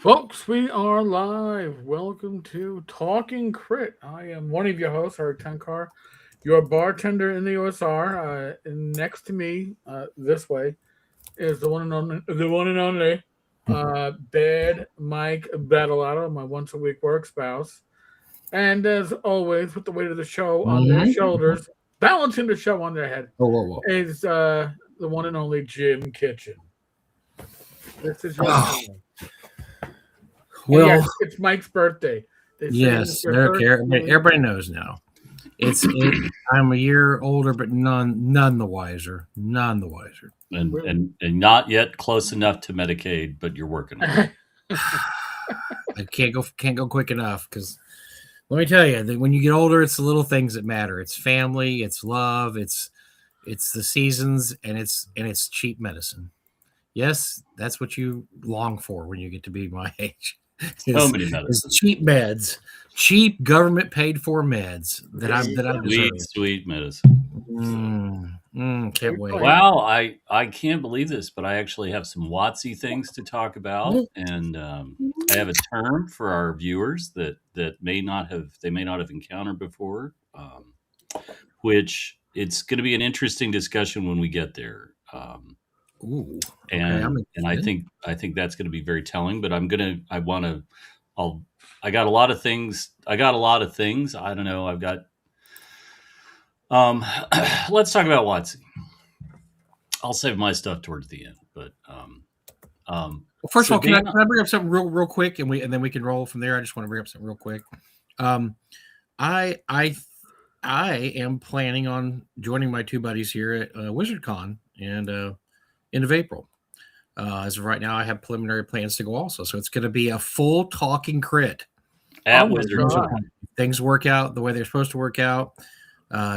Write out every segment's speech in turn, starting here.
Folks, we are live. Welcome to Talking Crit. I am one of your hosts, Eric Tenkar, your bartender in the USR. And next to me, this way, is the one and only Bad Mike Battleato, my once a week work spouse. And as always, with the weight of the show on their Mhm. shoulders, balancing the show on their head, Whoa, whoa, whoa. is the one and only Jim Kitchen. This is your Oh, time. And yes, well, it's Mike's birthday. They say that yes, your okay. birthday. Everybody knows now. I'm a year older, but none the wiser. None the wiser. and Really? and not yet close enough to Medicaid, but you're working on it. I can't go quick enough because let me tell you that when you get older, it's the little things that matter. It's family, it's love, it's the seasons, and it's cheap medicine. Yes, that's what you long for when you get to be my age. So Is many is medicines. cheap meds, cheap government paid for meds that I Sweet, deserve. sweet medicine. So, Can't wait. wow, I can't believe this, but I actually have some Watsy things to talk about, and I have a term for our viewers that may not have encountered before, which it's going to be an interesting discussion when we get there. Ooh, okay, I'm And interested. I think that's going to be very telling. But I want to I'll I got a lot of things. I got a lot of things. I don't know. I've got um, let's talk about Watson. I'll save my stuff towards the end. But Well, first of so all, can I Dan, can I bring up something real quick, and then we can roll from there. I just want to bring up something real quick. Um, I I I am planning on joining my two buddies here at WizardCon and end of April. As of right now, I have preliminary plans to go also, so it's going to be a full talking crit. Oh at my WizardCon. god! Things work out the way they're supposed to work out.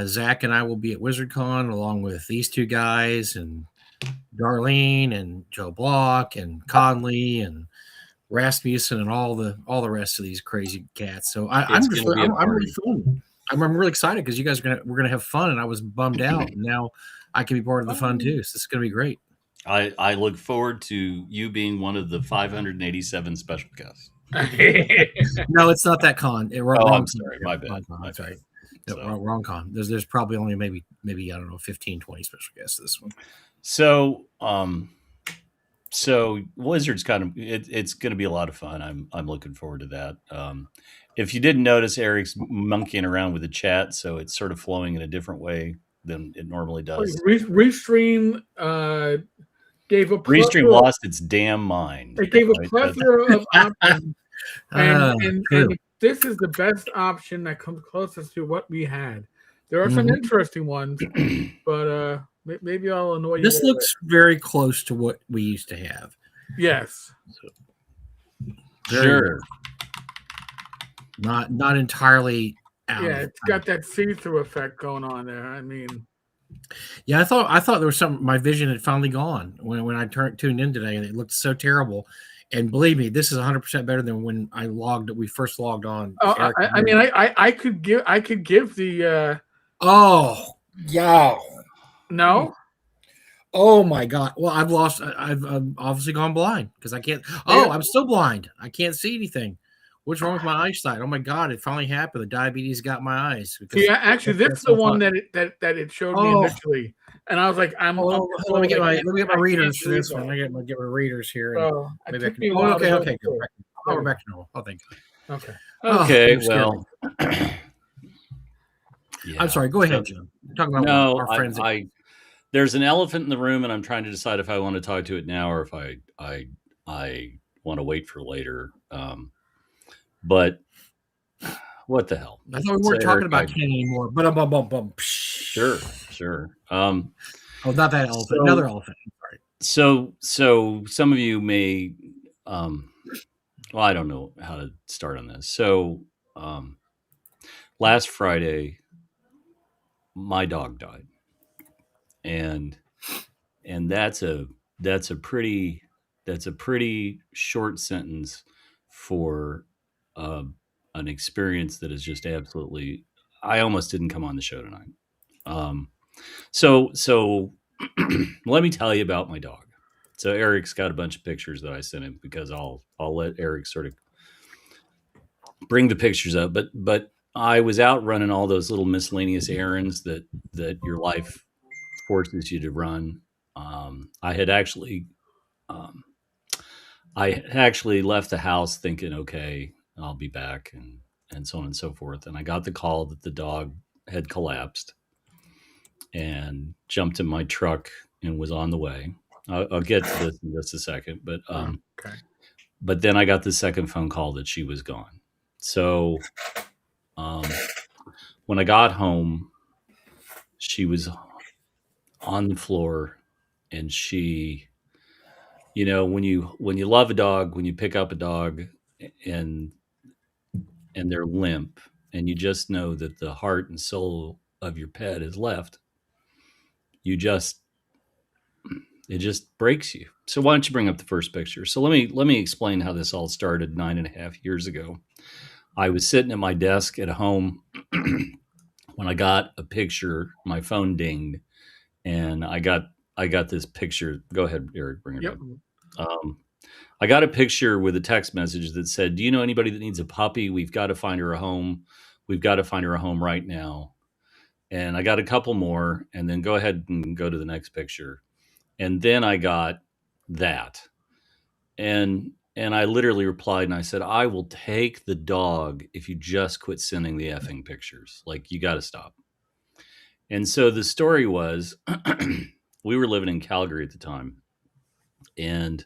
Zach and I will be at WizardCon along with these two guys and Darlene and Joe Block and Conley and Rasmussen and all the rest of these crazy cats. So It's I'm just going to be a I'm really party. fun. I'm really excited because you guys we're gonna have fun, and I was bummed out, and now I can be part of the fun too. So this is gonna be great. I look forward to you being one of the 587 special guests. No, it's not that con. Oh, Wrong I'm con. sorry. Yeah, My bad. wrong con. My That's bad. right. No, So wrong con. There's probably only maybe I don't know 15, 20 special guests to this one. so so Wizards it's going to be a lot of fun. I'm looking forward to that. If you didn't notice, Eric's monkeying around with the chat, so it's sort of flowing in a different way than it normally does. Restream gave a Restream plethora. lost its damn mind. It gave a Right? plethora of options, and and True. and this is the best option that comes closest to what we had. There are some Mhm. interesting ones, but maybe I'll annoy you This all with. looks very close to what we used to have. Yes. Very Sure. not entirely out Yeah, of. it's got that see-through effect going on there. I mean, Yeah, I thought there was some. My vision had finally gone when I tuned in today, and it looked so terrible. And believe me, this is 100% better than when we first logged on. oh, Eric, I mean, I could give the oh yeah, no. oh my god. Well, I've obviously gone blind because I can't. Yeah, Oh, I'm still blind. I can't see anything. What's wrong with my eyesight? Oh my god, it finally happened. The diabetes got my eyes because see, actually, this is that's the so one fun. that it showed me Oh, initially, and I was like, I'm hold on, controlled. let me get my I can't readers for do this one. either. Get my readers here, and So it maybe I took can. me a Oh, while to okay, go okay, good. through. Oh, There we're we back to normal. Oh, thank God. go. Okay. Oh, Okay. you scared me. Well, I'm yeah. sorry. Go So ahead, Jim. We're talking about what no, our friends. I there's an elephant in the room, and I'm trying to decide if I want to talk to it now or if I want to wait for later. But what the hell? I thought we So weren't talking Eric, about Ken anymore. But sure, sure. Oh, not that elephant. So Another elephant. Sorry. so some of you may, um, well, I don't know how to start on this. So um, last Friday, my dog died, and that's that's a pretty that's a pretty short sentence for uh, an experience that is just absolutely. I almost didn't come on the show tonight. Um, so let me tell you about my dog. So Eric's got a bunch of pictures that I sent him because I'll let Eric sort of bring the pictures up. But I was out running all those little miscellaneous errands that your life forces you to run. Um, I had actually um, I had actually left the house thinking, okay, I'll be back, and so on and so forth. And I got the call that the dog had collapsed, and jumped in my truck and was on the way. I'll get to this in just a second, Okay. but then I got the second phone call that she was gone. So um, when I got home, she was on the floor, and she, when you love a dog, when you pick up a dog, and and they're limp, and you just know that the heart and soul of your pet is left, you just it just breaks you. So why don't you bring up the first picture? So let me explain how this all started 9.5 years ago. I was sitting at my desk at home when I got a picture. My phone dinged, and I got this picture. Go ahead, Eric, bring it Yep. up. Um, I got a picture with a text message that said, "Do you know anybody that needs a puppy? We've got to find her a home. We've got to find her a home right now." And I got a couple more, and then go ahead and go to the next picture. And then I got that. And I literally replied and I said, "I will take the dog if you just quit sending the effing pictures. Like, you got to stop." And so the story was, we were living in Calgary at the time, and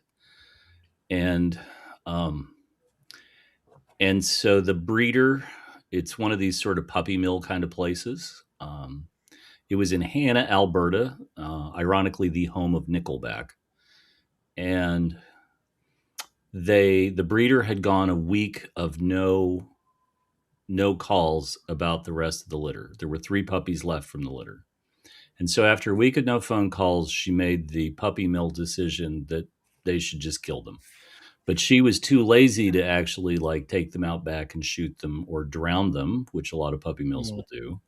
and um and so the breeder, it's one of these sort of puppy mill kind of places. It was in Hannah, Alberta, ironically the home of Nickelback, and the breeder had gone a week of no calls about the rest of the litter. There were three puppies left from the litter. And so after a week of no phone calls, she made the puppy mill decision that they should just kill them. But she was too lazy to actually like take them out back and shoot them or drown them, which a lot of puppy mills Mm. will do.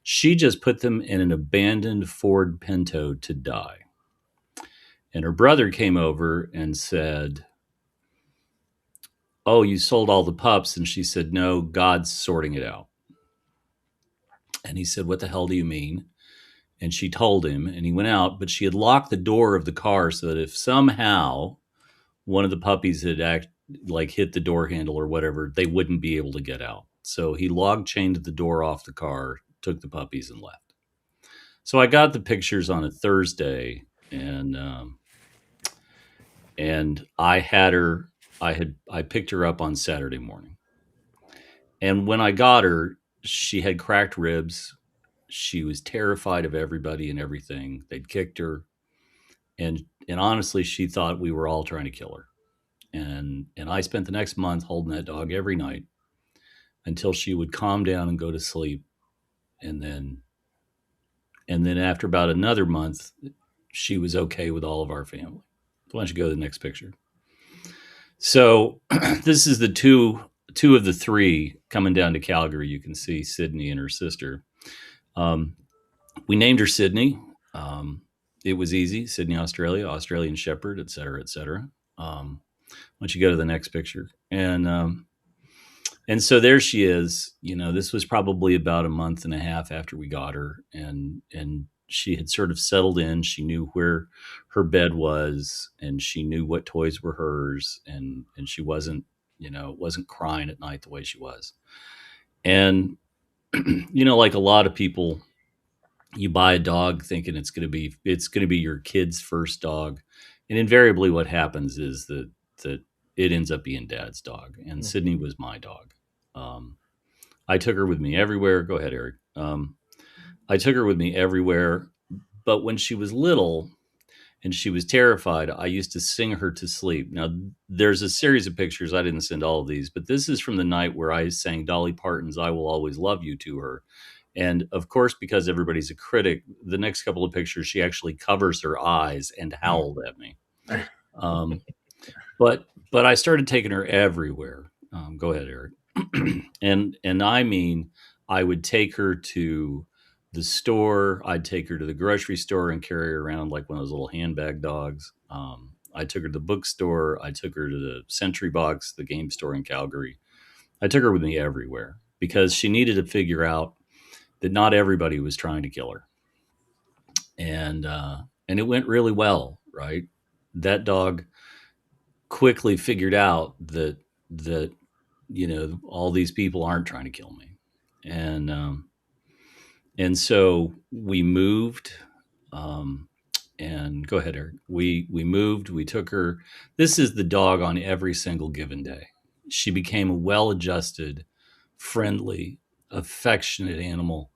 She just put them in an abandoned Ford Pinto to die. And her brother came over and said, "Oh, you sold all the pups?" And she said, "No, God's sorting it out." And he said, "What the hell do you mean?" And she told him, and he went out, but she had locked the door of the car so that if somehow one of the puppies had like hit the door handle or whatever, they wouldn't be able to get out. So he log chained the door off the car, took the puppies, and left. So I got the pictures on a Thursday, and I had her. I picked her up on Saturday morning, and when I got her, she had cracked ribs. She was terrified of everybody and everything. They'd kicked her, and honestly, she thought we were all trying to kill her. And I spent the next month holding that dog every night until she would calm down and go to sleep, and then after about another month, she was okay with all of our family. Why don't you go to the next picture? So this is the two of the three coming down to Calgary. You can see Sydney and her sister. Um, we named her Sydney. Um, it was easy. Sydney, Australia, Australian Shepherd, et cetera, et cetera. Why don't you go to the next picture? And so there she is. This was probably about a month and a half after we got her, and she had sort of settled in. She knew where her bed was, and she knew what toys were hers, and she wasn't crying at night the way she was. And like a lot of people, you buy a dog thinking it's going to be your kid's first dog, and invariably what happens is that it ends up being dad's dog, and Mm. Sydney was my dog. um, I took her with me everywhere. Go ahead, Eric. I took her with me everywhere, but when she was little and she was terrified, I used to sing her to sleep. Now, there's a series of pictures. I didn't send all of these, but this is from the night where I sang Dolly Parton's "I Will Always Love You" to her. And of course, because everybody's a critic, the next couple of pictures, she actually covers her eyes and howled at me. Um, but I started taking her everywhere. Go ahead, Eric. And I mean, I would take her to the store. I'd take her to the grocery store and carry her around like one of those little handbag dogs. I took her to the bookstore. I took her to the Century Box, the game store in Calgary. I took her with me everywhere because she needed to figure out that not everybody was trying to kill her, and it went really well. Right, that dog quickly figured out that all these people aren't trying to kill me, and and so we moved. Um, and go ahead, Eric. We moved. We took her. This is the dog on every single given day. She became a well-adjusted, friendly, affectionate animal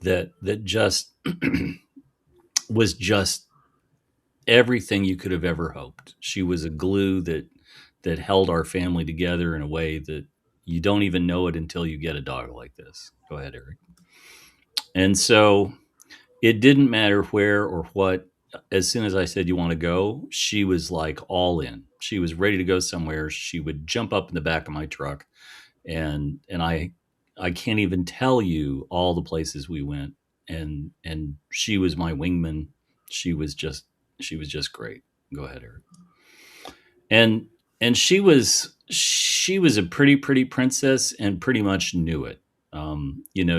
that just was just everything you could have ever hoped. She was a glue that held our family together in a way that you don't even know it until you get a dog like this. Go ahead, Eric. And so it didn't matter where or what. As soon as I said you want to go, she was like all in. She was ready to go somewhere. She would jump up in the back of my truck, and I can't even tell you all the places we went. And she was my wingman. She was just she was just great. Go ahead, Eric. And she was a pretty princess and pretty much knew it.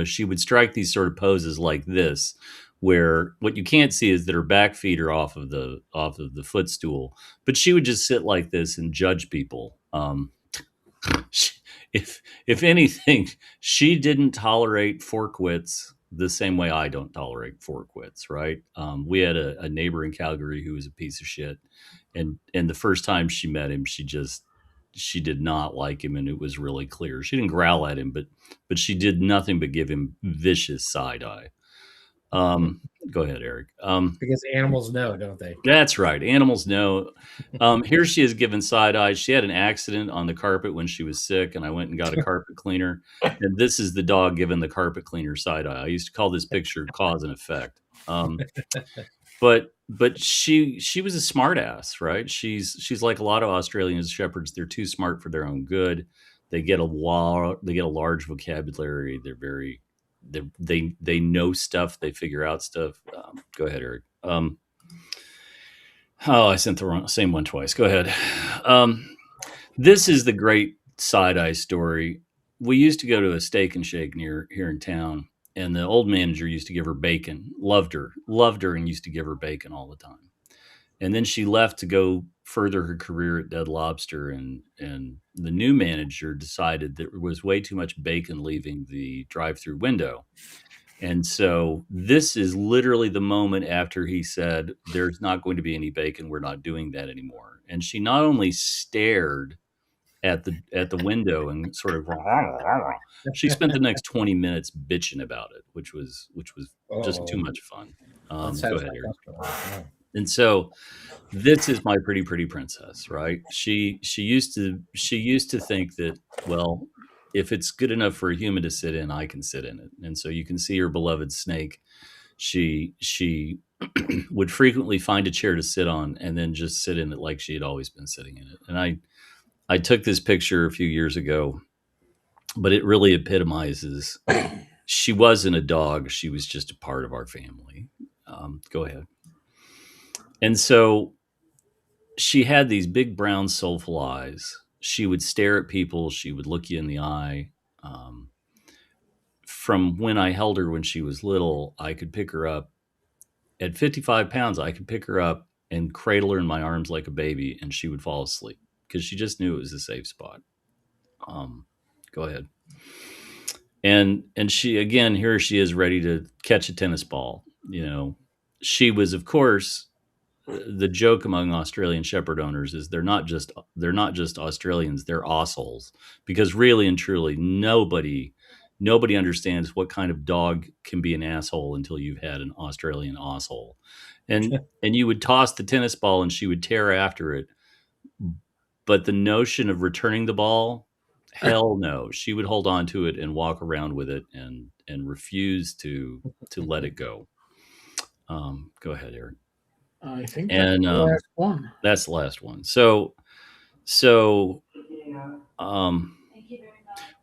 She would strike these sort of poses like this, where what you can't see is that her back feet are off of the footstool, but she would just sit like this and judge people. If anything, she didn't tolerate forkwits the same way I don't tolerate forkwits. Right? We had a neighbor in Calgary who was a piece of shit, and the first time she met him, she did not like him, and it was really clear. She didn't growl at him, but she did nothing but give him vicious side eye. Go ahead, Eric. Because animals know, don't they? That's right. Animals know. Here she is given side eye. She had an accident on the carpet when she was sick, and I went and got a carpet cleaner. And this is the dog giving the carpet cleaner side eye. I used to call this picture cause and effect. But she was a smart ass, right? She's like a lot of Australian shepherds. They're too smart for their own good. They get a large vocabulary. They know stuff. They figure out stuff. Go ahead, Eric. Oh, I sent the same one twice. Go ahead. This is the great side eye story. We used to go to a steak and shake near here in town, and the old manager used to give her bacon. Loved her, and used to give her bacon all the time. And then she left to go further her career at Dead Lobster, and the new manager decided that there was way too much bacon leaving the drive-through window. And so this is literally the moment after he said, "There's not going to be any bacon. We're not doing that anymore." And she not only stared at the window and sort of she spent the next 20 minutes bitching about it, which was just too much fun. Go ahead, Eric. And so this is my pretty princess, right? She used to think that, well, if it's good enough for a human to sit in, I can sit in it. And so you can see her beloved snake. She would frequently find a chair to sit on and then just sit in it like she had always been sitting in it. And I took this picture a few years ago, but it really epitomizes she wasn't a dog, she was just a part of our family. Go ahead. And so she had these big brown soulful eyes. She would stare at people, she would look you in the eye. Um, from when I held her when she was little, I could pick her up at 55 pounds. I could pick her up and cradle her in my arms like a baby, and she would fall asleep because she just knew it was a safe spot. Um, Go ahead. And she, again, here she is ready to catch a tennis ball. She was, of course, the joke among Australian Shepherd owners is they're not just Australians, they're assholes, because really and truly nobody understands what kind of dog can be an asshole until you've had an Australian asshole. And you would toss the tennis ball and she would tear after it, but the notion of returning the ball, hell no. She would hold on to it and walk around with it and refuse to let it go. Go ahead, Eric. I think that's And the last one. that's the last one. So um,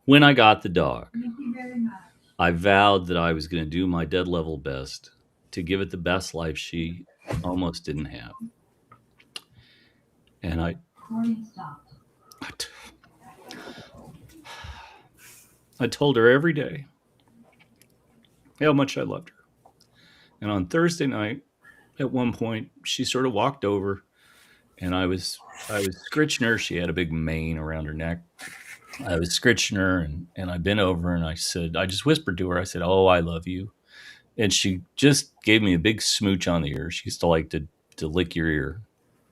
when I got the dog, I vowed that I was going to do my dead level best to give it the best life she almost didn't have. And I told her every day how much I loved her. And on Thursday night, at one point, she sort of walked over, and I was scritching her. She had a big mane around her neck. I was scritching her, and I bent over and I just whispered to her. I said, "Oh, I love you." And she just gave me a big smooch on the ear. She used to like to lick your ear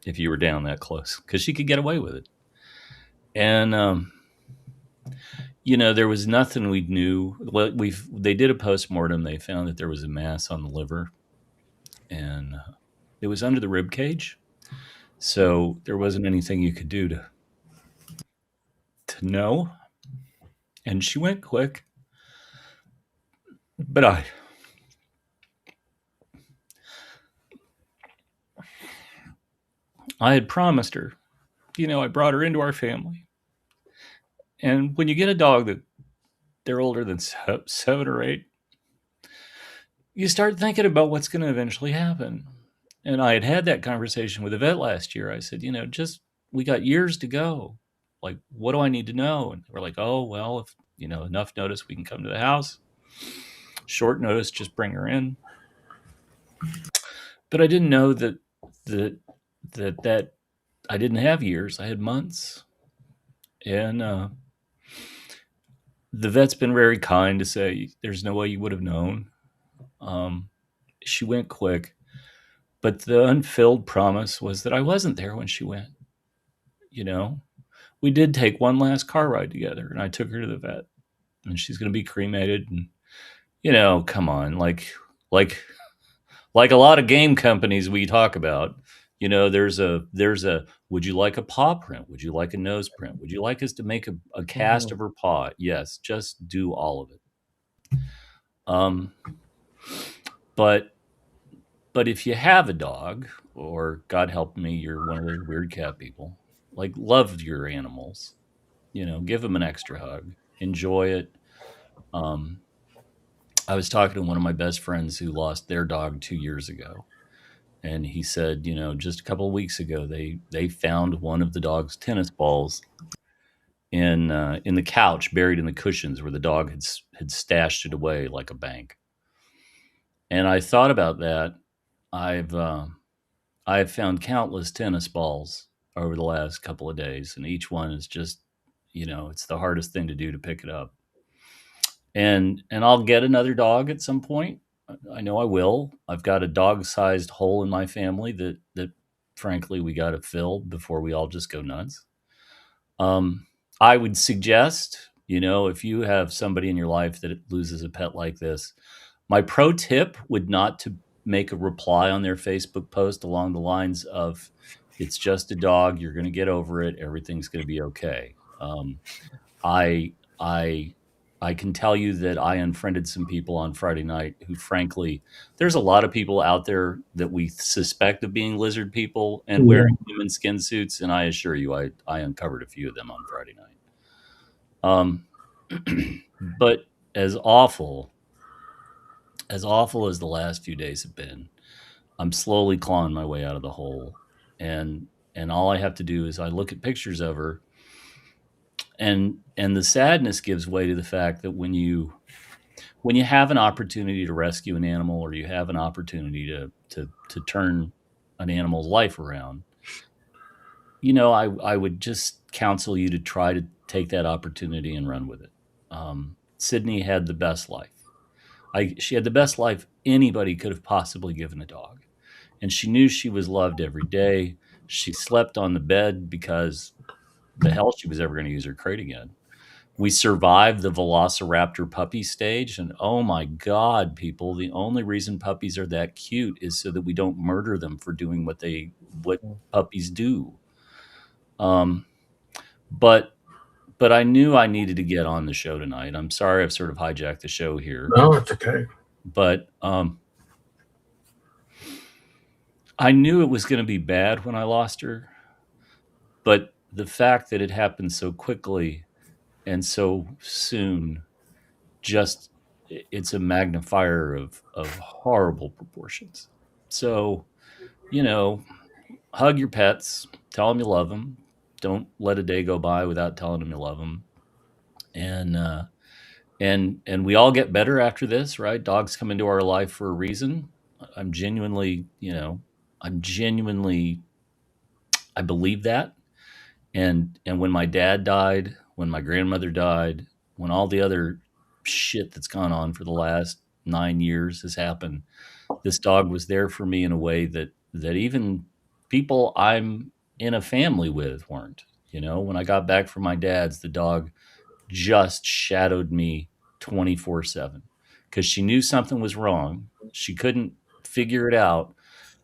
if you were down that close because she could get away with it. And there was nothing we knew. Well, they did a postmortem. They found that there was a mass on the liver, and it was under the rib cage. So there wasn't anything you could do to know. And she went quick, but I had promised her. I brought her into our family. And when you get a dog that they're older than 7 or 8, you start thinking about what's going to eventually happen. And I had that conversation with the vet last year. I said, just we got years to go. Like, what do I need to know? And we're like, oh, well, if, enough notice, we can come to the house. Short notice, just bring her in. But I didn't know that I didn't have years. I had months. And the vet's been very kind to say there's no way you would have known. She went quick. But the unfilled promise was that I wasn't there when she went. We did take one last car ride together, and I took her to the vet, and she's going to be cremated. And come on, like a lot of game companies we talk about. There's a. Would you like a paw print? Would you like a nose print? Would you like us to make a cast of her paw? Yes, just do all of it. But if you have a dog, or God help me, you're one of those weird cat people, love your animals, give them an extra hug, enjoy it. I was talking to one of my best friends who lost their dog 2 years ago. And he said, just a couple of weeks ago, they found one of the dog's tennis balls in the couch, buried in the cushions where the dog had stashed it away like a bank. And I thought about that. I've found countless tennis balls over the last couple of days, and each one is just, it's the hardest thing to do to pick it up. And I'll get another dog at some point. I know I will. I've got a dog-sized hole in my family that frankly we got to fill before we all just go nuts. I would suggest, if you have somebody in your life that loses a pet like this, my pro tip would not to make a reply on their Facebook post along the lines of, "It's just a dog. You're going to get over it. Everything's going to be okay." I I can tell you that I unfriended some people on Friday night who, frankly, there's a lot of people out there that we suspect of being lizard people and Yeah. wearing human skin suits, and I assure you, I uncovered a few of them on Friday night. But as awful as the last few days have been, I'm slowly clawing my way out of the hole, and all I have to do is I look at pictures of her, and the sadness gives way to the fact that when you have an opportunity to rescue an animal, or you have an opportunity to turn an animal's life around, I would just counsel you to try to take that opportunity and run with it. Sydney had the best life. She had the best life anybody could have possibly given a dog. And she knew she was loved every day. She slept on the bed because the hell she was ever going to use her crate again. We survived the velociraptor puppy stage. And oh my God, people, the only reason puppies are that cute is so that we don't murder them for doing what puppies do. But I knew I needed to get on the show tonight. I'm sorry I've sort of hijacked the show here. No, it's okay. But I knew it was going to be bad when I lost her. But the fact that it happened so quickly and so soon, it's a magnifier of horrible proportions. So, hug your pets, Tell them you love them. Don't let a day go by without telling them you love them. And and we all get better after this, right? Dogs come into our life for a reason. I'm genuinely, I'm genuinely, I believe that. And when my dad died, when my grandmother died, when all the other shit that's gone on for the last 9 years has happened, this dog was there for me in a way that even people I'm in a family with weren't. When I got back from my dad's, the dog just shadowed me 24/7 because she knew something was wrong. She couldn't figure it out,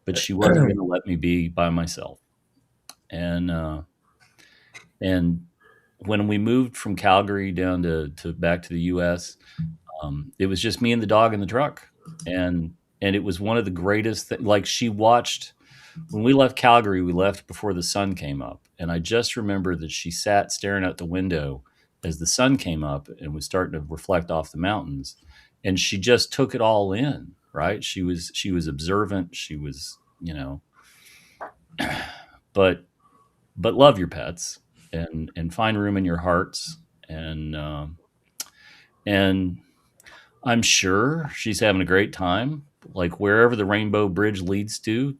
but she wasn't going to let me be by myself. And when we moved from Calgary down to back to the U.S., it was just me and the dog in the truck, and it was one of the greatest. Like, she watched when we left Calgary. We left before the sun came up, and I just remember that she sat staring out the window as the sun came up and was starting to reflect off the mountains, and she just took it all in. Right? She was observant. She was, but love your pets and find room in your hearts, and I'm sure she's having a great time, like wherever the Rainbow Bridge leads to.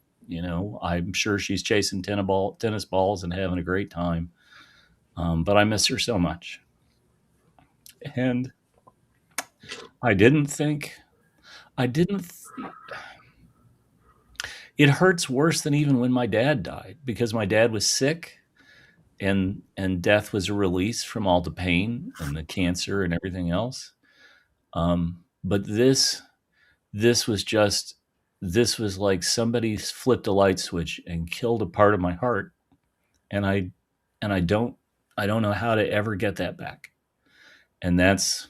I'm sure she's chasing tennis balls and having a great time. But I miss her so much, and I didn't think I didn't. It hurts worse than even when my dad died, because my dad was sick, and death was a release from all the pain and the cancer and everything else. But this was just this was like somebody flipped a light switch and killed a part of my heart, and I don't know how to ever get that back. And that's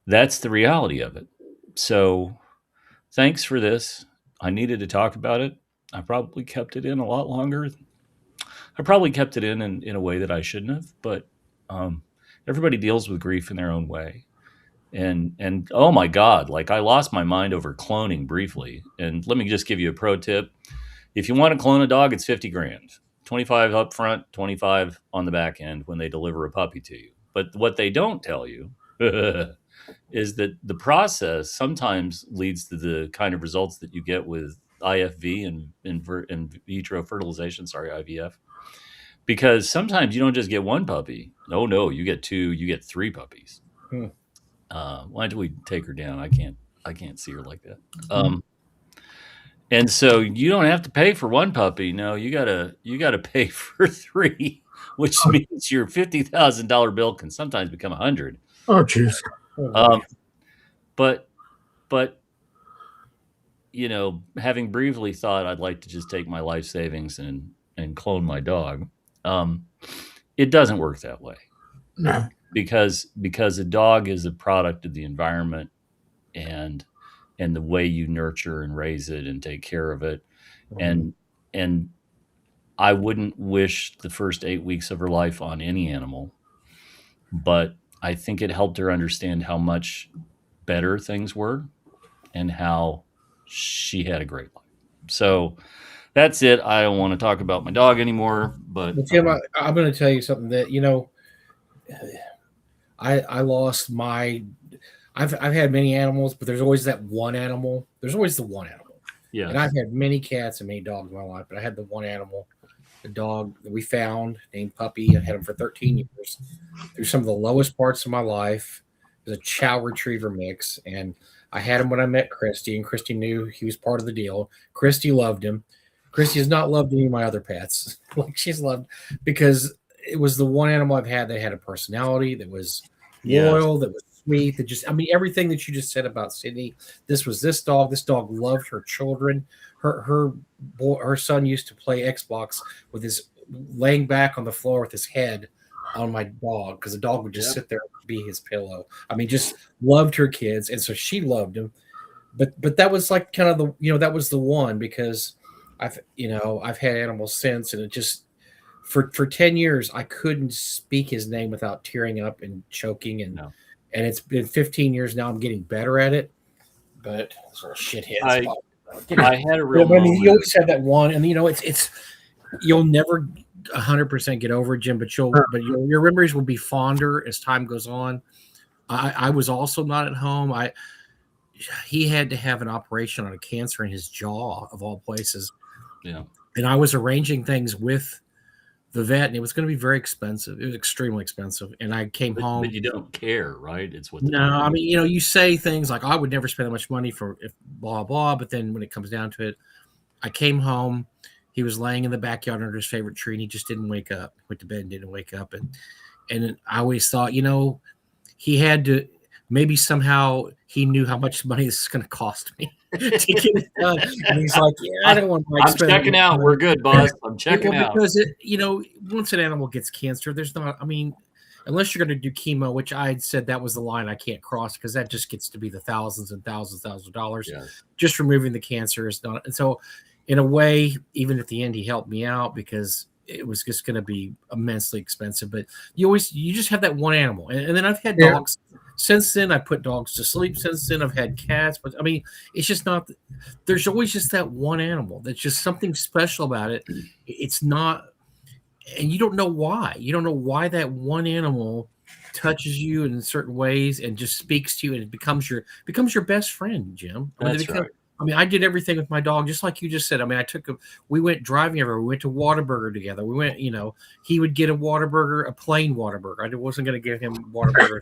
the reality of it. So thanks for this. I needed to talk about it. I probably kept it in a lot longer. I probably kept it in a way that I shouldn't have, but um, everybody deals with grief in their own way. And oh my God, like, I lost my mind over cloning briefly. And let me just give you a pro tip: if you want to clone a dog, it's 50 grand, 25 up front, 25 on the back end when they deliver a puppy to you. But what they don't tell you is that the process sometimes leads to the kind of results that you get with IFV and in vitro fertilization, sorry, IVF. Because sometimes you don't just get one puppy. No, you get two, you get three puppies. Hmm. Why do we take her down? I can't see her like that. And so you don't have to pay for one puppy. No, you gotta pay for three, which means your $50,000 bill can sometimes become 100. Oh, jeez. But but having briefly thought I'd like to just take my life savings and clone my dog, it doesn't work that way, No. because a dog is a product of the environment, and the way you nurture and raise it and take care of it. and and I wouldn't wish the first 8 weeks of her life on any animal, but I think it helped her understand how much better things were and how she had a great life. So that's it. I don't want to talk about my dog anymore, but But Tim, I'm going to tell you something that I lost my. I've had many animals, but there's always that one animal. There's always the one animal. yeah, And I've had many cats and many dogs in my life, but I had the one animal, the dog that we found named Puppy. I had him for 13 years through some of the lowest parts of my life. It was a Chow Retriever mix, and I had him when I met Christy, and Christy knew he was part of the deal. Christy loved him. Christy has not loved any of my other pets like she's loved, because it was the one animal I've had that had a personality, that was loyal, that was sweet, that just, I mean, everything that you just said about Sydney. This was this dog. This dog loved her children. Her son used to play Xbox with his laying back on the floor with his head on my dog, because the dog would just sit there and be his pillow. I mean, just loved her kids, and so she loved him. But that was like kind of the that was the one, because I've had animals since, and it just for 10 years I couldn't speak his name without tearing up and choking, and No. and it's been 15 years now. I'm getting better at it, but sort of shitheads. I had a real I mean, you moment. always had that one, and it's you'll never 100% get over it, Jim, but your memories will be fonder as time goes on. I was also not at home. He had to have an operation on a cancer in his jaw, of all places. Yeah. And I was arranging things with the vet, and it was going to be very expensive. It was extremely expensive. And I came home. But you don't care, right? It's what. No, I mean, you say things like, I would never spend that much money for if blah, blah. But then when it comes down to it, I came home. He was laying in the backyard under his favorite tree, and he just didn't wake up. Went to bed and didn't wake up. And I always thought, he had to, maybe somehow he knew how much money this is going to cost me to get it done. And he's like, yeah, I don't want to. I'm checking out. We're good, boss. I'm checking out. Because once an animal gets cancer, there's not. I mean, unless you're going to do chemo, which I had said that was the line I can't cross, because that just gets to be the thousands and thousands of dollars. Yes. Just removing the cancer is not. And so, in a way, even at the end, he helped me out because it was just going to be immensely expensive. But you just have that one animal, and then I've had dogs. Since then, I put dogs to sleep. Since then, I've had cats. But I mean, it's just not. There's always just that one animal. That's just something special about it. It's not, and you don't know why. You don't know why that one animal touches you in certain ways and just speaks to you, and it becomes your best friend, Jim. That's right. I mean, I did everything with my dog, just like you just said. I mean, we went driving everywhere. We went to Whataburger together. We went, he would get a Whataburger, a plain Whataburger. I wasn't going to give him Whataburger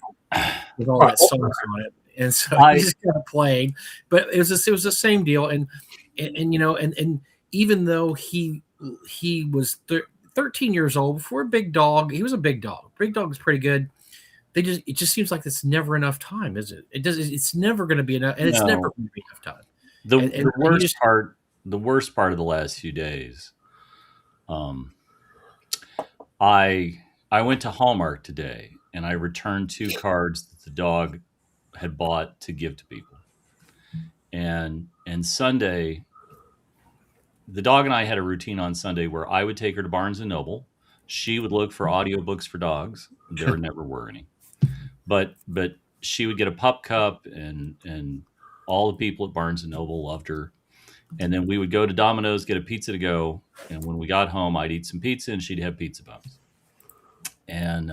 with all that sauce on it. And so he just got a plain, but it was the same deal. And even though he was 13 years old, before a big dog, he was a big dog. Big dog is pretty good. It just seems like it's never enough time, is it? It's never going to be enough, and it's never going to be enough time. The worst part of the last few days, I went to Hallmark today and I returned 2 cards that the dog had bought to give to people. And Sunday, the dog and I had a routine on Sunday where I would take her to Barnes and Noble. She would look for audiobooks for dogs. There never were any. But she would get a pup cup, and all the people at Barnes and Noble loved her. And then we would go to Domino's, get a pizza to go. And when we got home, I'd eat some pizza and she'd have pizza bumps. And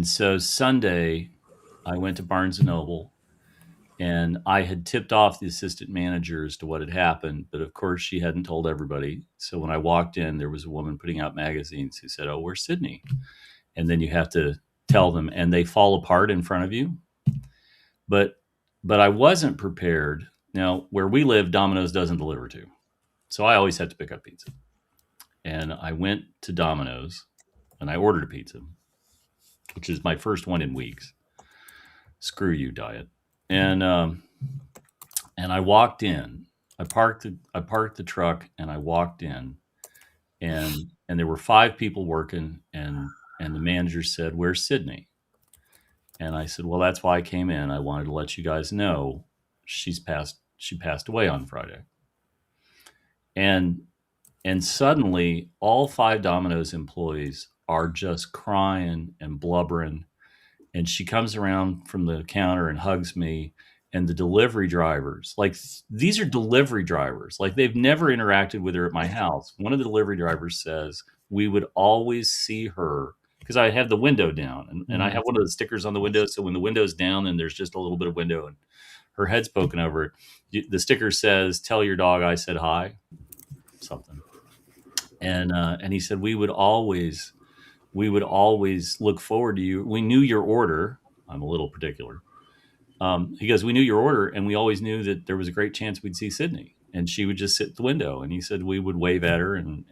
so Sunday, I went to Barnes and Noble, and I had tipped off the assistant manager as to what had happened. But of course, she hadn't told everybody. So when I walked in, there was a woman putting out magazines who said, "Oh, where's Sydney?" And then you have to tell them, and they fall apart in front of you. But I wasn't prepared. Now, where we live, Domino's doesn't deliver to. So I always had to pick up pizza. And I went to Domino's and I ordered a pizza, which is my first one in weeks. Screw you, diet. And I walked in. I parked the truck and I walked in, and there were 5 people working, and the manager said, "Where's Sydney?" And I said, "Well, that's why I came in. I wanted to let you guys know she passed away on Friday." And suddenly all 5 Domino's employees are just crying and blubbering. And she comes around from the counter and hugs me. And the delivery drivers, like, these are delivery drivers, like, they've never interacted with her at my house. One of the delivery drivers says, "We would always see her," because I have the window down, and I have one of the stickers on the window. So when the window's down and there's just a little bit of window and her head's poking over it, the sticker says, "Tell your dog I said hi," something. And he said, we would always look forward to you. We knew your order. I'm a little particular. He goes, "We knew your order, and we always knew that there was a great chance we'd see Sydney, and she would just sit at the window." And he said we would wave at her, and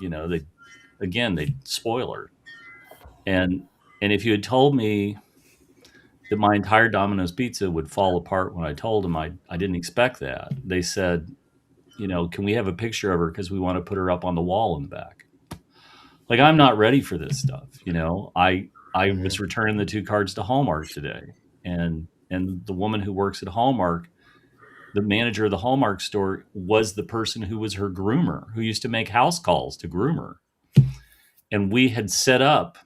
they'd spoil her. And if you had told me that my entire Domino's pizza would fall apart when I told them, I didn't expect that. They said, "Can we have a picture of her because we want to put her up on the wall in the back?" Like, I'm not ready for this stuff. I was returning the 2 cards to Hallmark today, and the woman who works at Hallmark, the manager of the Hallmark store, was the person who was her groomer, who used to make house calls to groom her. And we had set up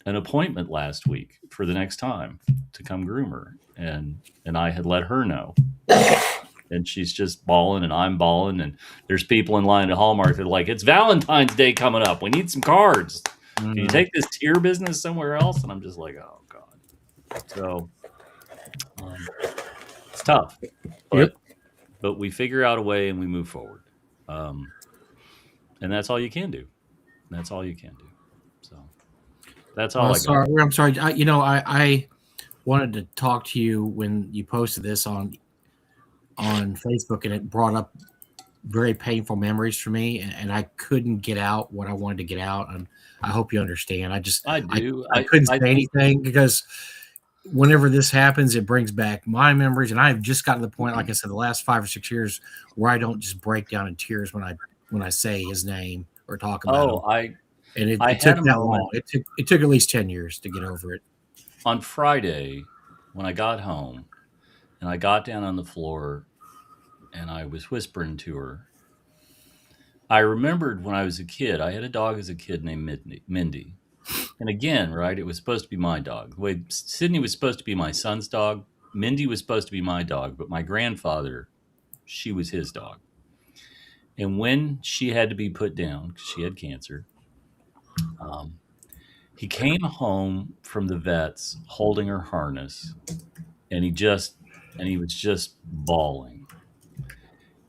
an appointment last week for the next time to come groom her. And I had let her know. and she's just bawling, and I'm bawling, and there's people in line at Hallmark that are like, "It's Valentine's Day coming up. We need some cards. Can you take this tear business somewhere else?" And I'm just like, "Oh God." So it's tough, Yep. but we figure out a way and we move forward, um, and that's all you can do. That's all you can do. So that's all Well, I got. sorry. I'm sorry. I wanted to talk to you when you posted this on Facebook, and it brought up very painful memories for me, and I couldn't get out what I wanted to get out, and I hope you understand. I I, do. I couldn't I say think anything because whenever this happens, it brings back my memories, and I've just gotten to the point, like I said, the last 5 or 6 years, where I don't just break down in tears when I say his name or talk about him. oh, And I it took had a that long. moment It took at least 10 years to get over it. on Friday when I got home and I got down on the floor and I was whispering to her. I remembered when I was a kid, I had a dog as a kid named Mindy. And again, right, it was supposed to be my dog. The way Sydney was supposed to be my son's dog, Mindy was supposed to be my dog, but my grandfather, she was his dog. And when she had to be put down because she had cancer, um, he came home from the vets holding her harness, and he was just bawling.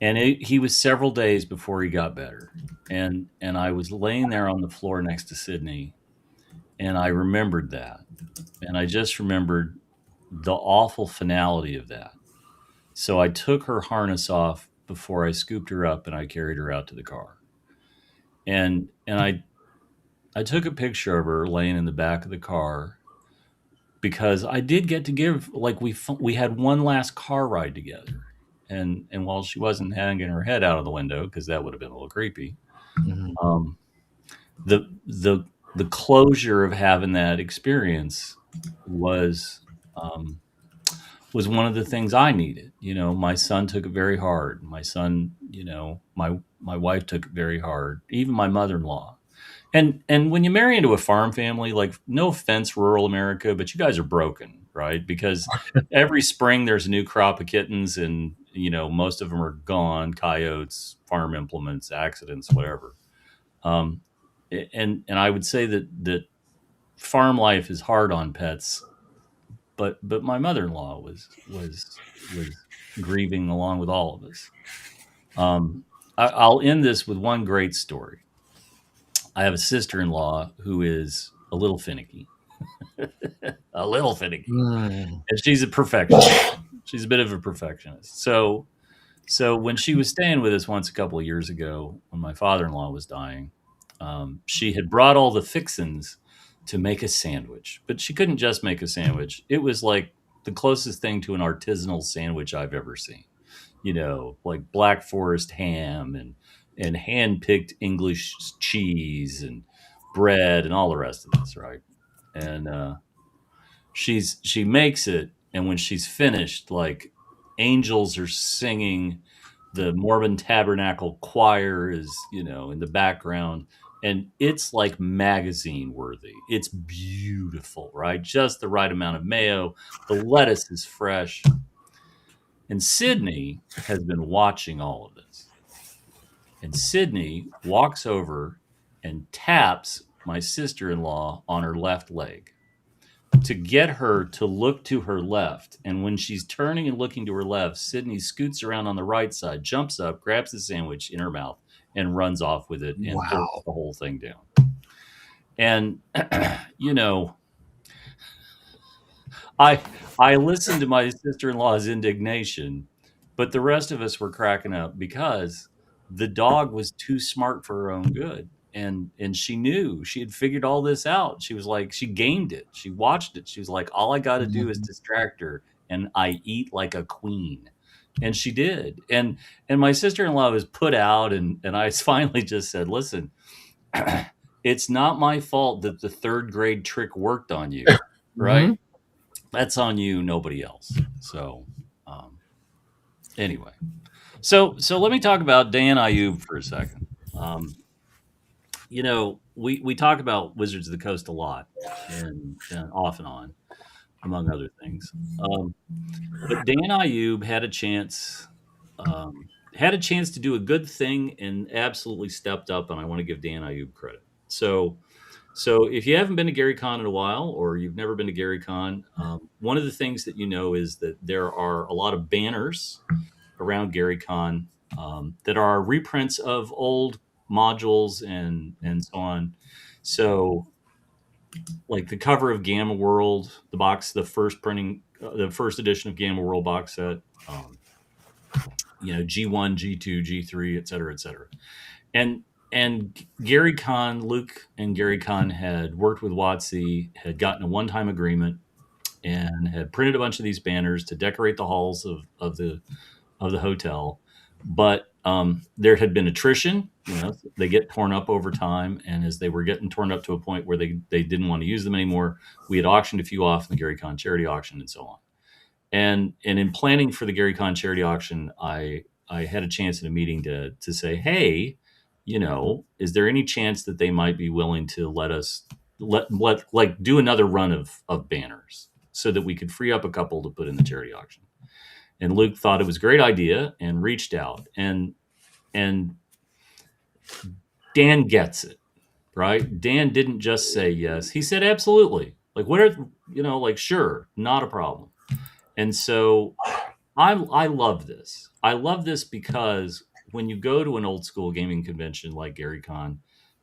And he was several days before he got better. And I was laying there on the floor next to Sydney, and I remembered that. And I just remembered the awful finality of that. So I took her harness off before I scooped her up and I carried her out to the car. And I took a picture of her laying in the back of the car because I did get to give, like, we had one last car ride together. And while she wasn't hanging her head out of the window because that would have been a little creepy, Mhm. um, the closure of having that experience was um, was one of the things I needed. My son took it very hard. My son, my wife took it very hard. Even my mother-in-law. And when you marry into a farm family, like, no offense, rural America, but you guys are broken, right? Because every spring there's a new crop of kittens, and most of them are gone, coyotes, farm implements, accidents, whatever. Um, and I would say that farm life is hard on pets, but my mother-in-law was grieving along with all of us. I'll end this with one great story. I have a sister-in-law who is a little finicky, a little finicky, Mm. and she's a perfectionist. She's a bit of a perfectionist. So when she was staying with us once a couple of years ago, when my father-in-law was dying, she had brought all the fixins to make a sandwich, but she couldn't just make a sandwich. It was like the closest thing to an artisanal sandwich I've ever seen. Like Black Forest ham and hand picked English cheese and bread and all the rest of this, right? And she makes it, and when she's finished, like, angels are singing, the Mormon Tabernacle choir is in the background, and it's like magazine worthy. It's beautiful, right? Just the right amount of mayo. The lettuce is fresh, and Sydney has been watching all of this. And Sydney walks over and taps my sister-in-law on her left leg to get her to look to her left. And when she's turning and looking to her left, Sydney scoots around on the right side, jumps up, grabs the sandwich in her mouth, and runs off with it and bolts Wow. the whole thing down. And you know, I listened to my sister-in-law's indignation, but the rest of us were cracking up because the dog was too smart for her own good. And she knew, she had figured all this out. She was like, she gamed it. She watched it. She was like, all I got to do is Mhm. distract her, and I eat like a queen. And she did. And my sister-in-law was put out, and I finally just said, listen, it's not my fault that the third grade trick worked on you, right? Mhm. That's on you, nobody else. So, um, anyway, so let me talk about Dan Ayub for a second. Um, we talk about Wizards of the Coast a lot, and off and on, among other things. But Dan Ayub had a chance had a chance to do a good thing and absolutely stepped up, and I want to give Dan Ayub credit. So if you haven't been to GaryCon in a while, or you've never been to GaryCon, one of the things that you know is that there are a lot of banners around GaryCon that are reprints of old modules and so on. So, like the cover of Gamma World, the box, the first printing, the first edition of Gamma World box set, G1, G2, G3, et cetera, et cetera. And Gary Kahn, Luke and Gary Kahn had worked with WotC, had gotten a one-time agreement, and had printed a bunch of these banners to decorate the halls of the hotel. But there had been attrition. They get torn up over time, and as they were getting torn up to a point where they didn't want to use them anymore, we had auctioned a few off in the Gary Kahn charity auction and so on. And in planning for the Gary Kahn charity auction, I had a chance in a meeting to say, hey, is there any chance that they might be willing to let us do another run of banners so that we could free up a couple to put in the charity auction? And Luke thought it was a great idea and reached out, and Dan gets it, right? Dan didn't just say yes. He said, absolutely. Like, sure, not a problem. And so I love this. I love this because when you go to an old school gaming convention like GaryCon,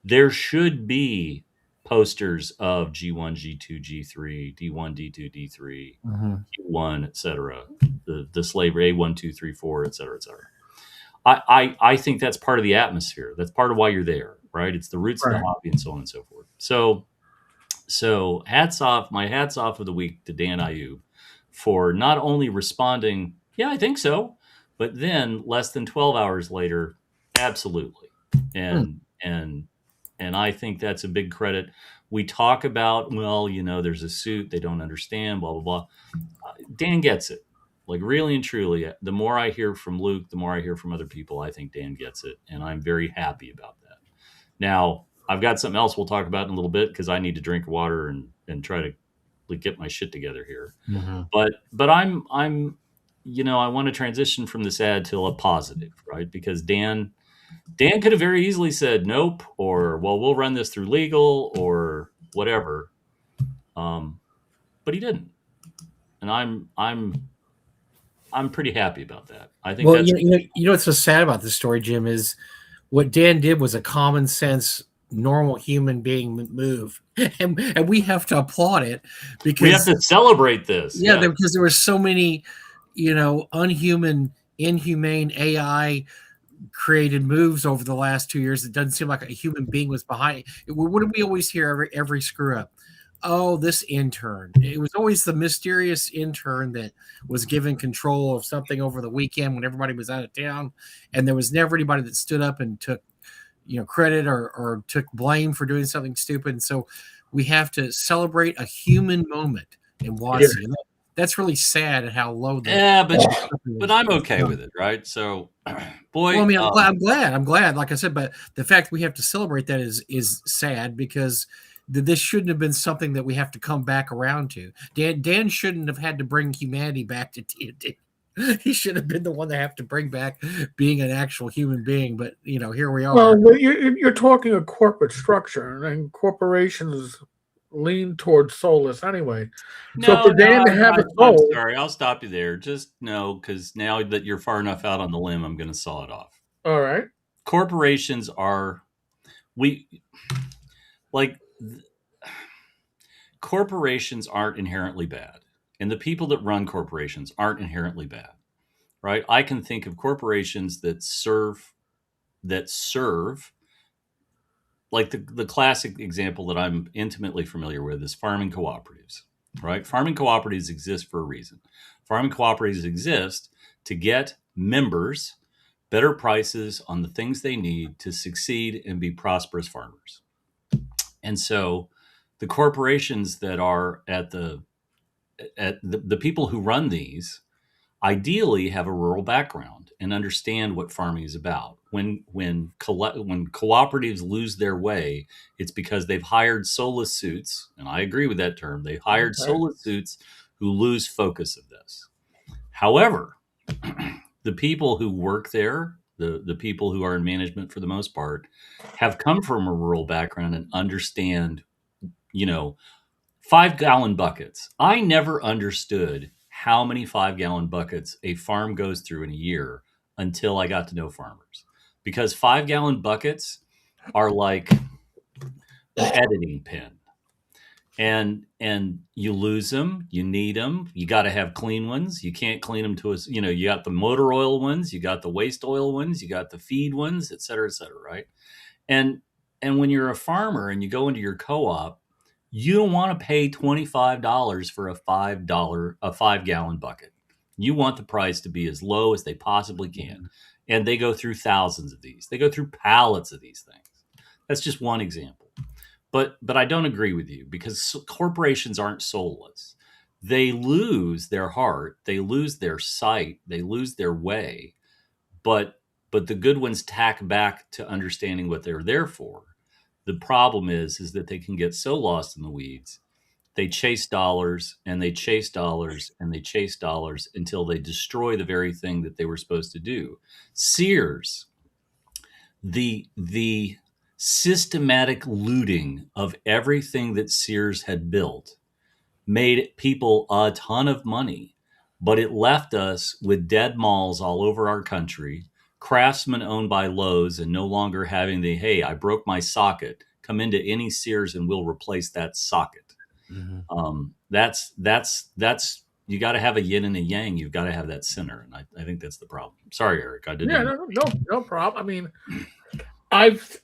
there should be posters of G1, G2, G3, D1, D2, D3, Q1, et cetera, the slavery A1, 2, 3, 4, et cetera, et cetera. I think that's part of the atmosphere. That's part of why you're there, right? It's the roots of the hobby and so on and so forth. So my hats off of the week to Dan Ayub for not only responding, yeah, I think so, but then less than 12 hours later, absolutely. And I think that's a big credit. We talk about, there's a suit, they don't understand, blah, blah, blah. Dan gets it. Like, really and truly, the more I hear from Luke, the more I hear from other people, I think Dan gets it. And I'm very happy about that. Now, I've got something else we'll talk about in a little bit because I need to drink water and try to get my shit together here. Mm-hmm. But I'm I want to transition from this ad to a positive, right? Because Dan could have very easily said nope, or we'll run this through legal or whatever. But he didn't. And I'm pretty happy about that. I think that's what's so sad about this story, Jim, is what Dan did was a common sense, normal human being move, and we have to applaud it because we have to celebrate this. Yeah, because there were so many, inhumane AI created moves over the last 2 years. It doesn't seem like a human being was behind it. What do we always hear every screw up? Oh, this intern. It was always the mysterious intern that was given control of something over the weekend when everybody was out of town. And there was never anybody that stood up and took, credit or took blame for doing something stupid. And so we have to celebrate a human moment in WotC. Yeah. That's really sad at how low the but I'm okay with it, right? So, boy, well, I mean, I'm glad. Like I said, but the fact we have to celebrate that is sad because this shouldn't have been something that we have to come back around to. Dan shouldn't have had to bring humanity back to TNT. He should have been the one that have to bring back being an actual human being. But here we are. Well, you're talking a corporate structure, and corporations lean towards soulless anyway. So for Dan to have a soul, I'm sorry, I'll stop you there. Just no, because now that you're far enough out on the limb, I'm going to saw it off. All right. Corporations corporations aren't inherently bad, and the people that run corporations aren't inherently bad, right? I can think of corporations that serve. Like the classic example that I'm intimately familiar with is farming cooperatives, right? Farming cooperatives exist for a reason. Farming cooperatives exist to get members better prices on the things they need to succeed and be prosperous farmers. And so the corporations that are at the people who run these ideally have a rural background and understand what farming is about. When cooperatives lose their way, it's because they've hired soulless suits, and I agree with that term. They hired soulless suits who lose focus of this. However, the people who work there, the people who are in management for the most part, have come from a rural background and understand, you know, 5 gallon buckets. I never understood how many 5 gallon buckets a farm goes through in a year until I got to know farmers. Because 5 gallon buckets are like an editing pen. And you lose them, you need them, you got to have clean ones. You can't clean them to us, you got the motor oil ones, you got the waste oil ones, you got the feed ones, et cetera, right? And when you're a farmer and you go into your co-op, you don't want to pay $25 for a 5 gallon bucket. You want the price to be as low as they possibly can. And they go through thousands of these. They go through pallets of these things. That's just one example. But I don't agree with you, because corporations aren't soulless. They lose their heart, they lose their sight, they lose their way, but the good ones tack back to understanding what they're there for. The problem is that they can get so lost in the weeds. They chase dollars and they chase dollars and they chase dollars until they destroy the very thing that they were supposed to do. Sears, the systematic looting of everything that Sears had built made people a ton of money, but it left us with dead malls all over our country, Craftsman owned by Lowe's and no longer having the, hey, I broke my socket, come into any Sears and we'll replace that socket. That's you got to have a yin and a yang. You've got to have that center, and I think that's the problem. Sorry, Eric, I didn't. Yeah, no problem. I mean, I've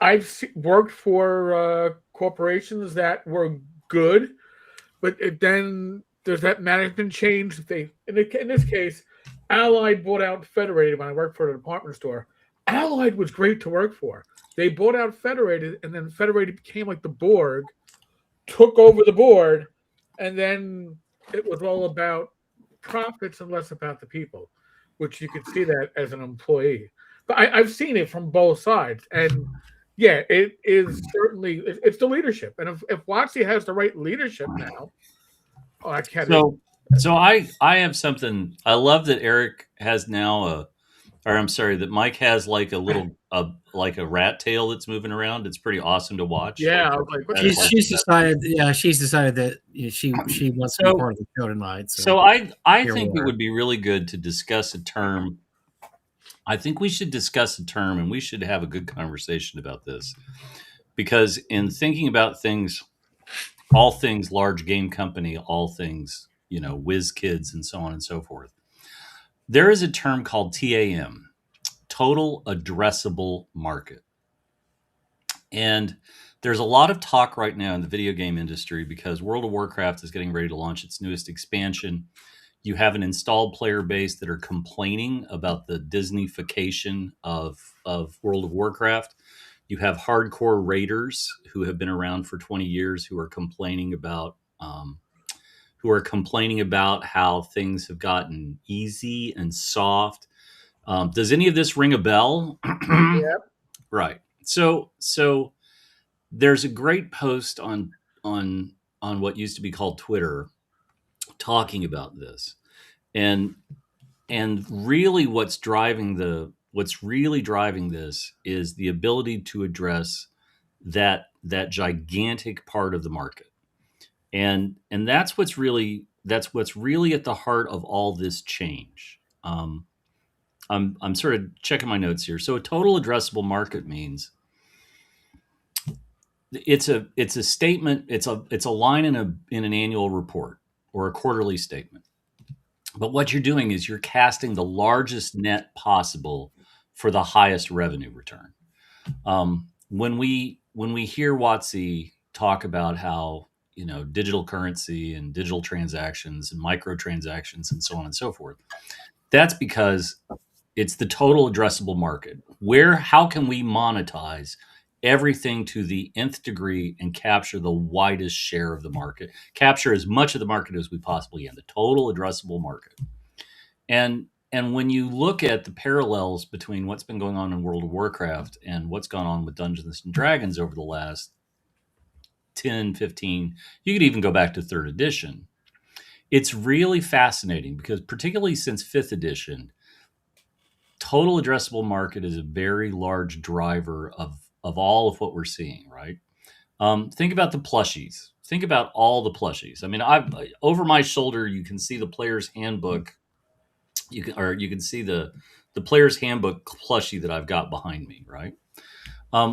worked for corporations that were good, but then there's that management change. In this case, Allied bought out Federated when I worked for a department store. Allied was great to work for. They bought out Federated, and then Federated became like the Borg, took over the board, and then it was all about profits and less about the people, which you could see that as an employee. But I've seen it from both sides, and yeah, it is certainly it's the leadership. And if Watsy has the right leadership now, I can't. So I have something. I love that Eric has now that Mike has like a little like a rat tail that's moving around. It's pretty awesome to watch. Yeah, she's decided. Yeah, she's decided that she wants to be part of the show tonight. So I think it would be really good to discuss a term. I think we should discuss a term, and we should have a good conversation about this, because in thinking about things, all things large game company, all things, whiz kids and so on and so forth, there is a term called TAM, total addressable market. And there's a lot of talk right now in the video game industry because World of Warcraft is getting ready to launch its newest expansion. You have an installed player base that are complaining about the Disneyfication of World of Warcraft. You have hardcore raiders who have been around for 20 years who are complaining about how things have gotten easy and soft. Does any of this ring a bell? Yep. Right. So there's a great post on what used to be called Twitter talking about this, and really what's really driving this is the ability to address that gigantic part of the market, and that's what's really at the heart of all this change. I'm sort of checking my notes here. So a total addressable market means it's a statement. It's a line in an annual report or a quarterly statement. But what you're doing is you're casting the largest net possible for the highest revenue return. When we hear Watsy talk about how digital currency and digital transactions and microtransactions and so on and so forth, that's because it's the total addressable market. How can we monetize everything to the nth degree and capture the widest share of the market, capture as much of the market as we possibly can, the total addressable market. And when you look at the parallels between what's been going on in World of Warcraft and what's gone on with Dungeons and Dragons over the last 10, 15, you could even go back to 3rd edition. It's really fascinating because particularly since 5th edition, total addressable market is a very large driver of all of what we're seeing, right? Think about the plushies. Think about all the plushies. I mean, I've over my shoulder, you can see the player's handbook. You can see the player's handbook plushie that I've got behind me, right?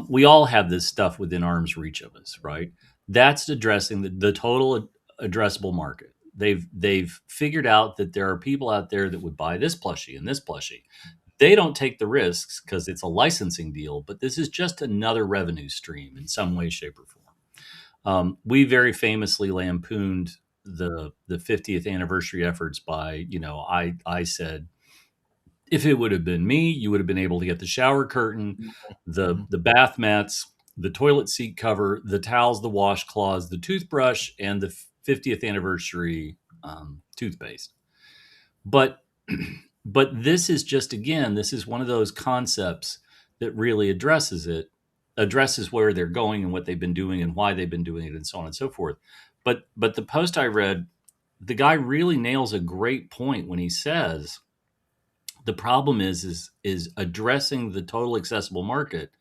We all have this stuff within arm's reach of us, right? That's addressing the total addressable market. They've figured out that there are people out there that would buy this plushie and this plushie. They don't take the risks because it's a licensing deal, but this is just another revenue stream in some way, shape, or form. We very famously lampooned the 50th anniversary efforts by, I said, if it would have been me, you would have been able to get the shower curtain, the bath mats, the toilet seat cover, the towels, the washcloths, the toothbrush, and the 50th anniversary toothpaste. But but this is just, again, this is one of those concepts that really addresses where they're going and what they've been doing and why they've been doing it and so on and so forth. But the post I read, the guy really nails a great point when he says the problem is addressing the total accessible market.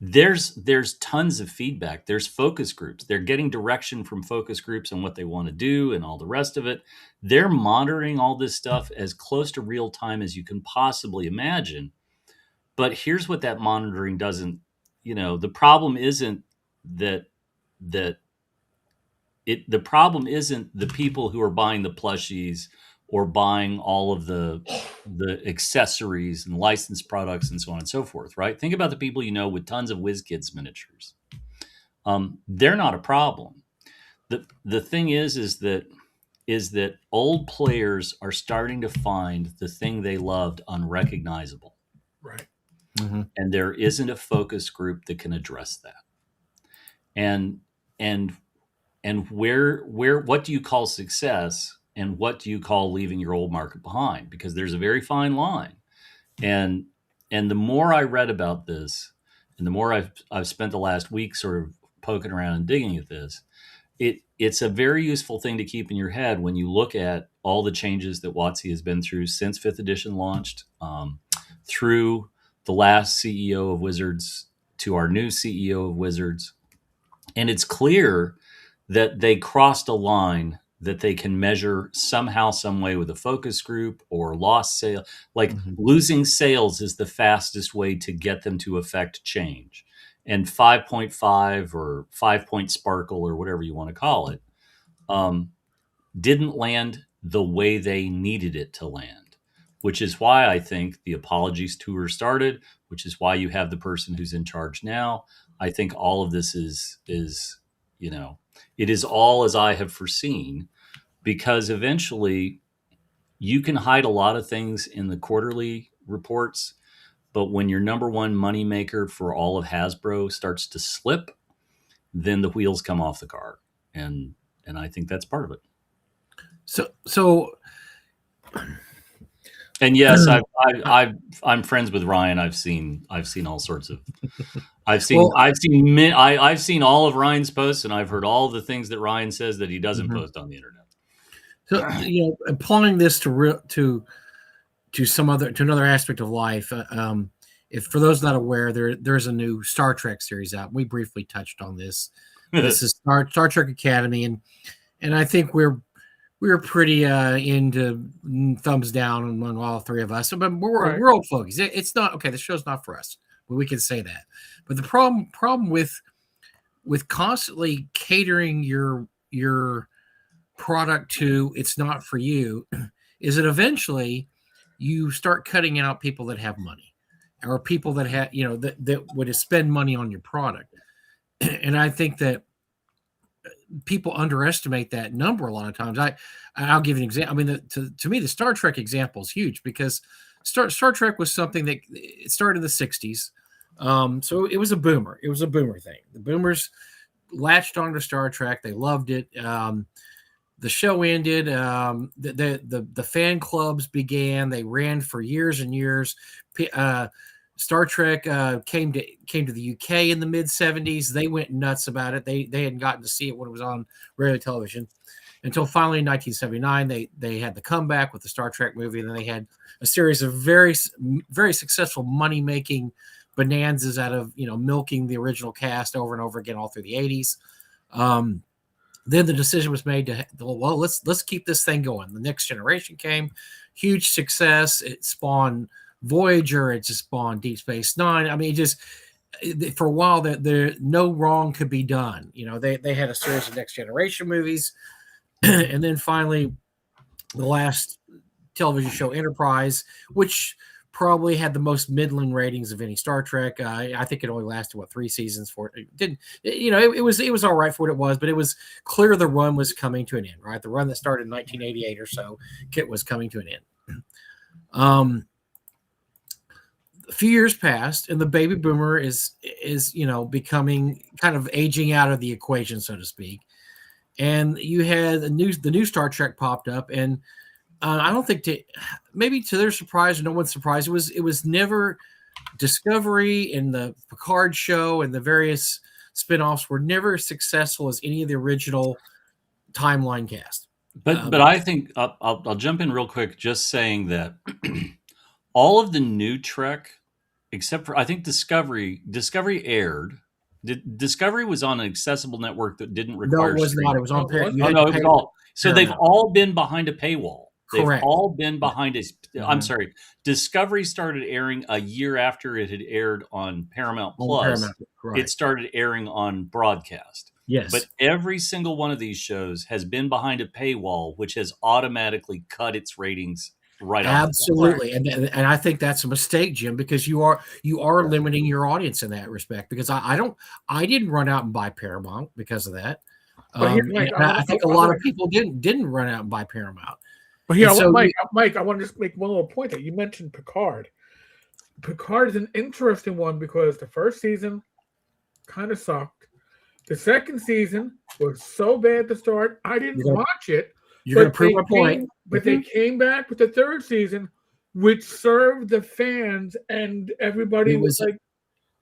There's tons of feedback. There's focus groups. They're getting direction from focus groups on what they want to do and all the rest of it. They're monitoring all this stuff as close to real time as you can possibly imagine. But here's what that monitoring doesn't, the problem isn't that the problem isn't the people who are buying the plushies or buying all of the accessories and licensed products and so on and so forth, right? Think about the people with tons of WizKids miniatures. They're not a problem. The thing is that old players are starting to find the thing they loved unrecognizable. Right. Mm-hmm. And there isn't a focus group that can address that. And where what do you call success and what do you call leaving your old market behind? Because there's a very fine line. And the more I read about this, and the more I've spent the last week sort of poking around and digging at this, it's a very useful thing to keep in your head when you look at all the changes that WotC has been through since 5th edition launched, through the last CEO of Wizards to our new CEO of Wizards. And it's clear that they crossed a line that they can measure somehow, some way with a focus group or lost sale. Like losing sales is the fastest way to get them to affect change. And 5.5 or 5-point sparkle or whatever you want to call it, didn't land the way they needed it to land, which is why I think the apologies tour started, which is why you have the person who's in charge now. I think all of this is it is all as I have foreseen, because eventually you can hide a lot of things in the quarterly reports, but when your number one moneymaker for all of Hasbro starts to slip, then the wheels come off the car, and I think that's part of it. So, and yes, I'm friends with Ryan. I've seen all sorts of. I've seen all of Ryan's posts, and I've heard all the things that Ryan says that he doesn't post on the internet. So applying this to another aspect of life. If for those not aware, there's a new Star Trek series out. We briefly touched on this. This is Star Trek Academy, and I think we're pretty into thumbs down among all three of us. But we're old folks. It's not okay. The show's not for us. But we can say that. But the problem with constantly catering your product to it's not for you is that eventually you start cutting out people that have money or people that have that would spend money on your product. And I think that people underestimate that number a lot of times. I'll give you an example. I mean, to me, the Star Trek example is huge because Star Trek was something that it started in the 60s. So it was a boomer. It was a boomer thing. The boomers latched onto Star Trek. They loved it. The show ended. The fan clubs began. They ran for years and years. Star Trek came to the UK in the mid 70s. They went nuts about it. They hadn't gotten to see it when it was on radio television. until finally in 1979 they had the comeback with the Star Trek movie, and then they had a series of very successful money making bonanzas out of milking the original cast over and over again all through the 80s. Then the decision was made to let's keep this thing going. The Next Generation came, huge success. It spawned Voyager. It just spawned Deep Space Nine. I mean, for a while that there no wrong could be done. They had a series of Next Generation movies, and then finally the last television show, Enterprise, which probably had the most middling ratings of any Star Trek. I think it only lasted 3 seasons for it. Didn't it was all right for what it was, but it was clear the run was coming to an end. Right, the run that started in 1988 or so, Kit was coming to an end. A few years passed, and the baby boomer is becoming kind of aging out of the equation, so to speak. And you had the new Star Trek popped up, and I don't think maybe to their surprise or no one's surprise, it was never Discovery and the Picard show and the various spinoffs were never as successful as any of the original timeline cast. But I think I'll jump in real quick, just saying that all of the new Trek, except for I think Discovery aired. Discovery was on an accessible network that didn't require. No, it was streaming. not. It was on. It was all. So they've all been behind a paywall. Correct. They've all been behind a. I'm sorry. Discovery started airing a year after it had aired on Paramount Plus. It started airing on broadcast. Yes. But every single one of these shows has been behind a paywall, which has automatically cut its ratings right off. Absolutely. And I think that's a mistake, Jim, because you are limiting your audience in that respect. Because I didn't run out and buy Paramount because of that. I think a lot of people didn't run out and buy Paramount. But here, so, Mike, I want to just make one little point that you mentioned Picard. Picard is an interesting one because the first season kind of sucked. The second season was so bad to start, I didn't watch it. You're going to prove my point. But they came back with the third season, which served the fans, and everybody was like...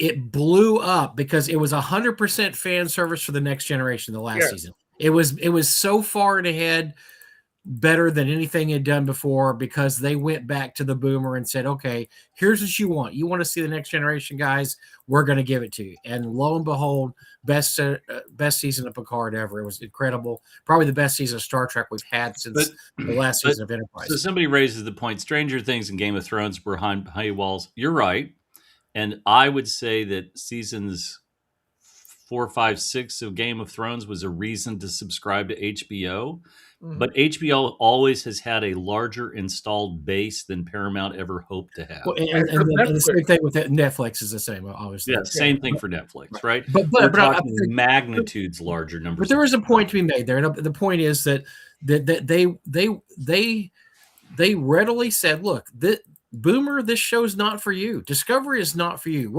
It blew up because it was 100% fan service for the Next Generation the last season. It was so far ahead, better than anything had done before, because they went back to the boomer and said, okay, here's what you want. You want to see the Next Generation, guys? We're going to give it to you. And lo and behold, best season of Picard ever. It was incredible. Probably the best season of Star Trek we've had since the last season of Enterprise. So somebody raises the point, Stranger Things and Game of Thrones were behind paywalls. You're right. And I would say that seasons 4, 5, 6 of Game of Thrones was a reason to subscribe to HBO. Mm-hmm. But HBO always has had a larger installed base than Paramount ever hoped to have. Well, and the same thing with Netflix is the same, obviously. Yeah, same thing for Netflix, right? But we're talking magnitudes larger numbers. But there is a point to be made there, and the point is that they readily said, "Look, Boomer, this show's not for you. Discovery is not for you.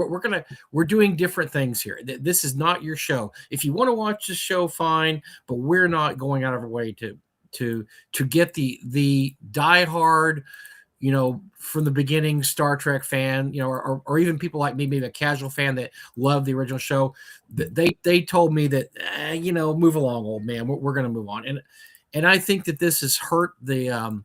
We're doing different things here. This is not your show. If you want to watch the show, fine, but we're not going out of our way to get the diehard, from the beginning Star Trek fan, or even people like me, maybe a casual fan that loved the original show. They told me that, move along, old man. We're going to move on, and I think that this has hurt the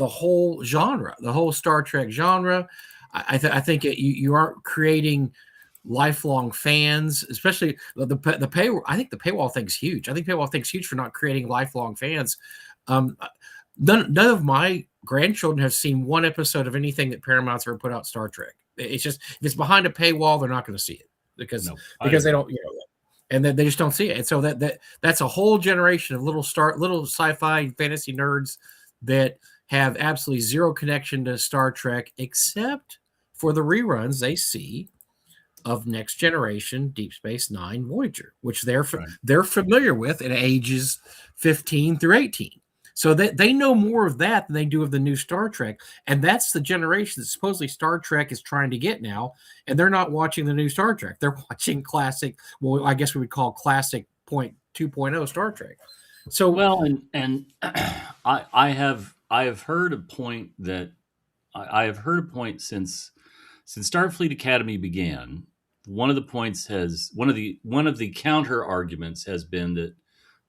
whole genre, the whole Star Trek genre. I think you aren't creating lifelong fans, especially the pay. I think the paywall thing's huge. I think paywall thing's huge for not creating lifelong fans. None of my grandchildren have seen one episode of anything that Paramount's ever put out Star Trek. It's just, if it's behind a paywall, they're not going to see it because they don't, and they just don't see it. And so that's a whole generation of little sci-fi fantasy nerds that have absolutely zero connection to Star Trek, except for the reruns they see of Next Generation, Deep Space Nine, Voyager, which they're familiar with at ages 15 through 18. So they know more of that than they do of the new Star Trek. And that's the generation that supposedly Star Trek is trying to get now. And they're not watching the new Star Trek. They're watching classic, well, I guess we would call classic 2.0 Star Trek. So, well, and I have heard a point since Starfleet Academy began. One of the counter arguments has been that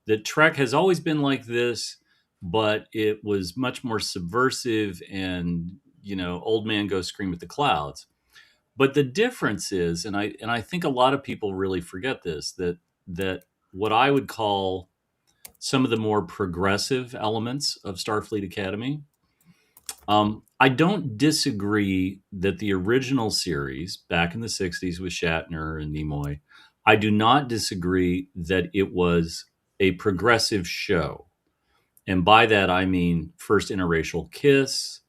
that Trek has always been like this, but it was much more subversive and, old man go scream at the clouds. But the difference is, and I think a lot of people really forget this, that what I would call some of the more progressive elements of Starfleet Academy. I don't disagree that the original series back in the 60s with Shatner and Nimoy, I do not disagree that it was a progressive show. And by that, I mean first interracial kiss,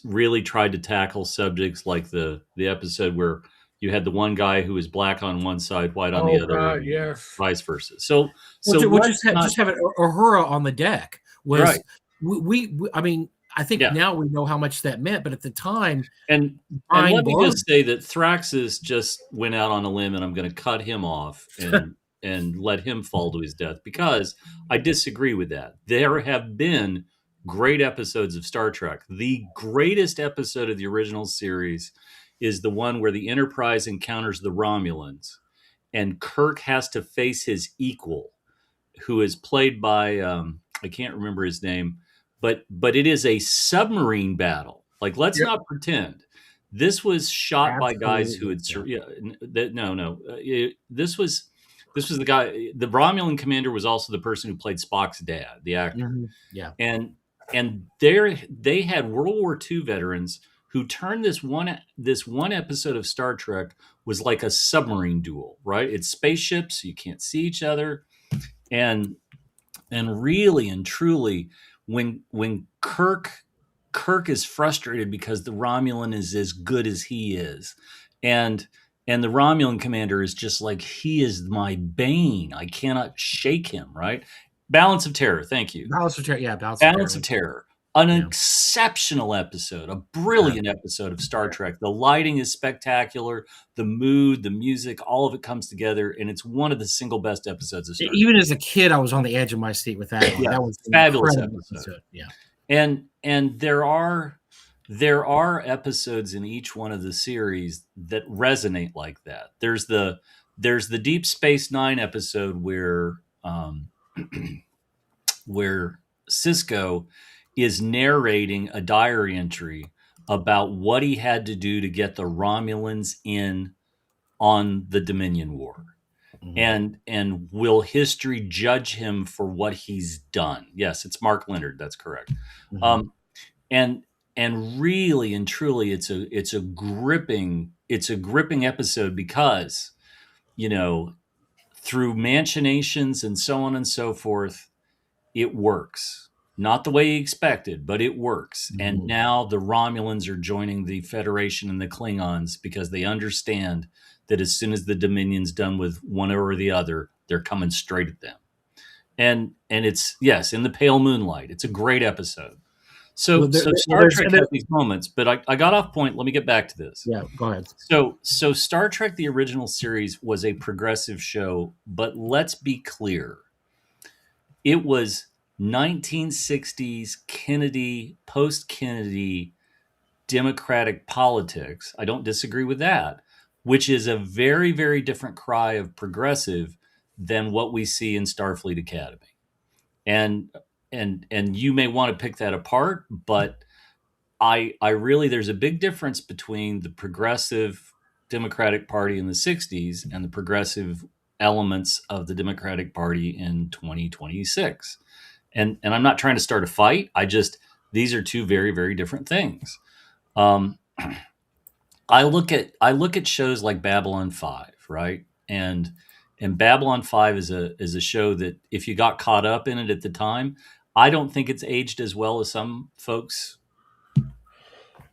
really tried to tackle subjects like the episode where you had the one guy who was black on one side, white on the Oh other, God, and yes. vice versa. So, Well, so let's not just having Uhura on the deck right. was I mean, I think Yeah. now we know how much that meant, but at the time, And mind let me blown. just say that Thraxis just went out on a limb, and I'm going to cut him off and let him fall to his death because I disagree with that. There have been great episodes of Star Trek. The greatest episode of the original series is the one where the Enterprise encounters the Romulans, and Kirk has to face his equal, who is played by I can't remember his name, but it is a submarine battle. Like, let's Yep. not pretend this was shot by guys who Absolutely, had yeah. no, this was the guy. The Romulan commander was also the person who played Spock's dad, the actor, Yeah. and they had World War II veterans who turned this one episode of Star Trek was like a submarine duel, right? It's spaceships, you can't see each other, and really and truly, when Kirk is frustrated because the Romulan is as good as he is, and the Romulan commander is just like, he is my bane, I cannot shake him, right? Balance of Terror, thank you. Balance of Terror. Yeah, Balance of Balance Terror. of Terror. An Yeah. exceptional episode, a brilliant episode of Star Trek. The lighting is spectacular, the mood, the music, all of it comes together, and it's one of the single best episodes of Star Trek. Even as a kid, I was on the edge of my seat with that one. Yeah, That was an fabulous incredible episode. Yeah. And there are episodes in each one of the series that resonate like that. There's the Deep Space Nine episode where Cisco is narrating a diary entry about what he had to do to get the Romulans in on the Dominion War. And will history judge him for what he's done? Yes, it's Mark Leonard. That's correct. Um, and really and truly, it's a gripping episode because, through machinations and so on and so forth, it works. Not the way he expected, but it works. And now the Romulans are joining the Federation and the Klingons because they understand that as soon as the Dominion's done with one or the other, they're coming straight at them. And it's, yes, in the pale moonlight. It's a great episode. So Star Trek has these moments, but I got off point. Let me get back to this. Yeah, go ahead. So Star Trek, the original series, was a progressive show, but let's be clear. It was 1960s Kennedy, post-Kennedy Democratic politics. I don't disagree with that, which is a very, very different cry of progressive than what we see in Starfleet Academy. And you may want to pick that apart, but I really, there's a big difference between the progressive Democratic Party in the 60s and the progressive elements of the Democratic Party in 2026. And I'm not trying to start a fight. These are two very, very different things. I look at shows like Babylon 5, right? And Babylon 5 is a show that if you got caught up in it at the time, I don't think it's aged as well as some folks.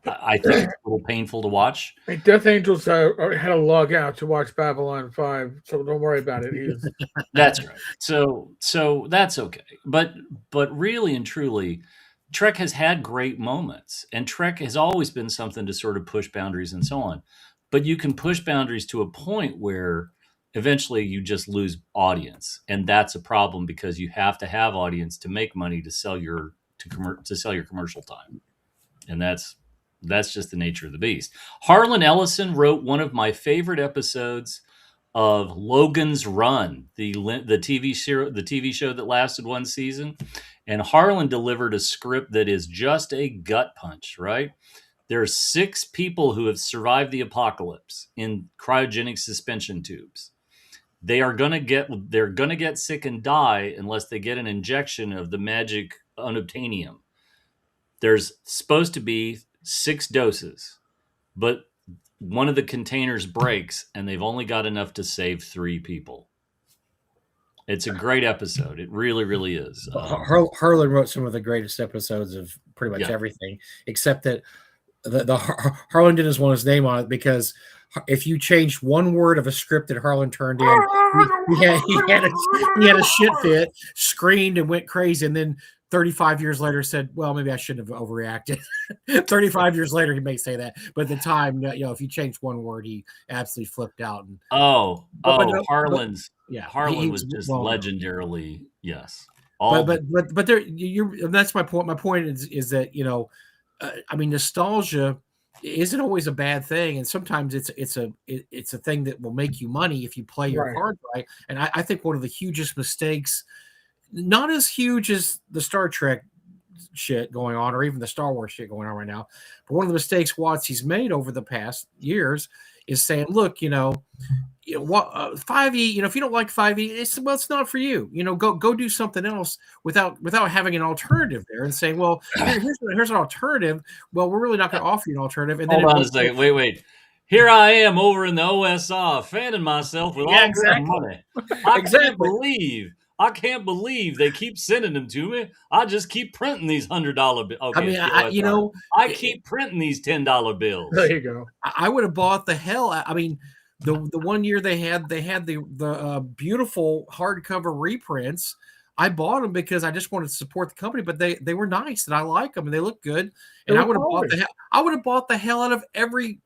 I think it's a little painful to watch. Hey, Death Angels had to log out to watch Babylon 5, so don't worry about it. That's right. So that's okay. But really and truly, Trek has had great moments, and Trek has always been something to sort of push boundaries and so on. But you can push boundaries to a point where eventually you just lose audience, and that's a problem because you have to have audience to make money to sell your commercial time, and that's just the nature of the beast. Harlan Ellison wrote one of my favorite episodes of Logan's Run, the TV show that lasted one season, and Harlan delivered a script that is just a gut punch. Right, there are 6 people who have survived the apocalypse in cryogenic suspension tubes. They're gonna get sick and die unless they get an injection of the magic unobtainium. There's supposed to be 6 doses, but one of the containers breaks and they've only got enough to save 3 people. It's a great episode. It really, really is. Harlan wrote some of the greatest episodes of pretty much everything, except that the Harlan didn't want his name on it because if you changed one word of a script that Harlan turned in, he had a shit fit, screamed and went crazy, and then 35 years later said, well, maybe I shouldn't have overreacted. 35 years later, he may say that. But at the time, if you changed one word, he absolutely flipped out. And Harlan was just legendarily, yes. But there, that's my point. My point is that, nostalgia isn't always a bad thing, and sometimes it's a thing that will make you money if you play your card right. And I think one of the hugest mistakes, not as huge as the Star Trek shit going on or even the Star Wars shit going on right now, but one of the mistakes Watsy's made over the past years is saying, look, 5e, if you don't like 5e, it's not for you. Go do something else without having an alternative there and saying, well, here's an alternative. Well, we're really not going to offer you an alternative. And hold on a second. Wait. Here I am over in the OSR, fanning myself with all this money. I can't believe they keep sending them to me. I just keep printing these $100 bills. Okay, I keep printing these $10 bills. There you go. I would have bought the hell. The 1 year they had the beautiful hardcover reprints. I bought them because I just wanted to support the company, but they were nice and I like them and they look good. And I would have bought the hell out of every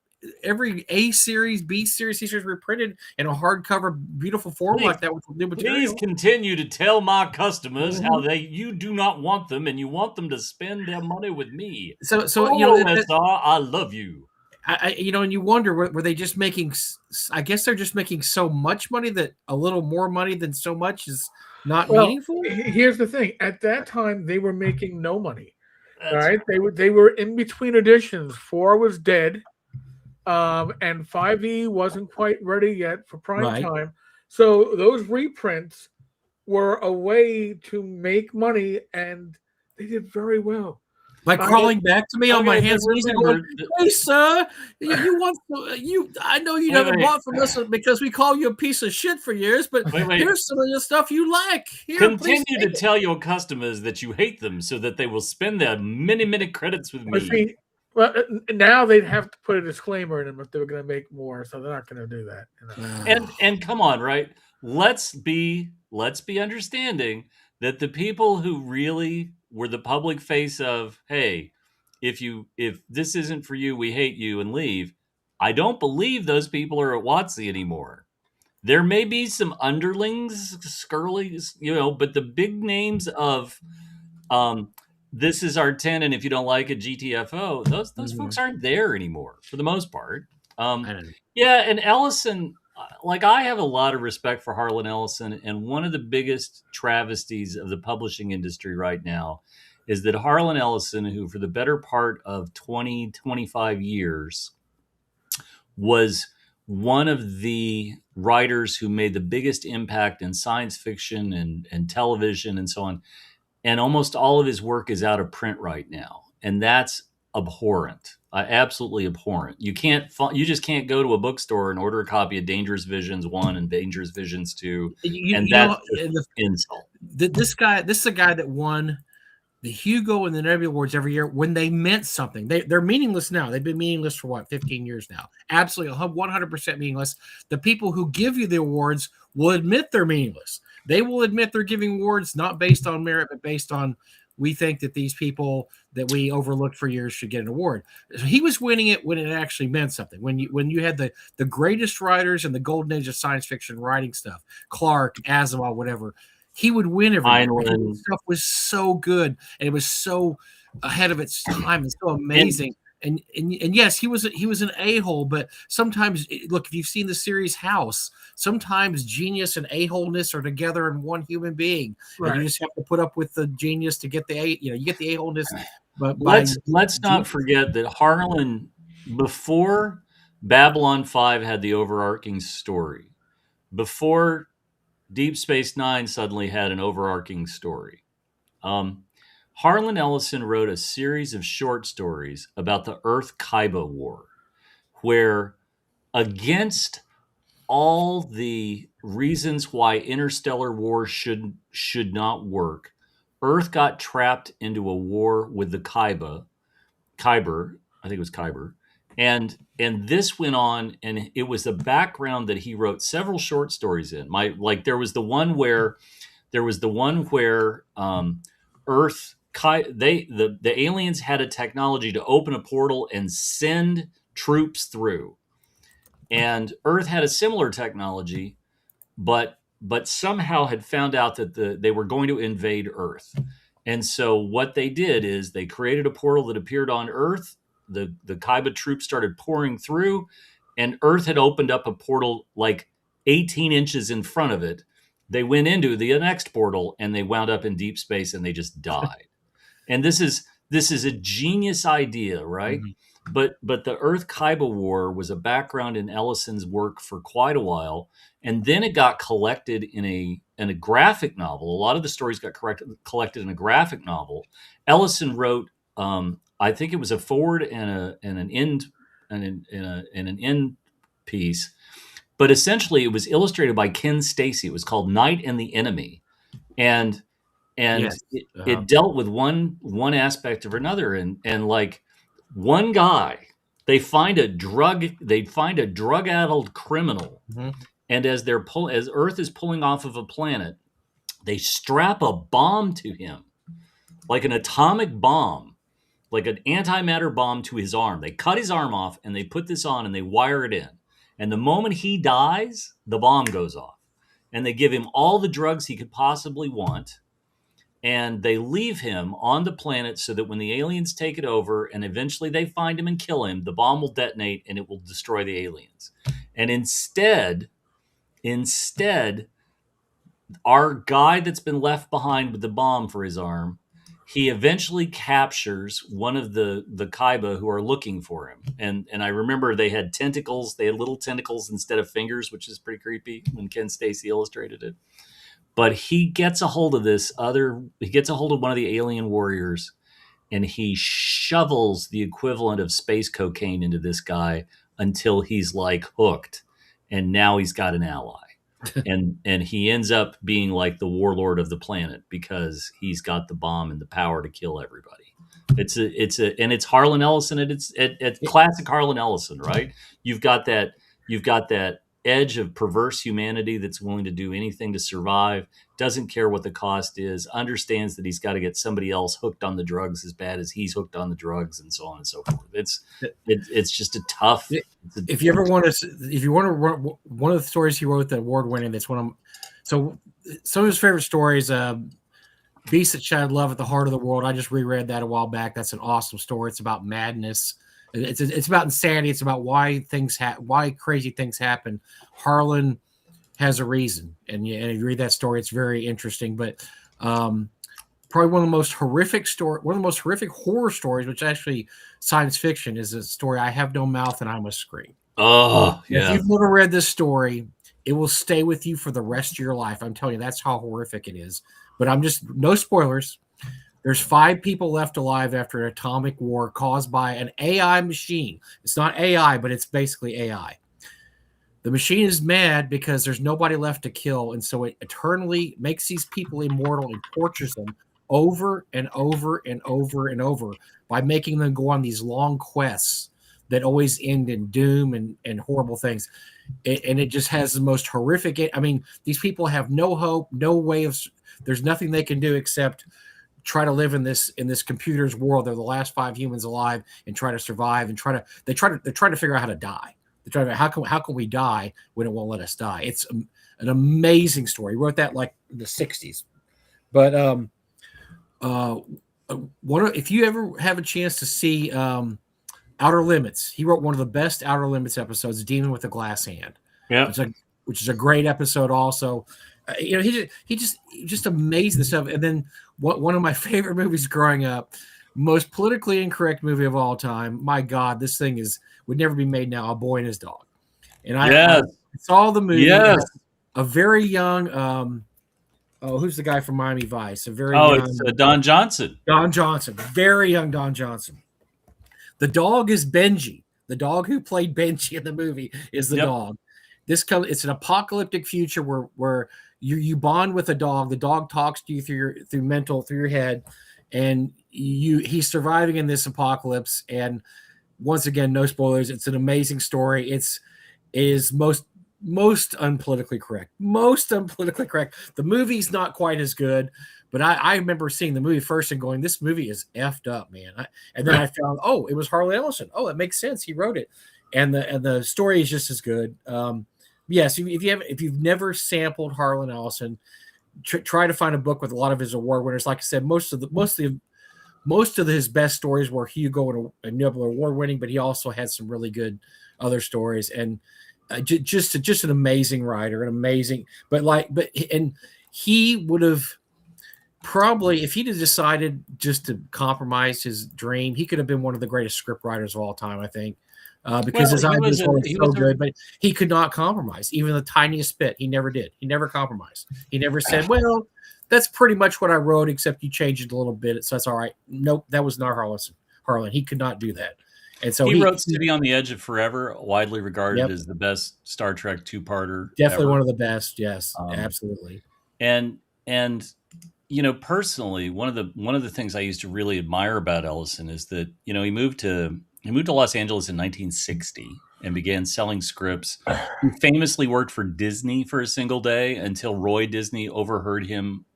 A series, B series, C series reprinted in a hardcover, beautiful form like that with new material. Please continue to tell my customers how you do not want them and you want them to spend their money with me. I love you. And you wonder, were they just making? I guess they're just making so much money that a little more money than so much is not meaningful. Here's the thing: at that time, they were making no money. Right? They were in between editions. 4 was dead. And 5e wasn't quite ready yet for prime time. So those reprints were a way to make money, and they did very well. By crawling back to me on my hands and knees and going, hey, sir, I know you never bought from us because we call you a piece of shit for years, but here's some of the stuff you like. Continue to tell your customers that you hate them so that they will spend their many credits with me. Well, now they'd have to put a disclaimer in them if they were going to make more, so they're not going to do that. And come on, right? Let's be understanding that the people who really were the public face of, hey, if this isn't for you, we hate you and leave. I don't believe those people are at Watsy anymore. There may be some underlings, skirlies, but the big names of this is our 10, and if you don't like it, GTFO, those folks aren't there anymore for the most part. And Ellison, I have a lot of respect for Harlan Ellison, and one of the biggest travesties of the publishing industry right now is that Harlan Ellison, who for the better part of 25 years was one of the writers who made the biggest impact in science fiction and television and so on. And almost all of his work is out of print right now. And that's abhorrent. Absolutely abhorrent. You just can't go to a bookstore and order a copy of Dangerous Visions 1 and Dangerous Visions 2. That's insult. This is a guy that won the Hugo and the Nebula Awards every year when they meant something. They're meaningless now. They've been meaningless for 15 years now. Absolutely 100% meaningless. The people who give you the awards will admit they're meaningless. They will admit they're giving awards not based on merit, but based on, we think that these people that we overlooked for years should get an award. So he was winning it when it actually meant something. When you had the greatest writers in the golden age of science fiction writing stuff, Clark, Asimov, whatever, he would win everything. Stuff was so good, and it was so ahead of its time and so amazing and yes, he was an a-hole, but sometimes, look, if you've seen the series House, sometimes genius and a-holeness are together in one human being, and you just have to put up with the genius to get the you get the a-holeness, but let's not forget that Harlan, before Babylon 5 had the overarching story, before Deep Space Nine suddenly had an overarching story, Harlan Ellison wrote a series of short stories about the Earth Kaiba War, where, against all the reasons why interstellar wars should not work, Earth got trapped into a war with the Kyber, I think it was Kyber, and this went on, and it was the background that he wrote several short stories in. There was the one where Earth the aliens had a technology to open a portal and send troops through, and Earth had a similar technology, but somehow had found out that they were going to invade Earth. And so what they did is they created a portal that appeared on Earth. The Kaiba troops started pouring through, and Earth had opened up a portal like 18 inches in front of it. They went into the next portal, and they wound up in deep space, and they just died. And this is a genius idea, right? Mhm. But the Earth Kaiba War was a background in Ellison's work for quite a while, and then it got collected in a graphic novel. A lot of the stories got collected in a graphic novel. Ellison wrote, I think it was a forward and an end and an end piece, but essentially it was illustrated by Ken Stacy. It was called Night and the Enemy, and Yes. it dealt with one aspect of another, and like one guy, they'd find a drug addled criminal, Mhm. and as Earth is pulling off of a planet, they strap a bomb to him, like an atomic bomb, like an antimatter bomb, to his arm. They cut his arm off and they put this on and they wire it in, and the moment he dies, the bomb goes off, and they give him all the drugs he could possibly want, and they leave him on the planet so that when the aliens take it over and eventually they find him and kill him, the bomb will detonate and it will destroy the aliens. And instead, our guy that's been left behind with the bomb for his arm, he eventually captures one of the Kaiba who are looking for him. And I remember they had tentacles, they had little tentacles instead of fingers, which is pretty creepy when Ken Stacy illustrated it. But he gets a hold of one of the alien warriors, and he shovels the equivalent of space cocaine into this guy until he's like hooked, and now he's got an ally. And he ends up being like the warlord of the planet because he's got the bomb and the power to kill everybody. It's Harlan Ellison, and it's classic Harlan Ellison, right? You've got that edge of perverse humanity that's willing to do anything to survive, doesn't care what the cost is, understands that he's got to get somebody else hooked on the drugs as bad as he's hooked on the drugs, and so on and so forth. It's just a tough. If you want to, one of the stories he wrote, the award-winning, that's one of them. So some of his favorite stories, Beast That Shattered Love at the Heart of the World. I just reread that a while back. That's an awesome story. It's about madness. It's about insanity. It's about why why crazy things happen. Harlan has a reason, and you read that story. It's very interesting. But probably one of the most horrific horror stories, which actually science fiction, is a story, I Have No Mouth and I Must Scream. Oh, yeah. If you've never read this story, it will stay with you for the rest of your life. I'm telling you, that's how horrific it is. But no spoilers. There's 5 people left alive after an atomic war caused by an AI machine. It's not AI, but it's basically AI. The machine is mad because there's nobody left to kill, and so it eternally makes these people immortal and tortures them over and over and over and over by making them go on these long quests that always end in doom and horrible things. And it just has the most horrific. I mean, these people have no hope, no way of. There's nothing they can do except try to live in this computer's world. They're the last 5 humans alive and try to survive and they're trying to figure out how to die. They're trying to how can we die when it won't let us die? It's an amazing story. He wrote that like in the 60s. But if you ever have a chance to see Outer Limits. He wrote one of the best Outer Limits episodes, Demon with a Glass Hand. Yeah. Which is a great episode. Also, he just amazing stuff. And then one of my favorite movies growing up, most politically incorrect movie of all time. My God, this thing would never be made now. A Boy and His Dog. And I saw the movie. Yes. A very young. Who's the guy from Miami Vice? It's Don Johnson. Don Johnson, very young Don Johnson. The dog is Benji. The dog who played Benji in the movie is the dog. It's an apocalyptic future where you bond with a dog. The dog talks to you through your head, and he's surviving in this apocalypse. And once again, no spoilers. It's an amazing story. It is most unpolitically correct. Most unpolitically correct. The movie's not quite as good, but I remember seeing the movie first and going, "This movie is effed up, man." And then I found, it was Harlan Ellison. Oh, it makes sense. He wrote it, and the story is just as good. Yes, if you've never sampled Harlan Ellison, try to find a book with a lot of his award winners. Like I said, most of his best stories were Hugo and Nebula award winning, but he also had some really good other stories. And just an amazing writer, and he would have probably, if he'd have decided just to compromise his dream, he could have been one of the greatest script writers of all time, I think, because his ideas were so good, but he could not compromise even the tiniest bit. He never did. He never compromised. He never said, "Well, that's pretty much what I wrote, except you changed it a little bit, so that's all right." Nope, that was not Harlan. He could not do that. And so he wrote City on the Edge of Forever, widely regarded as the best Star Trek two-parter. Definitely ever. One of the best. Yes, absolutely. And personally, one of the things I used to really admire about Ellison is that he moved to Los Angeles in 1960 and began selling scripts. He famously worked for Disney for a single day until Roy Disney overheard him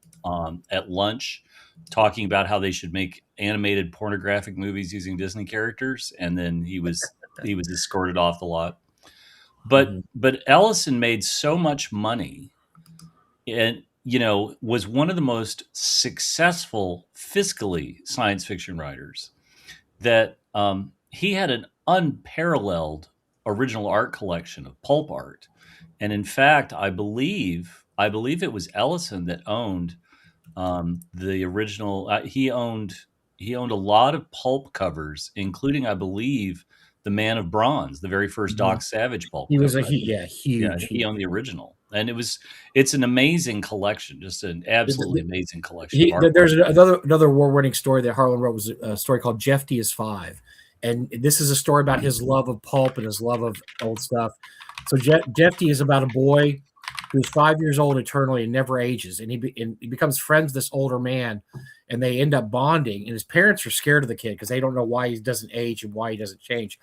at lunch talking about how they should make animated pornographic movies using Disney characters, and then he was escorted off the lot. But Ellison made so much money, and was one of the most successful fiscally science fiction writers, that he had an unparalleled original art collection of pulp art. And in fact, I believe it was Ellison that owned the original. He owned a lot of pulp covers, including, I believe, the Man of Bronze, the very first Doc Savage pulp. He was huge. Yeah, he owned the original, and it's an amazing collection, just an absolutely amazing collection. There's another award-winning story that Harlan wrote, was a story called Jeff D is 5, and this is a story about his love of pulp and his love of old stuff. So Jeff D is about a boy who's 5 years old eternally and never ages, and he becomes friends with this older man, and they end up bonding. And his parents are scared of the kid because they don't know why he doesn't age and why he doesn't change.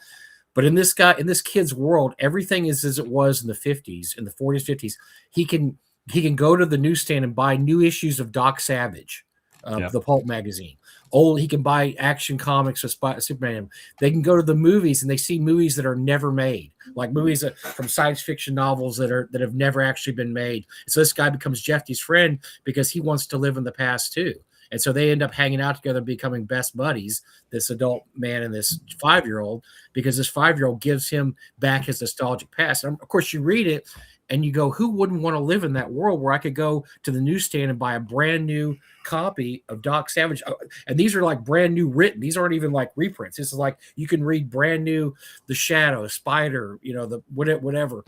But in this kid's world, everything is as it was in the 50s, in the 40s, 50s. He can go to the newsstand and buy new issues of Doc Savage, the pulp magazine. He can buy Action Comics with Superman. They can go to the movies and they see movies that are never made, like movies from science fiction novels that have never actually been made. So this guy becomes Jeff D's friend because he wants to live in the past too. And so they end up hanging out together, becoming best buddies, this adult man and this 5-year-old, because this 5-year-old gives him back his nostalgic past. And of course, you read it and you go, who wouldn't want to live in that world where I could go to the newsstand and buy a brand new copy of Doc Savage? And these are like brand new written. These aren't even like reprints. This is like, you can read brand new The Shadow, Spider, the whatever.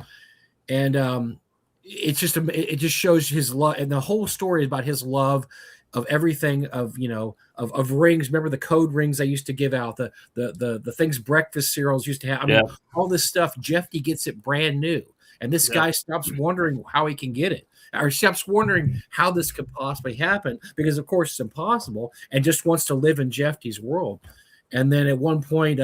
And it just shows his love. And the whole story is about his love of everything, of rings. Remember the code rings they used to give out, the things breakfast cereals used to have. I mean, all this stuff, Jeff D gets it brand new. And this guy stops wondering how he can get it, or stops wondering how this could possibly happen, because of course it's impossible, and just wants to live in Jeff D's world. And then at one point,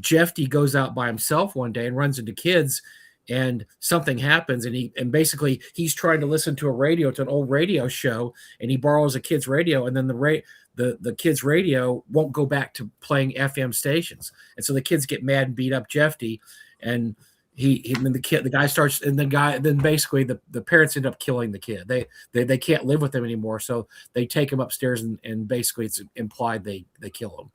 Jeff D goes out by himself one day and runs into kids, and something happens, and basically he's trying to listen to an old radio show, and he borrows a kid's radio, and then the kid's radio won't go back to playing FM stations, and so the kids get mad and beat up Jeff D, and the guy starts, and then basically the parents end up killing the kid. They can't live with him anymore, so they take him upstairs, and basically it's implied they kill him.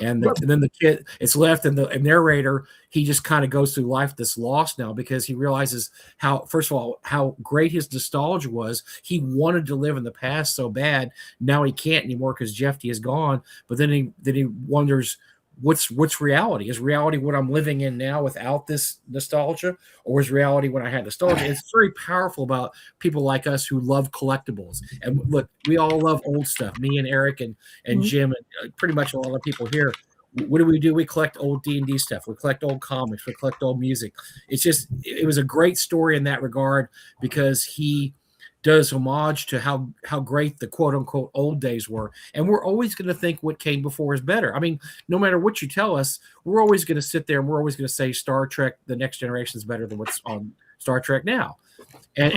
And then the kid it's left, and the narrator, he just kind of goes through life this loss now because he realizes how, first of all, how great his nostalgia was. He wanted to live in the past so bad. Now he can't anymore because Jeffy is gone. But then he wonders, what's reality? Is reality what I'm living in now without this nostalgia, or is reality when I had nostalgia? It's very powerful about people like us who love collectibles. And look, we all love old stuff. Me and Eric and Jim and pretty much a lot of people here. What do? We collect old D&D stuff. We collect old comics. We collect old music. It's just, it was a great story in that regard because he does homage to how great the quote unquote old days were. And we're always going to think what came before is better. I mean, no matter what you tell us, we're always going to sit there and we're always going to say Star Trek, The Next Generation is better than what's on Star Trek now. And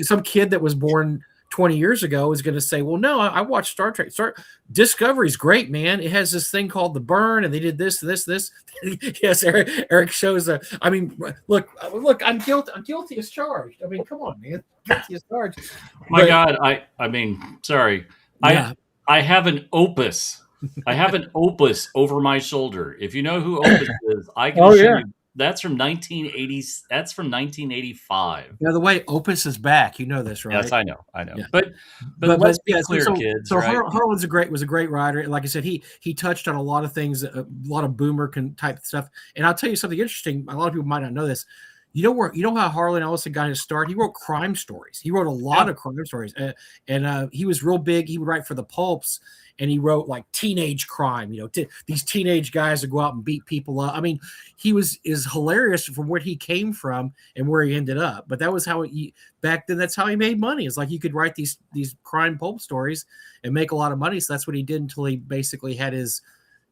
some kid that was born 20 years ago is going to say, well, no, I watched Star Trek. Discovery's great, man. It has this thing called the burn, and they did this. Yes, Eric shows. I mean, look, I'm guilty. I'm guilty as charged. I mean, come on, man. Guilty as charged. My God, I mean, sorry. Yeah. I have an opus. I have an opus over my shoulder. If you know who Opus is, I can assure you that's from 1980. That's from 1985. By the way, Opus is back. You know this, right? Yes, I know. Yeah. But let's be clear, kids. So right? Harlan's was a great writer. Like I said, he touched on a lot of things, a lot of boomer type stuff. And I'll tell you something interesting. A lot of people might not know this. You know how Harlan Ellison got his start? He wrote crime stories. He wrote a lot of crime stories, and he was real big. He would write for the pulps, and he wrote like teenage crime. These teenage guys that go out and beat people up. I mean, he is hilarious from where he came from and where he ended up. But that was how back then. That's how he made money. It's like you could write these crime pulp stories and make a lot of money. So that's what he did until he basically had his.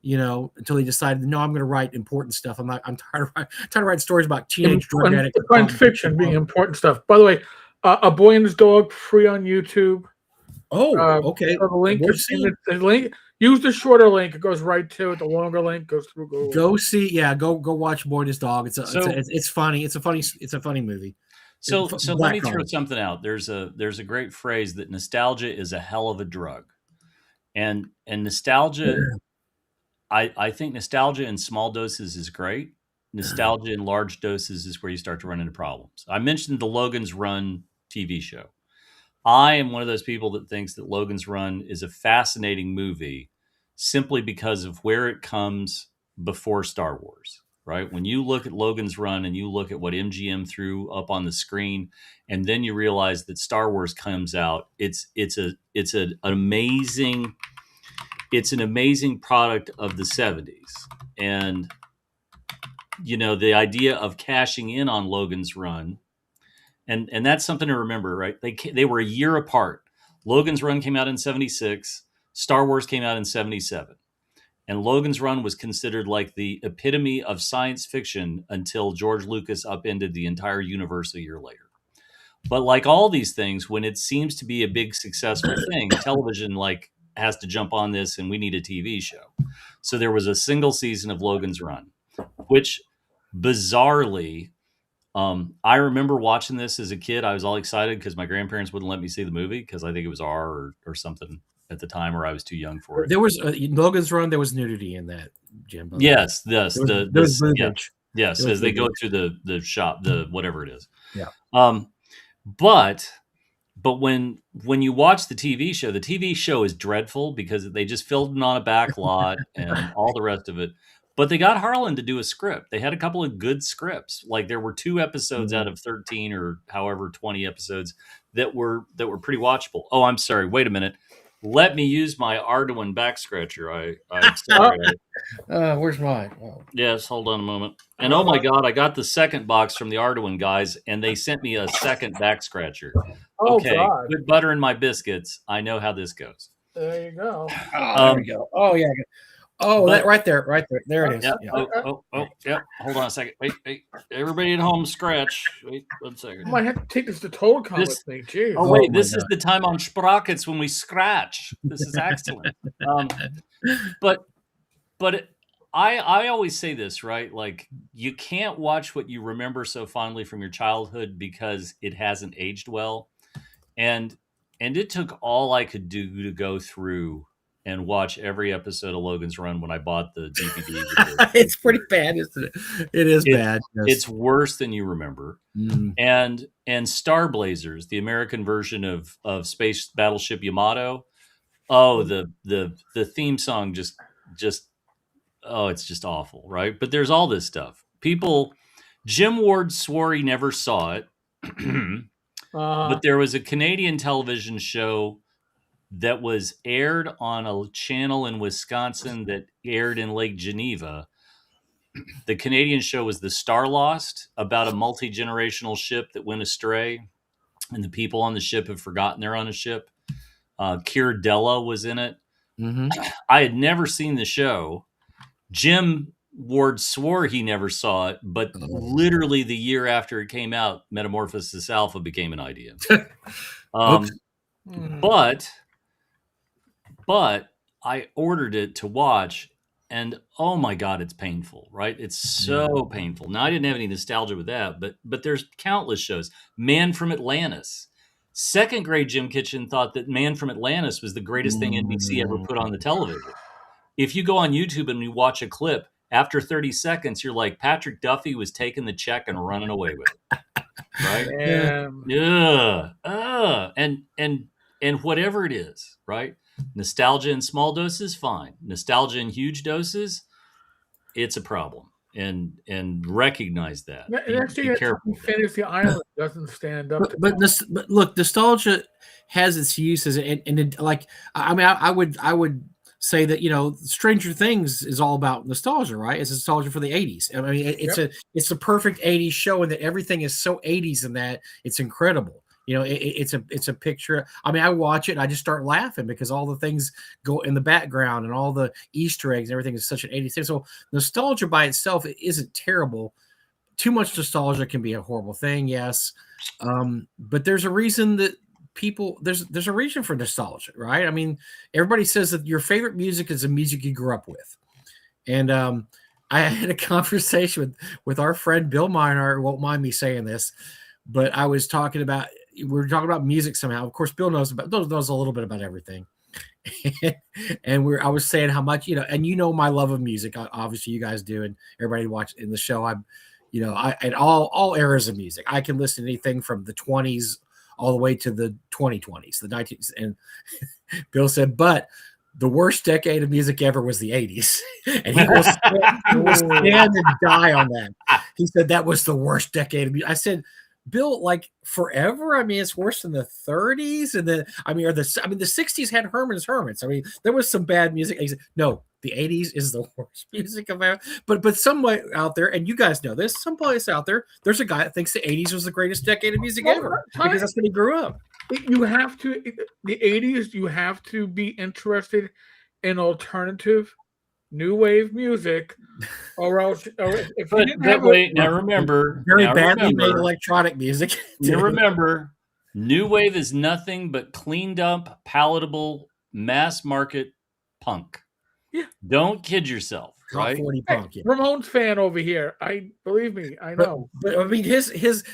Until he decided, no, I'm going to write important stuff. I'm tired of writing stories about teenage drug addicts. Science fiction being important stuff. By the way, A Boy and His Dog, free on YouTube. Oh, okay. So the link the link. Use the shorter link; it goes right to it. The longer link goes through Google. Go watch Boy and His Dog. It's funny. It's a funny movie. So let me throw something out. There's a great phrase that nostalgia is a hell of a drug, and nostalgia. Yeah. I think nostalgia in small doses is great. Nostalgia in large doses is where you start to run into problems. I mentioned the Logan's Run TV show. I am one of those people that thinks that Logan's Run is a fascinating movie simply because of where it comes before Star Wars, right? When you look at Logan's Run and you look at what MGM threw up on the screen, and then you realize that Star Wars comes out, it's an amazing product of the 70s. And, the idea of cashing in on Logan's Run, and that's something to remember, right? They were a year apart. Logan's Run came out in 76. Star Wars came out in 77. And Logan's Run was considered like the epitome of science fiction until George Lucas upended the entire universe a year later. But like all these things, when it seems to be a big successful thing, television has to jump on this, and we need a TV show. So there was a single season of Logan's Run, which bizarrely, I remember watching this as a kid. I was all excited because my grandparents wouldn't let me see the movie because I think it was R or something at the time, or I was too young for it. There was Logan's Run. There was nudity in that, Jim. Yes. As they go through the shop, the whatever it is. Yeah. But when you watch the TV show is dreadful because they just filled it on a back lot and all the rest of it. But they got Harlan to do a script. They had a couple of good scripts. Like there were 2 episodes out of 13 or however 20 episodes that were pretty watchable. Oh, I'm sorry. Wait a minute. Let me use my Arduin back scratcher. I'm sorry. Where's mine? Oh. Yes, hold on a moment. And oh my God, I got the second box from the Arduin guys, and they sent me a second back scratcher. Okay, God. Put butter in my biscuits. I know how this goes. There you go. There we go. Oh yeah. Oh, that right there. There it is. Yep. Yeah. Yep. Hold on a second. Wait. Everybody at home, scratch. Wait 1 second. I might have to take this to Total with me. Jeez. Oh wait, this is the time on Sprockets when we scratch. This is excellent. I always say this, right? Like you can't watch what you remember so fondly from your childhood because it hasn't aged well, and it took all I could do to go through and watch every episode of Logan's Run when I bought the DVD. It's pretty bad, isn't it? It is bad. Yes. It's worse than you remember. Mm. And Star Blazers, the American version of Space Battleship Yamato. Oh, the theme song just it's just awful, right? But there's all this stuff. Jim Ward swore he never saw it. But there was a Canadian television show that was aired on a channel in Wisconsin that aired in Lake Geneva. The Canadian show was The Star Lost, about a multi-generational ship that went astray, and the people on the ship have forgotten they're on a ship. Keir Della was in it. Mm-hmm. I had never seen the show. Jim Ward swore he never saw it, but literally the year after it came out, Metamorphosis Alpha became an idea. But I ordered it to watch, and oh my God, it's painful, right? It's so painful. Now, I didn't have any nostalgia with that, but there's countless shows. Man from Atlantis. Second grade Jim Kitchen thought that Man from Atlantis was the greatest thing NBC ever put on the television. If you go on YouTube and you watch a clip, after 30 seconds, you're like, Patrick Duffy was taking the check and running away with it. Right? And whatever it is, right? Nostalgia in small doses, fine. Nostalgia in huge doses, it's a problem. And recognize that. Be careful. Fantasy Island doesn't stand up. But look, nostalgia has its uses, and like, I mean, I would say that, you know, Stranger Things is all about nostalgia, right? It's nostalgia for the 80s. I mean, it's a perfect 80s show, and that everything is so 80s in that it's incredible. You know, it's a picture. I mean, I watch it and I just start laughing because all the things go in the background and all the Easter eggs and everything is such an 80s thing. So nostalgia by itself isn't terrible. Too much nostalgia can be a horrible thing, yes. But there's a reason that there's a reason for nostalgia, right? I mean, everybody says that your favorite music is the music you grew up with. And I had a conversation with our friend Bill Miner, won't mind me saying this, but I was talking about, we were talking about music somehow. Of course, Bill knows a little bit about everything. And I was saying how much, you know, and you know my love of music. Obviously you guys do, and everybody watch in the show. And all eras of music. I can listen to anything from the 20s all the way to the 2020s, the 19s. And Bill said, but the worst decade of music ever was the 80s. And he will stand and die on that. He said that was the worst decade of music. I said, Bill, like forever? I mean, it's worse than the 30s. And the 60s had Herman's Hermits. I mean, there was some bad music. He said, no, the 80s is the worst music of ever. But somewhere out there, and you guys know this, someplace out there, there's a guy that thinks the 80s was the greatest decade of music ever because that's when he grew up. You have to, the 80s, you have to be interested in alternative new wave music, or else if you didn't have now remember, badly made electronic music. Now remember, new wave is nothing but cleaned up, palatable, mass market punk. Yeah, don't kid yourself. Right? 40 punk, yeah. Ramones fan over here. Believe me, I know. But I mean, his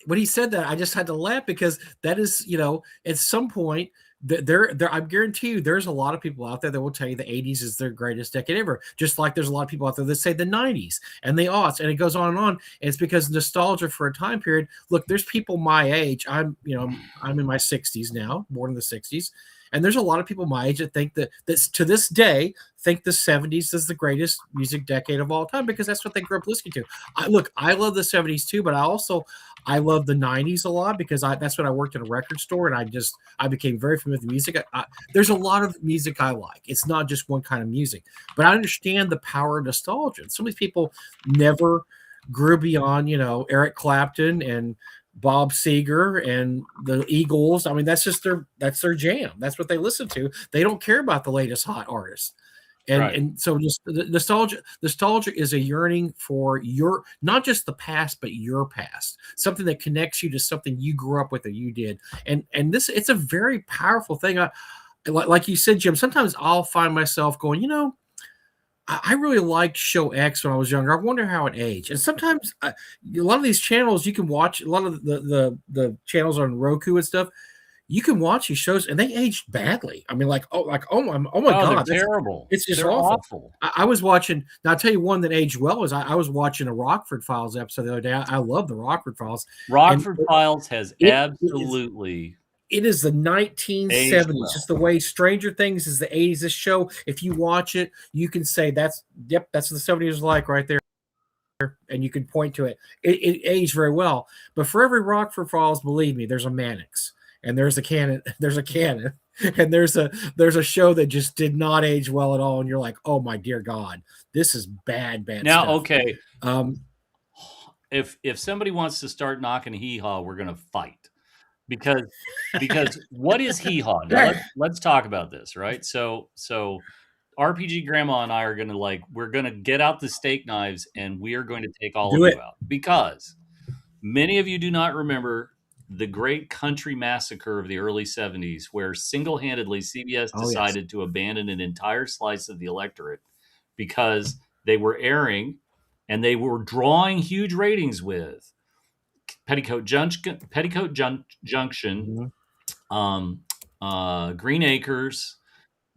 when he said that, I just had to laugh because that is, you know, at some point. I guarantee you there's a lot of people out there that will tell you the 80s is their greatest decade ever, just like there's a lot of people out there that say the 90s and the aughts, and it goes on and on. And it's because nostalgia for a time period. Look, there's people my age. I'm in my 60s now, born in the 60s, and there's a lot of people my age that think that's to this day think the 70s is the greatest music decade of all time because that's what they grew up listening to. I love the 70s too, but I love the 90s a lot because that's when I worked in a record store, and I became very familiar with the music. There's a lot of music I like. It's not just one kind of music, but I understand the power of nostalgia. Some of these people never grew beyond, you know, Eric Clapton and Bob Seger and the Eagles. I mean, that's their jam. That's what they listen to. They don't care about the latest hot artists. And so just nostalgia is a yearning for not just the past, but your past, something that connects you to something you grew up with or you did. And it's a very powerful thing. Like you said, Jim, sometimes I'll find myself going, you know, I really liked show X when I was younger. I wonder how it aged. And sometimes a lot of these channels you can watch, a lot of the channels on Roku and stuff, you can watch these shows and they aged badly. I mean, oh my Oh, God, they're terrible. It's just They're awful. I was watching. Now I'll tell you one that aged well was I was watching a Rockford Files episode the other day. I love the Rockford Files. Rockford Files has it absolutely. It is the 1970s. well. Just the way Stranger Things is the 80s. This show, if you watch it, you can say that's what the 70s was like right there. And you can point to it. It aged very well. But for every Rockford Files, believe me, there's a Mannix. And there's a canon, and there's a show that just did not age well at all. And you're like, oh my dear God, this is bad now, stuff. Okay. If somebody wants to start knocking Hee Haw, we're gonna fight. Because what is Hee Haw? Now let's talk about this, right? So RPG Grandma and I are gonna we're gonna get out the steak knives and we are going to take all of you out. Because many of you do not remember the great country massacre of the early 70s, where single-handedly CBS decided to abandon an entire slice of the electorate because they were airing and they were drawing huge ratings with Petticoat Junction, Green Acres,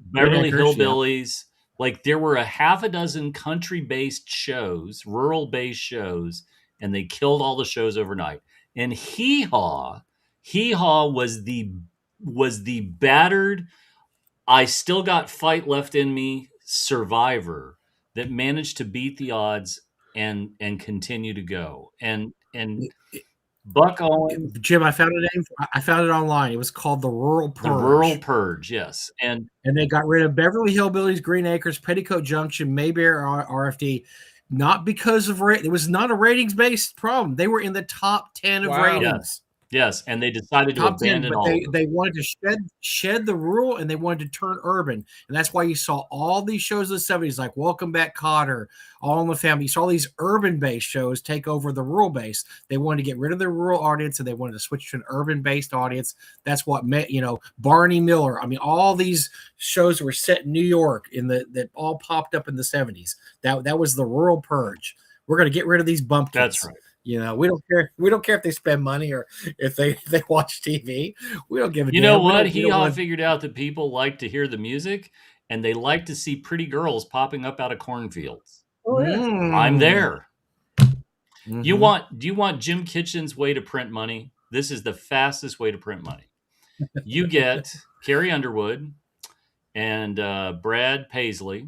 Beverly Hillbillies. Yeah. There were a half a dozen country-based shows, rural-based shows, and they killed all the shows overnight. And Hee Haw was the battered, I still got fight left in me survivor that managed to beat the odds and continue to go. And Buck Owens, Jim, I found a name. I found it online. It was called the Rural Purge. The Rural Purge, yes. And they got rid of Beverly Hillbillies, Green Acres, Petticoat Junction, Mayberry, RFD. Not because of it was not a ratings-based problem. They were in the top 10 of ratings. Yes, and they decided to abandon all. They wanted to shed the rural, and they wanted to turn urban, and that's why you saw all these shows in the 70s, like Welcome Back, Kotter, All in the Family. You saw these urban-based shows take over the rural base. They wanted to get rid of the rural audience, and they wanted to switch to an urban-based audience. That's what Barney Miller. I mean, all these shows were set in New York that all popped up in the 70s. That was the Rural Purge. We're going to get rid of these bumpkins. That's right. We don't care. We don't care if they spend money or if they watch TV. We don't give a damn. You know what? Hee Haw figured out that people like to hear the music and they like to see pretty girls popping up out of cornfields. Oh, yeah. I'm there. Mm-hmm. Do you want Jim Kitchen's way to print money? This is the fastest way to print money. You get Carrie Underwood and Brad Paisley,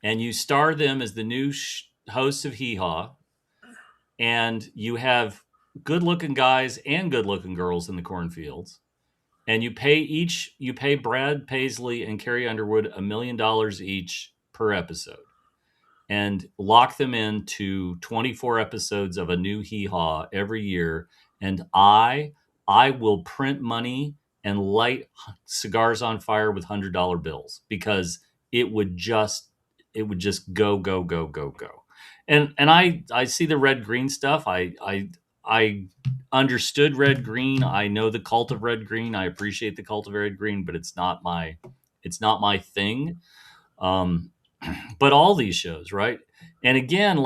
and you star them as the new hosts of Hee Haw. And you have good-looking guys and good-looking girls in the cornfields, and you pay Brad Paisley and Carrie Underwood $1 million each per episode, and lock them into 24 episodes of a new Hee Haw every year. And I will print money and light cigars on fire with $100 bills because it would just go. And I see the red green stuff. I understood red green. I know the cult of red green. I appreciate the cult of red green, but it's not my thing. But all these shows, right? And again,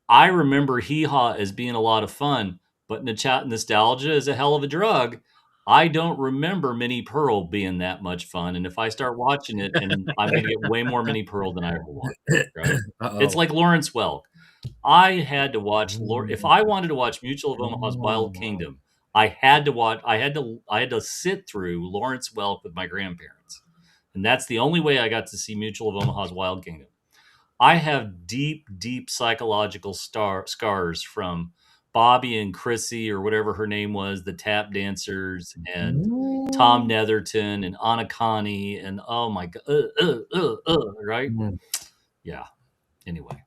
I remember Hee Haw as being a lot of fun, but nostalgia is a hell of a drug. I don't remember Minnie Pearl being that much fun. And if I start watching it, and I'm going to get way more Minnie Pearl than I ever wanted. Right? It's like Lawrence Welk. I had to watch if I wanted to watch Mutual of Omaha's Wild Kingdom, I had to sit through Lawrence Welk with my grandparents. And that's the only way I got to see Mutual of Omaha's Wild Kingdom. I have deep psychological scars from Bobby and Chrissy, or whatever her name was, the tap dancers, and Tom Netherton and Anna Connie, and oh my god, right? Yeah. Anyway,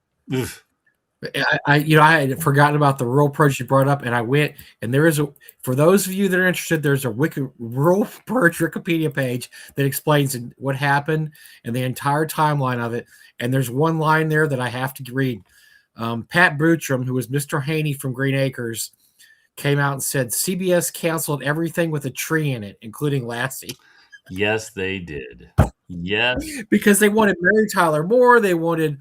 I had forgotten about the Rural Purge you brought up, and I went, and for those of you that are interested, there's a Rural Purge Wikipedia page that explains what happened and the entire timeline of it. And there's one line there that I have to read. Pat Boutram, who was Mr. Haney from Green Acres, came out and said CBS canceled everything with a tree in it, including Lassie. Yes, they did. Yes. because they wanted Mary Tyler Moore. They wanted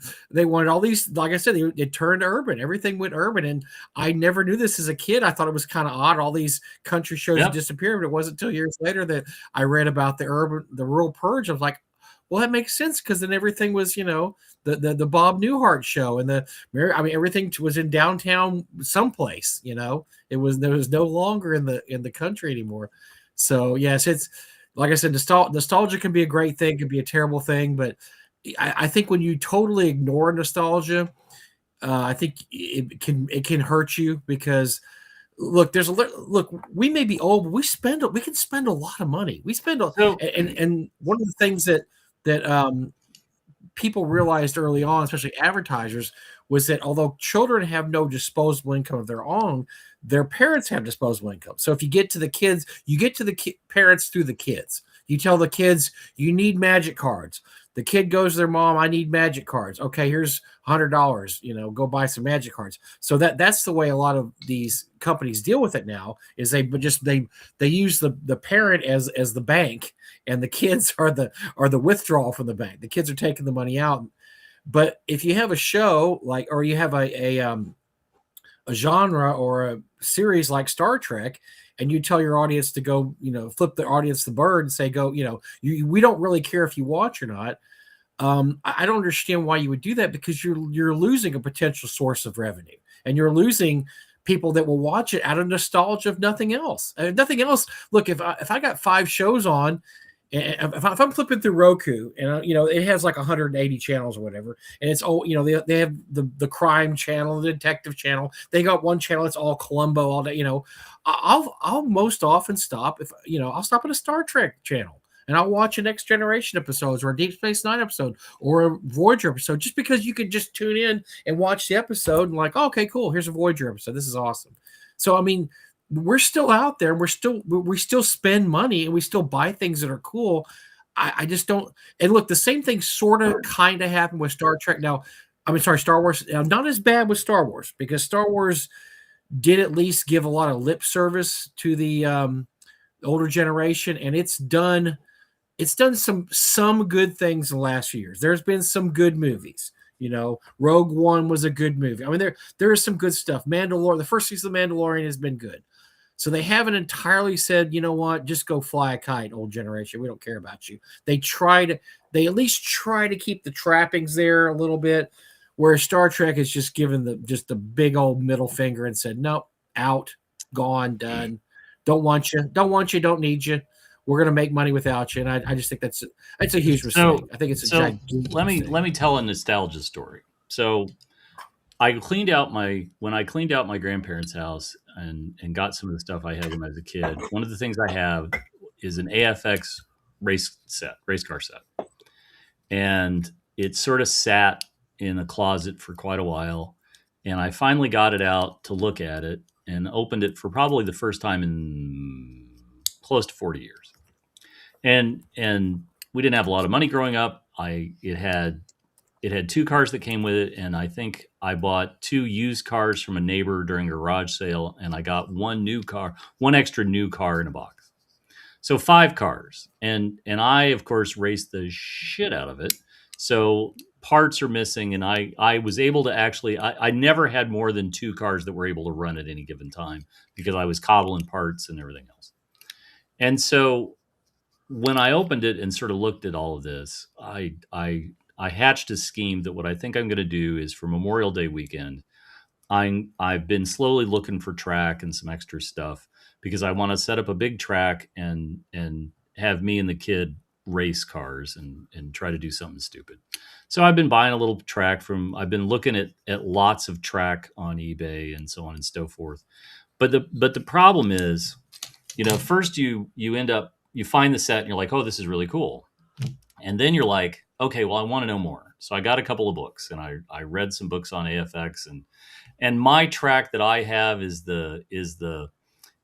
all these. Like I said, it turned urban. Everything went urban, and I never knew this as a kid. I thought it was kind of odd. All these country shows Yep. disappeared, but it wasn't until years later that I read about the rural purge. I was like, well, that makes sense because then everything was, the Bob Newhart show and everything was in downtown someplace. There was no longer in the country anymore. So yes, it's like I said, nostalgia can be a great thing, can be a terrible thing, but I think when you totally ignore nostalgia, I think it can hurt you because look, look. We may be old, but we can spend a lot of money. We spend So and one of the things that people realized early on, especially advertisers, was that although children have no disposable income of their own, their parents have disposable income. So if you get to the kids, you get to the parents through the kids. You tell the kids you need magic cards. The kid goes to their mom, I need magic cards. Okay, here's $100. Go buy some magic cards. So that's the way a lot of these companies deal with it now. Is they use the parent as the bank, and the kids are the withdrawal from the bank. The kids are taking the money out. But if you have a show or you have a genre or a series like Star Trek, and you tell your audience to go, flip the audience the bird and say, go, we don't really care if you watch or not. I don't understand why you would do that because you're losing a potential source of revenue, and you're losing people that will watch it out of nostalgia of nothing else. Nothing else. Look, if I got 5 shows on, and if I'm flipping through Roku, and it has like 180 channels or whatever, and it's all they have the crime channel, the detective channel. They got one channel that's all Columbo all day. I'll most often stop I'll stop at a Star Trek channel. And I'll watch a Next Generation episodes or a Deep Space Nine episode or a Voyager episode, just because you could just tune in and watch the episode and like, oh, okay, cool. Here's a Voyager episode. This is awesome. So, I mean, we're still out there. We still spend money and we still buy things that are cool. I just don't. And look, the same thing sort of kind of happened with Star Trek. Now, I mean, sorry, Star Wars. Now, not as bad with Star Wars because Star Wars did at least give a lot of lip service to the older generation, and it's done some good things in the last few years. There's been some good movies. Rogue One was a good movie. I mean, there is some good stuff. The first season of Mandalorian has been good. So they haven't entirely said, you know what, just go fly a kite, old generation. We don't care about you. They at least try to keep the trappings there a little bit, where Star Trek has just given the big old middle finger and said, nope, out, gone, done. Don't want you, don't need you. We're going to make money without you. And I just think that's a huge mistake. I think it's a gigantic let mistake. me tell a nostalgia story. So when I cleaned out my grandparents' house and got some of the stuff I had when I was a kid, one of the things I have is an AFX race car set. And it sort of sat in a closet for quite a while. And I finally got it out to look at it and opened it for probably the first time in close to 40 years. And we didn't have a lot of money growing up. It had 2 cars that came with it, and I think I bought 2 used cars from a neighbor during a garage sale, and I got one extra new car in a box. So 5 cars, and I of course raced the shit out of it. So parts are missing, and I was able to actually I never had more than 2 cars that were able to run at any given time because I was cobbling parts and everything else. And so when I opened it and sort of looked at all of this, I hatched a scheme that what I think I'm going to do is for Memorial Day weekend, I've been slowly looking for track and some extra stuff because I want to set up a big track and have me and the kid race cars and try to do something stupid. So I've been buying a little track I've been looking at lots of track on eBay and so on and so forth. But the problem is, first you end up, you find the set and you're like, oh, this is really cool. And then you're like, okay, well, I want to know more. So I got a couple of books and I read some books on AFX and my track that I have is the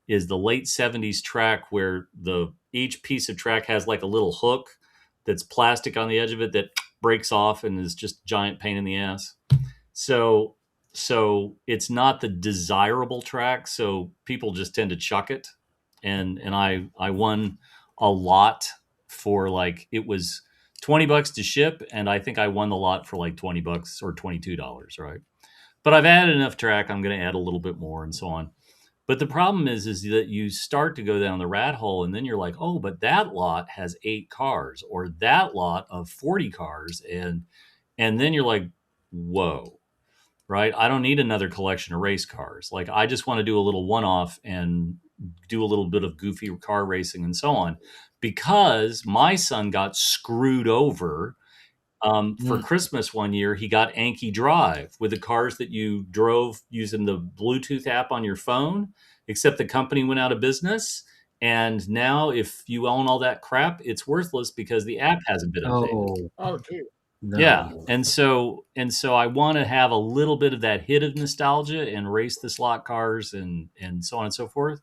late 70s track where each piece of track has like a little hook that's plastic on the edge of it that breaks off and is just a giant pain in the ass. So it's not the desirable track. So people just tend to chuck it. And I won a lot for like, it was $20 to ship, and I think I won the lot for like $20 or $22, right? But I've added enough track, I'm going to add a little bit more and so on. But the problem is that you start to go down the rat hole, and then you're like, oh, but that lot has 8 cars, or that lot of 40 cars, and then you're like, whoa, right? I don't need another collection of race cars. Like, I just want to do a little one-off and do a little bit of goofy car racing and so on, because my son got screwed over for Mm. Christmas one year. He got Anki Drive with the cars that you drove using the Bluetooth app on your phone, except the company went out of business. And now, if you own all that crap, it's worthless because the app hasn't been updated. Oh Oh, gee. Yeah, no. and so I want to have a little bit of that hit of nostalgia and race the slot cars and so on and so forth.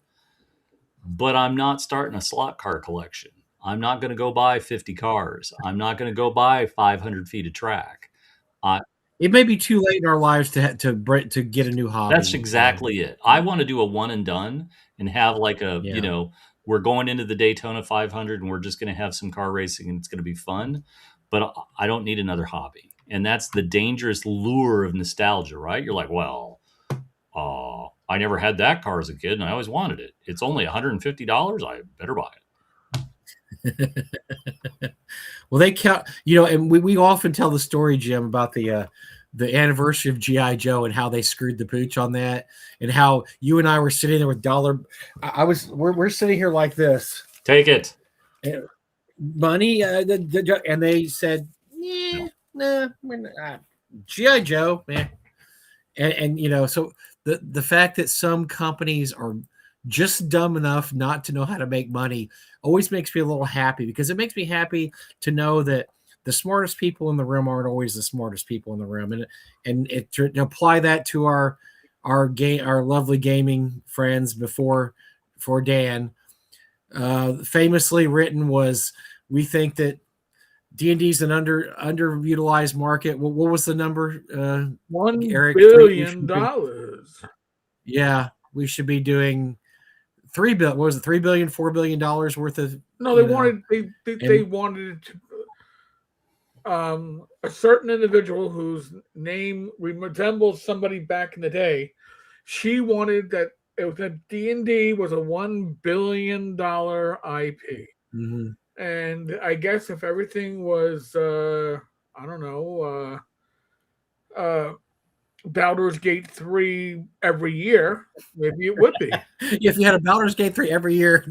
But I'm not starting a slot car collection. I'm not going to go buy 50 cars. I'm not going to go buy 500 feet of track. I, It may be too late in our lives to get a new That's hobby. exactly it. I want to do a one and done and have like Yeah. we're going into the Daytona 500 and we're just going to have some car racing and it's going to be fun. But I don't need another hobby. And that's the dangerous lure of nostalgia, right? You're like, well, I never had that car as a kid and I always wanted it. It's only $150. I better buy it. Well, they count, and we often tell the story, Jim, about the anniversary of GI Joe and how they screwed the pooch on that, and how you and I were sitting there with dollar. We're sitting here like this, Take it. money, and they said, yeah, nah, we're not. GI Joe, man, and so the fact that some companies are just dumb enough not to know how to make money always makes me a little happy, because it makes me happy to know that the smartest people in the room aren't always the smartest people in the room, and to apply that to our lovely gaming friends before Dan, famously written was, we think that D&D is an underutilized market. What was the number, Eric? $1 billion. Yeah, we should be doing what was it, $3 billion, $4 billion worth of. No, they wanted they wanted it to, a certain individual whose name resembles somebody back in the day. She wanted that it was a D&D was a $1 billion IP. Mm-hmm. And I guess if everything was, I don't know, Baldur's Gate 3 every year, maybe it would be. If you had a Baldur's Gate 3 every year,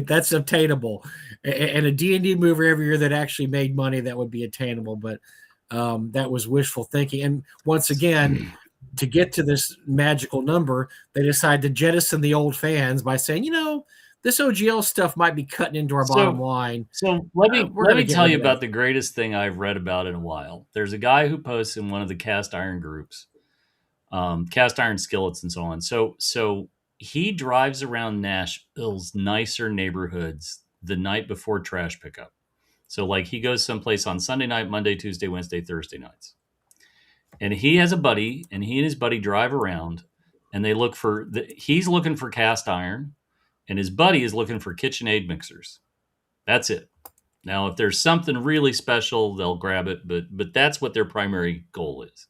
that's obtainable. And a D&D movie every year that actually made money, that would be attainable. But that was wishful thinking. And once again, to get to this magical number, they decide to jettison the old fans by saying, this OGL stuff might be cutting into our bottom line. So let me tell you about the greatest thing I've read about in a while. There's a guy who posts in one of the cast iron groups, cast iron skillets and so on. So he drives around Nashville's nicer neighborhoods the night before trash pickup. So like he goes someplace on Sunday night, Monday, Tuesday, Wednesday, Thursday nights. And he has a buddy, and he and his buddy drive around, and they look for he's looking for cast iron, and his buddy is looking for KitchenAid mixers. That's it. Now, if there's something really special, they'll grab it, but that's what their primary goal is.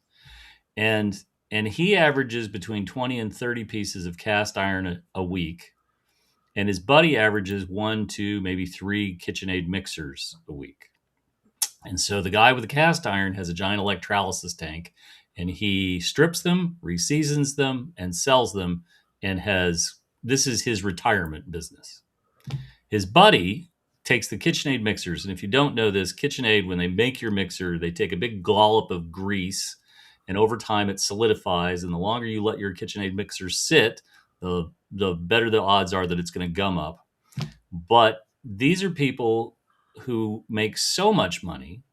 And he averages between 20 and 30 pieces of cast iron a week, and his buddy averages 1, 2, maybe 3 KitchenAid mixers a week. And so the guy with the cast iron has a giant electrolysis tank, and he strips them, reseasons them, and sells them, and this is his retirement business. His buddy takes the KitchenAid mixers, and if you don't know this, KitchenAid, when they make your mixer, they take a big dollop of grease, and over time it solidifies, and the longer you let your KitchenAid mixer sit, the better the odds are that it's going to gum up. But these are people who make so much money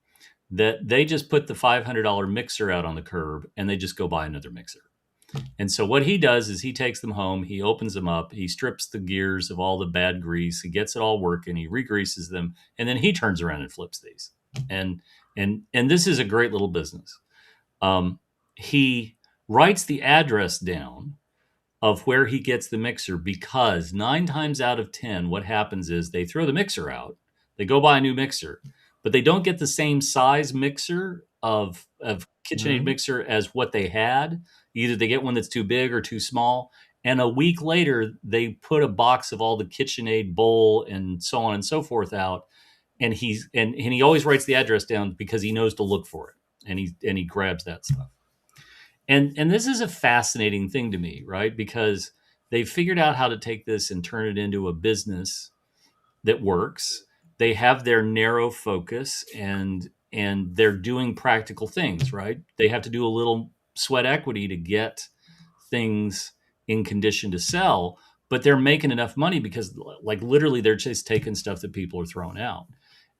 that they just put the $500 mixer out on the curb and they just go buy another mixer. And so what he does is he takes them home, he opens them up, he strips the gears of all the bad grease, he gets it all working, he regreases them, and then he turns around and flips these. And this is a great little business. He writes the address down of where he gets the mixer, because 9 times out of 10, what happens is they throw the mixer out, they go buy a new mixer. but they don't get the same size mixer of KitchenAid mixer as what they had. Either they get one that's too big or too small. And a week later, they put a box of all the KitchenAid bowl and so on and so forth out. And he always writes the address down because he knows to look for it. And he grabs that stuff. And this is a fascinating thing to me, right? Because they figured out how to take this and turn it into a business that works. They have their narrow focus and they're doing practical things, right? They have to do a little sweat equity to get things in condition to sell, but they're making enough money because like literally they're just taking stuff that people are throwing out.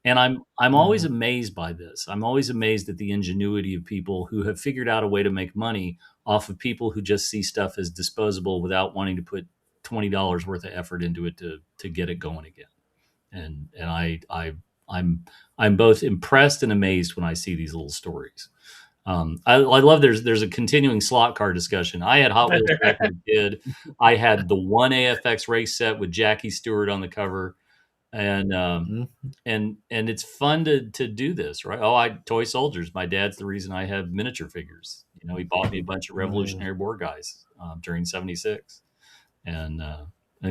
And I'm always amazed by this. I'm always amazed at the ingenuity of people who have figured out a way to make money off of people who just see stuff as disposable without wanting to put $20 worth of effort into it to get it going again. And I'm both impressed and amazed when I see these little stories. I love there's a continuing slot car discussion. I had Hot Wheels back as a kid. I had the one AFX race set with Jackie Stewart on the cover, and it's fun to do this, right? Oh, toy soldiers. My dad's the reason I have miniature figures. You know, he bought me a bunch of Revolutionary War guys during '76, and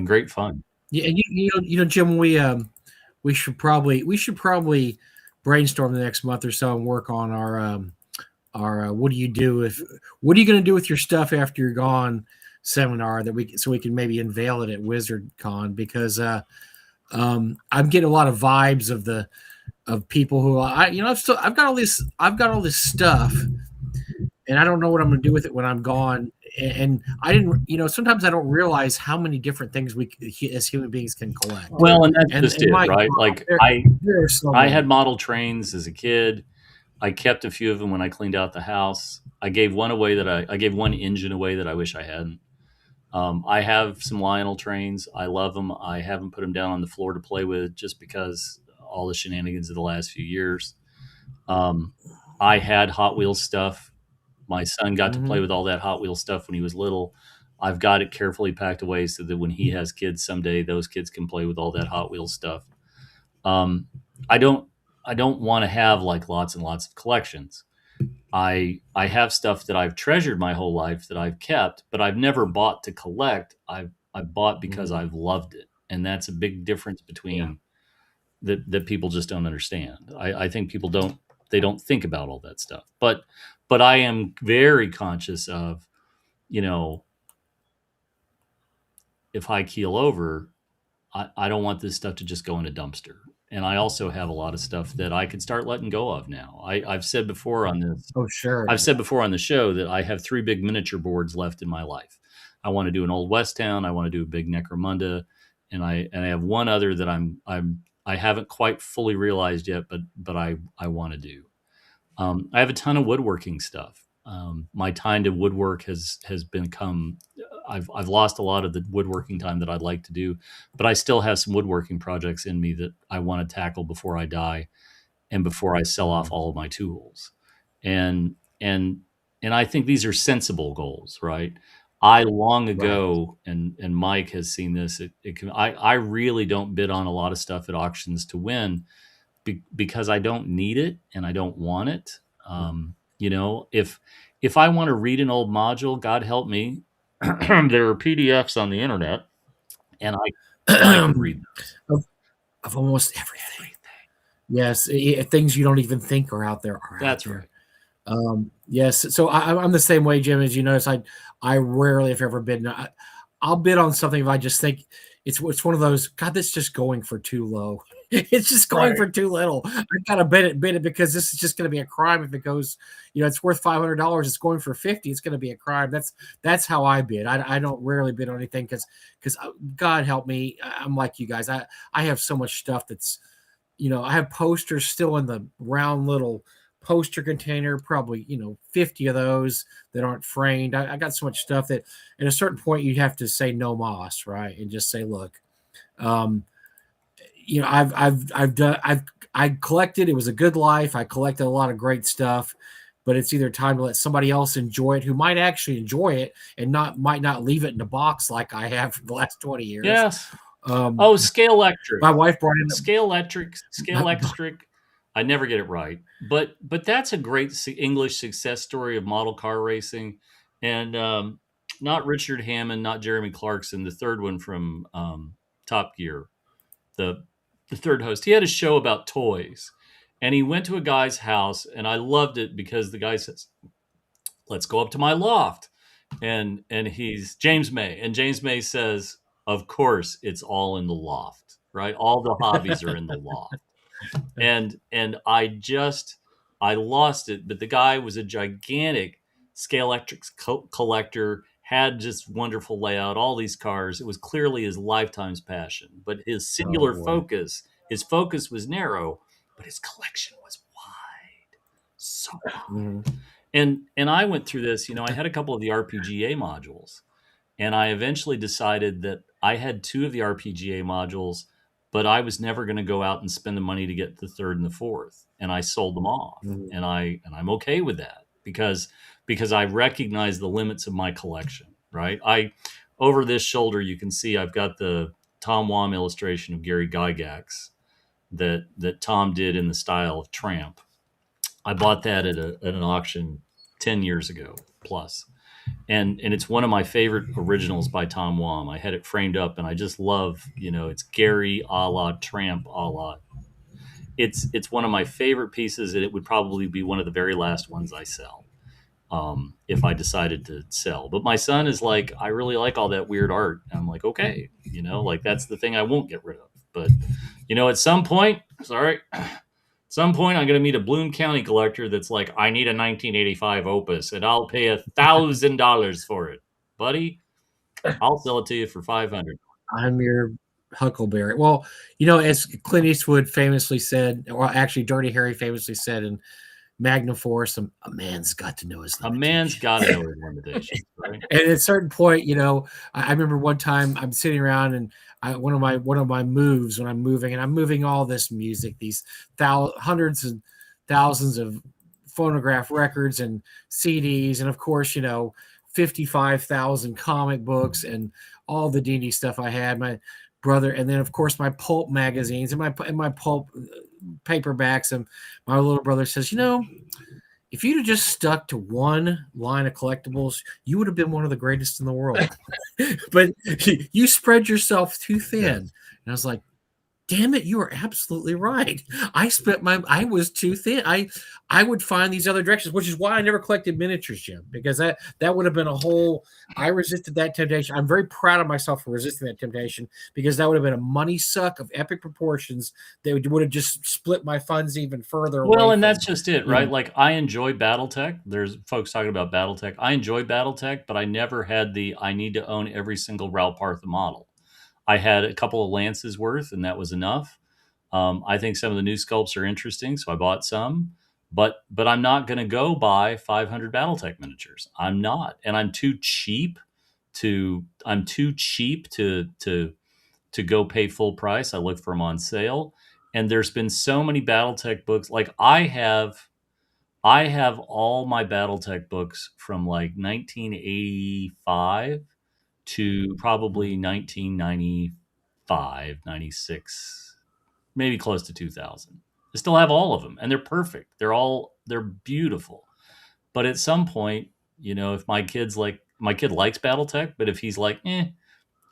great fun. Yeah, and you know, Jim, we should probably brainstorm the next month or so and work on our what are you going to do with your stuff after you're gone seminar so we can maybe unveil it at WizardCon, because I'm getting a lot of vibes of people who I've got all this stuff and I don't know what I'm going to do with it when I'm gone. And I didn't, sometimes I don't realize how many different things we as human beings can collect. Well, and that's just it, right? Like I had model trains as a kid. I kept a few of them when I cleaned out the house. I gave one away I gave one engine away that I wish I hadn't. I have some Lionel trains. I love them. I haven't put them down on the floor to play with just because all the shenanigans of the last few years. I had Hot Wheels stuff. My son got to play with all that Hot Wheels stuff when he was little. I've got it carefully packed away so that when he has kids someday, those kids can play with all that Hot Wheels stuff. I don't want to have like lots and lots of collections. I have stuff that I've treasured my whole life that I've kept, but I've never bought to collect. I've bought because I've loved it, and that's a big difference between that people just don't understand. I think people don't think about all that stuff, but I am very conscious of, if I keel over, I don't want this stuff to just go in a dumpster. And I also have a lot of stuff that I could start letting go of now. I've said before on this. Oh, sure. I've said before on the show that I have 3 big miniature boards left in my life. I want to do an Old West Town. I want to do a big Necromunda, and I have one other that I haven't quite fully realized yet, but I want to do. I have a ton of woodworking stuff. My time to woodwork has become. I've lost a lot of the woodworking time that I'd like to do, but I still have some woodworking projects in me that I want to tackle before I die, and before I sell off all of my tools. And I think these are sensible goals, right? I long ago, and Mike has seen this. I really don't bid on a lot of stuff at auctions to win, because I don't need it and I don't want it. If I want to read an old module, God help me, there are PDFs on the internet, and I can read those. Of almost everything. Yes, things you don't even think are out there. That's right. Yes, so I'm the same way, Jim. As you notice, I rarely, if ever, bid. I'll bid on something if I just think it's one of those. God, that's just going for too low. It's just going for too little. I gotta bid it because this is just going to be a crime if it goes. It's worth $500. It's going for $50. It's going to be a crime. That's how I bid. I don't rarely bid on anything because God help me, I'm like you guys. I have so much stuff that's, I have posters still in the round little poster container, probably 50 of those that aren't framed. I got so much stuff that at a certain point you have to say no mas, right, and just say, look, I collected. It was a good life. I collected a lot of great stuff, but it's either time to let somebody else enjoy it who might actually enjoy it and might not leave it in a box like I have for the last 20 years. Yes. Scale Electric. My wife brought in Scale Electric. I never get it right. But that's a great English success story of model car racing, and not Richard Hammond, not Jeremy Clarkson, the third one from Top Gear, the the third host. He had a show about toys, and he went to a guy's house, and I loved it because the guy says, "Let's go up to my loft," and he's James May, and James May says, "Of course, it's all in the loft, right? All the hobbies are in the loft." And I lost it. But the guy was a gigantic Scalextric collector, had just wonderful layout, all these cars. It was clearly his lifetime's passion, but his Oh singular boy. focus, his focus was narrow, but his collection was wide, so Mhm. wide. And I went through this. I had a couple of the RPGA modules, and I eventually decided that I had two of the RPGA modules, but I was never going to go out and spend the money to get the third and the fourth. And I sold them off. Mhm. And I'm okay with that because I recognize the limits of my collection, right? I Over this shoulder you can see I've got the Tom Wham illustration of Gary Gygax that Tom did in the style of Tramp. I bought that at an auction 10 years ago plus, and it's one of my favorite originals by Tom Wham. I had it framed up, and I just love, it's Gary a la Tramp a la. It's one of my favorite pieces, and it would probably be one of the very last ones I sell, if I decided to sell. But my son is like, I really like all that weird art. And I'm like, okay, like that's the thing I won't get rid of. But at some point, sorry, some point I'm going to meet a Bloom County collector that's like, I need a 1985 Opus, and I'll pay $1,000 for it, buddy. I'll sell it to you for 500. I'm your Huckleberry. Well, as Clint Eastwood famously said, or actually Dirty Harry famously said in Magnum Force, a man's got to know his A man's limitations. got to know his limitations, right? And at a certain point, I remember one time I'm sitting around and one of my moves when I'm moving, and I'm moving all this music, these hundreds and thousands of phonograph records and CDs, and of course, 55,000 comic books and all the D&D stuff I had. My brother, and then of course my pulp magazines and my pulp paperbacks. And my little brother says, if you'd have just stuck to one line of collectibles, you would have been one of the greatest in the world. But you spread yourself too thin. Yes. And I was like, damn it, you are absolutely right. I was too thin. I would find these other directions, which is why I never collected miniatures, Jim, because that would have been I resisted that temptation. I'm very proud of myself for resisting that temptation, because that would have been a money suck of epic proportions that would have just split my funds even further away. Well, and that's just it, right? Like, I enjoy BattleTech. There's folks talking about BattleTech. I enjoy BattleTech, but I never had I need to own every single Raoul Partha model. I had a couple of Lances worth, and that was enough. I think some of the new sculpts are interesting, so I bought some. But I'm not going to go buy 500 BattleTech miniatures. I'm not, and I'm too cheap to go pay full price. I look for them on sale, and there's been so many BattleTech books. Like, I have all my BattleTech books from like 1985 to probably 1995, 96, maybe close to 2000. I still have all of them, and they're perfect. They're beautiful. But at some point, if my kid likes BattleTech, but if he's like,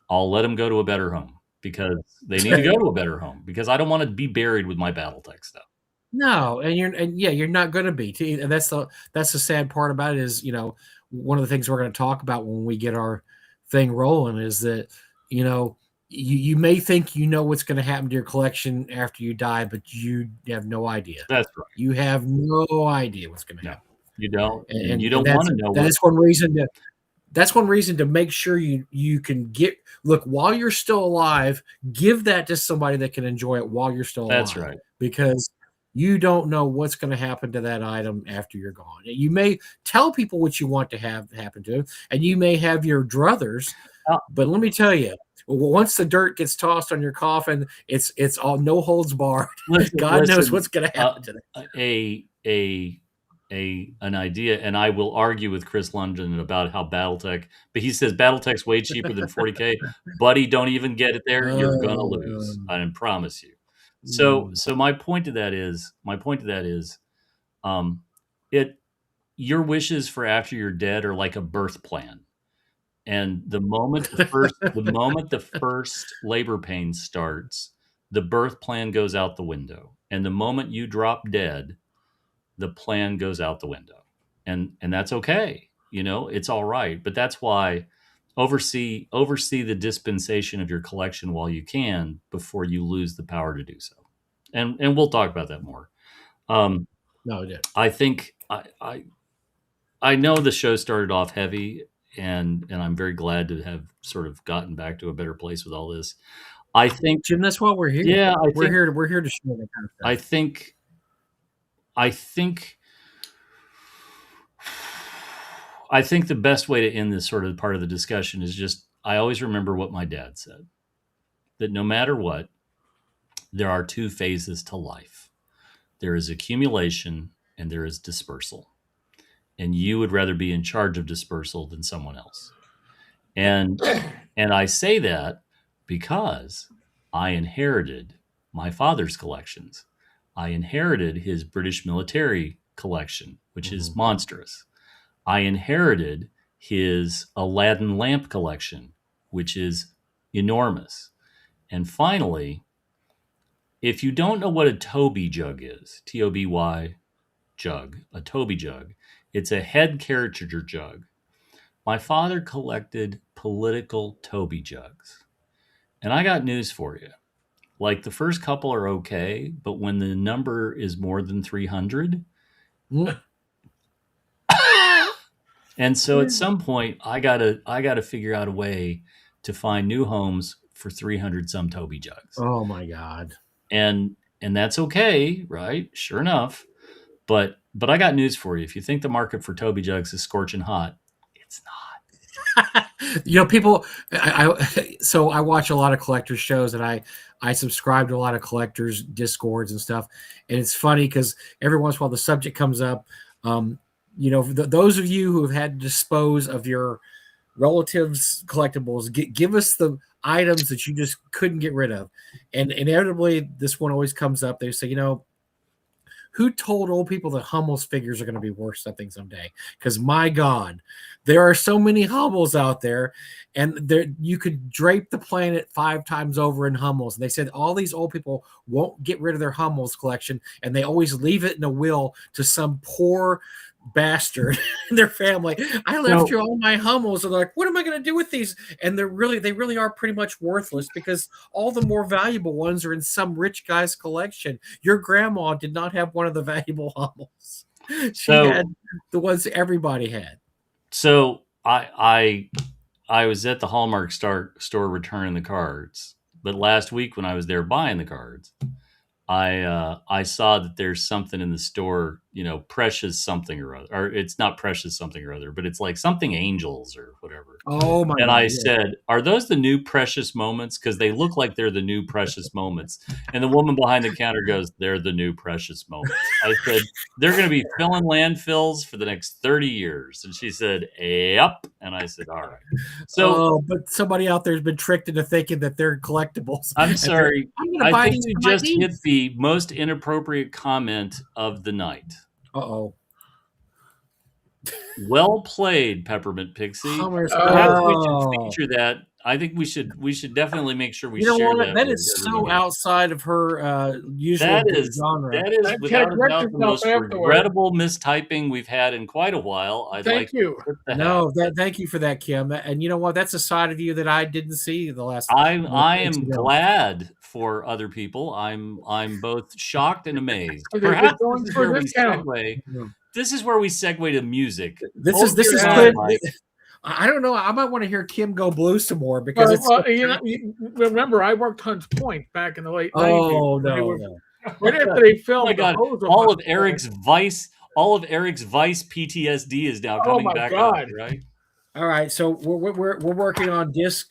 I'll let him go to a better home, because they need to go to a better home, because I don't want to be buried with my BattleTech stuff. No, you're not going to be. And that's the sad part about it is, one of the things we're going to talk about when we get our thing rolling is that, you may think what's going to happen to your collection after you die, but you have no idea. That's right. You have no idea what's going to happen. You don't. And you don't want to know. That's one reason to make sure you can look while you're still alive. Give that to somebody that can enjoy it while you're still alive. That's right. Because you don't know what's going to happen to that item after you're gone. You may tell people what you want to have happen to them, and you may have your druthers. But let me tell you, once the dirt gets tossed on your coffin, it's all no holds barred. God knows what's going to happen to that. An idea, and I will argue with Chris London about how BattleTech, but he says BattleTech's way cheaper than 40K. Buddy, don't even get it there. You're gonna lose. I promise you. So my point to that is, um, it your wishes for after you're dead are like a birth plan. And the moment the first labor pain starts, the birth plan goes out the window. And the moment you drop dead, the plan goes out the window. And that's okay. It's all right. But that's why oversee the dispensation of your collection while you can before you lose the power to do so. And we'll talk about that more. Um, No, it did. I think I know the show started off heavy, and I'm very glad to have sort of gotten back to a better place with all this. I think, Jim, that's why we're here. yeah, We're here to share that kind of stuff. I think, I think, I think the best way to end this sort of part of the discussion is just I always remember what my dad said, that no matter what, there are two phases to life. There is accumulation and there is dispersal. And you would rather be in charge of dispersal than someone else. And I say that because I inherited my father's collections. I inherited his British military collection, which is monstrous. I inherited his Aladdin lamp collection, which is enormous. And finally, if you don't know what a Toby jug is, Toby jug, a Toby jug, it's a head caricature jug. My father collected political Toby jugs. And I got news for you. Like the first couple are okay, but when the number is more than 300, and so at some point I gotta figure out a way to find new homes for 300 some Toby jugs. Oh my God. And that's okay, right? Sure enough. But I got news for you. If you think the market for Toby jugs is scorching hot, it's not. People. So I watch a lot of collectors shows, and I subscribe to a lot of collectors discords and stuff. And it's funny because every once in a while the subject comes up. Those of you who have had to dispose of your relatives' collectibles, give us the items that you just couldn't get rid of. And inevitably, this one always comes up. They say, who told old people that Hummel's figures are going to be worth something someday? Because my God, there are so many Hummels out there, and you could drape the planet 5 times over in Hummels. And they said all these old people won't get rid of their Hummels collection, and they always leave it in a will to some poor bastard in their family. I left you all my Hummels, and they're like, what am I going to do with these? And they really are pretty much worthless because all the more valuable ones are in some rich guy's collection. Your grandma did not have one of the valuable Hummels. She had the ones everybody had. So I was at the Hallmark store returning the cards, but last week when I was there buying the cards, I saw that there's something in the store, precious something or other, or it's not precious something or other, but it's like something angels or whatever. Oh my! And I said, "Are those the new precious moments? Because they look like they're the new precious moments." And the woman behind the counter goes, "They're the new precious moments." I said, "They're going to be filling landfills for the next 30 years." And she said, "Yep." And I said, "All right." So, but somebody out there has been tricked into thinking that they're collectibles. I'm sorry. I think you just hit the most inappropriate comment of the night. Uh-oh. Well played, Peppermint Pixie. Perhaps we should feature that. I think we should definitely make sure we share that. That is so outside of her usual genre. That is without a doubt the most regrettable mistyping we've had in quite a while. Thank you. Thank you for that, Kim. And you know what? That's a side of you that I didn't see the last. I am glad for other people. I'm both shocked and amazed. Perhaps this is where we segue. This is where we segue to music. This is good. I don't know. I might want to hear Kim go blue some more because remember I worked Hunts Point back in the late 90s. Oh no. Right after they filmed, oh my God. All of Eric's Vice PTSD is now coming back up, right? All right, so we're working on disc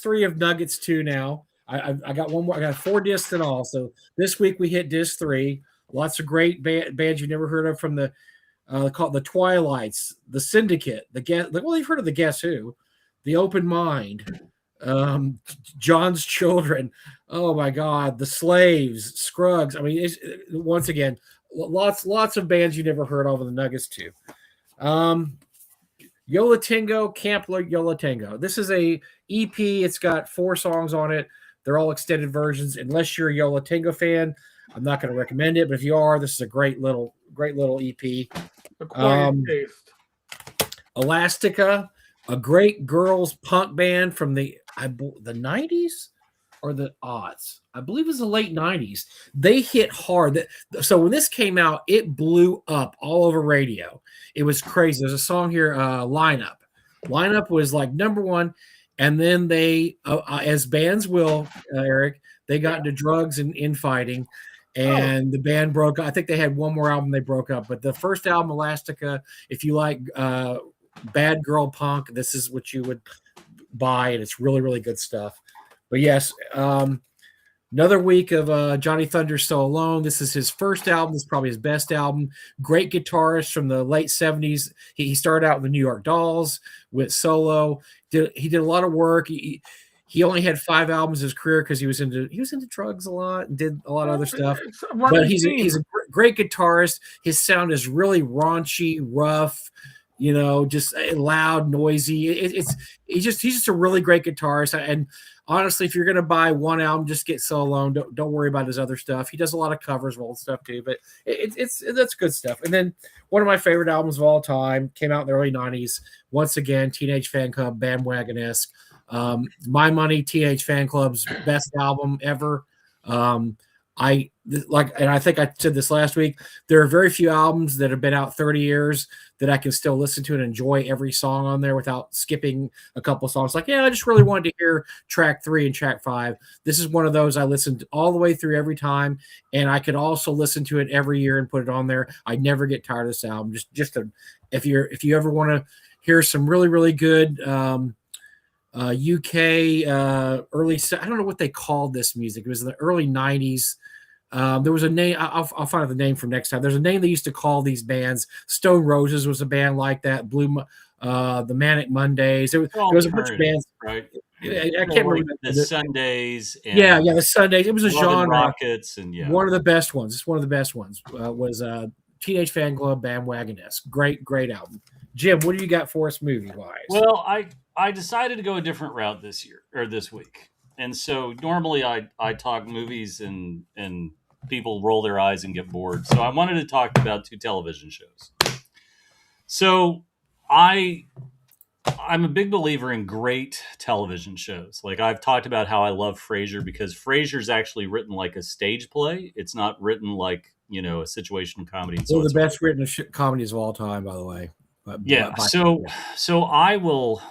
3 of Nuggets 2 now. I got one more. I got 4 discs in all. So this week we hit disc 3. Lots of great bands you've never heard of from the called the Twilights, the Syndicate, you've heard of the Guess Who, the Open Mind, John's Children, Oh my God, the Slaves, Scruggs. I mean, once again, lots of bands you never heard of in the Nuggets too. Yola Tango, Camp Yola Tango. This is a EP. It's got 4 songs on it. They're all extended versions. Unless you're a Yola Tango fan, I'm not going to recommend it. But if you are, this is a great little EP. Acquired taste. Elastica, a great girls punk band from the 90s or the aughts. I believe it was the late 90s. They hit hard. So when this came out, it blew up all over radio. It was crazy. There's a song here, Lineup. Lineup was like number 1. And then they, as bands will, Eric, they got into drugs and infighting. And the band broke up. I think they had one more album they broke up. But the first album, Elastica, if you like bad girl punk, this is what you would buy. And it's really, really good stuff. But yes, another week of Johnny Thunder So Alone. This is his first album. This is probably his best album. Great guitarist from the late 70s. He started out with the New York Dolls, went solo. He did a lot of work. He only had 5 albums in his career because he was into drugs a lot and did a lot of other stuff. But he's a great guitarist. His sound is really raunchy, rough, just loud, noisy. He's just a really great guitarist. And honestly, if you're going to buy one album, just get So Alone. Don't worry about his other stuff. He does a lot of covers of old stuff too, but that's good stuff. And then one of my favorite albums of all time came out in the early 90s. Once again, Teenage Fan Club, Bandwagon-esque. My Money, Teenage Fan Club's best album ever. I think I said this last week. There are very few albums that have been out 30 years that I can still listen to and enjoy every song on there without skipping a couple songs. Like, I just really wanted to hear track 3 and track 5. This is one of those I listened all the way through every time, and I could also listen to it every year and put it on there. I never get tired of this album. If you ever want to hear some really, really good UK early, I don't know what they called this music. It was in the early 90s. There was a name. I'll find out the name for next time. There's a name they used to call these bands. Stone Roses was a band like that. The Manic Mondays. There was a bunch of bands. Right. I can't remember the Sundays. And yeah, the Sundays. It was a genre. Rockets and one of the best ones. It's one of the best ones. Was Teenage Fan Club, Bandwagon-esque. Great album. Jim, what do you got for us movie wise? Well, I decided to go a different route this week. And so normally I talk movies and people roll their eyes and get bored. So I wanted to talk about 2 television shows. So I'm a big believer in great television shows. Like I've talked about how I love Frasier because Frasier's actually written like a stage play. It's not written like, a situational comedy. One of the best written comedies of all time, by the way. So I will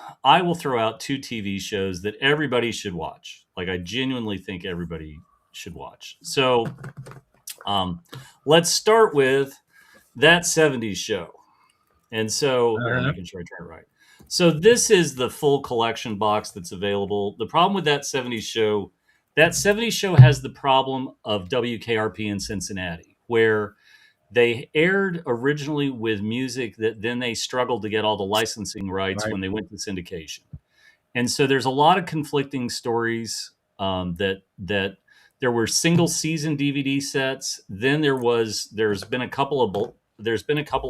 throw out 2 TV shows that everybody should watch. Like I genuinely think everybody should watch. So let's start with That 70s Show. And so making sure I turn it right. So this is the full collection box that's available. The problem with That 70s Show has the problem of WKRP in Cincinnati, where they aired originally with music that then they struggled to get all the licensing rights when they went to syndication. And so there's a lot of conflicting stories that there were single season DVD sets. Then there's been a couple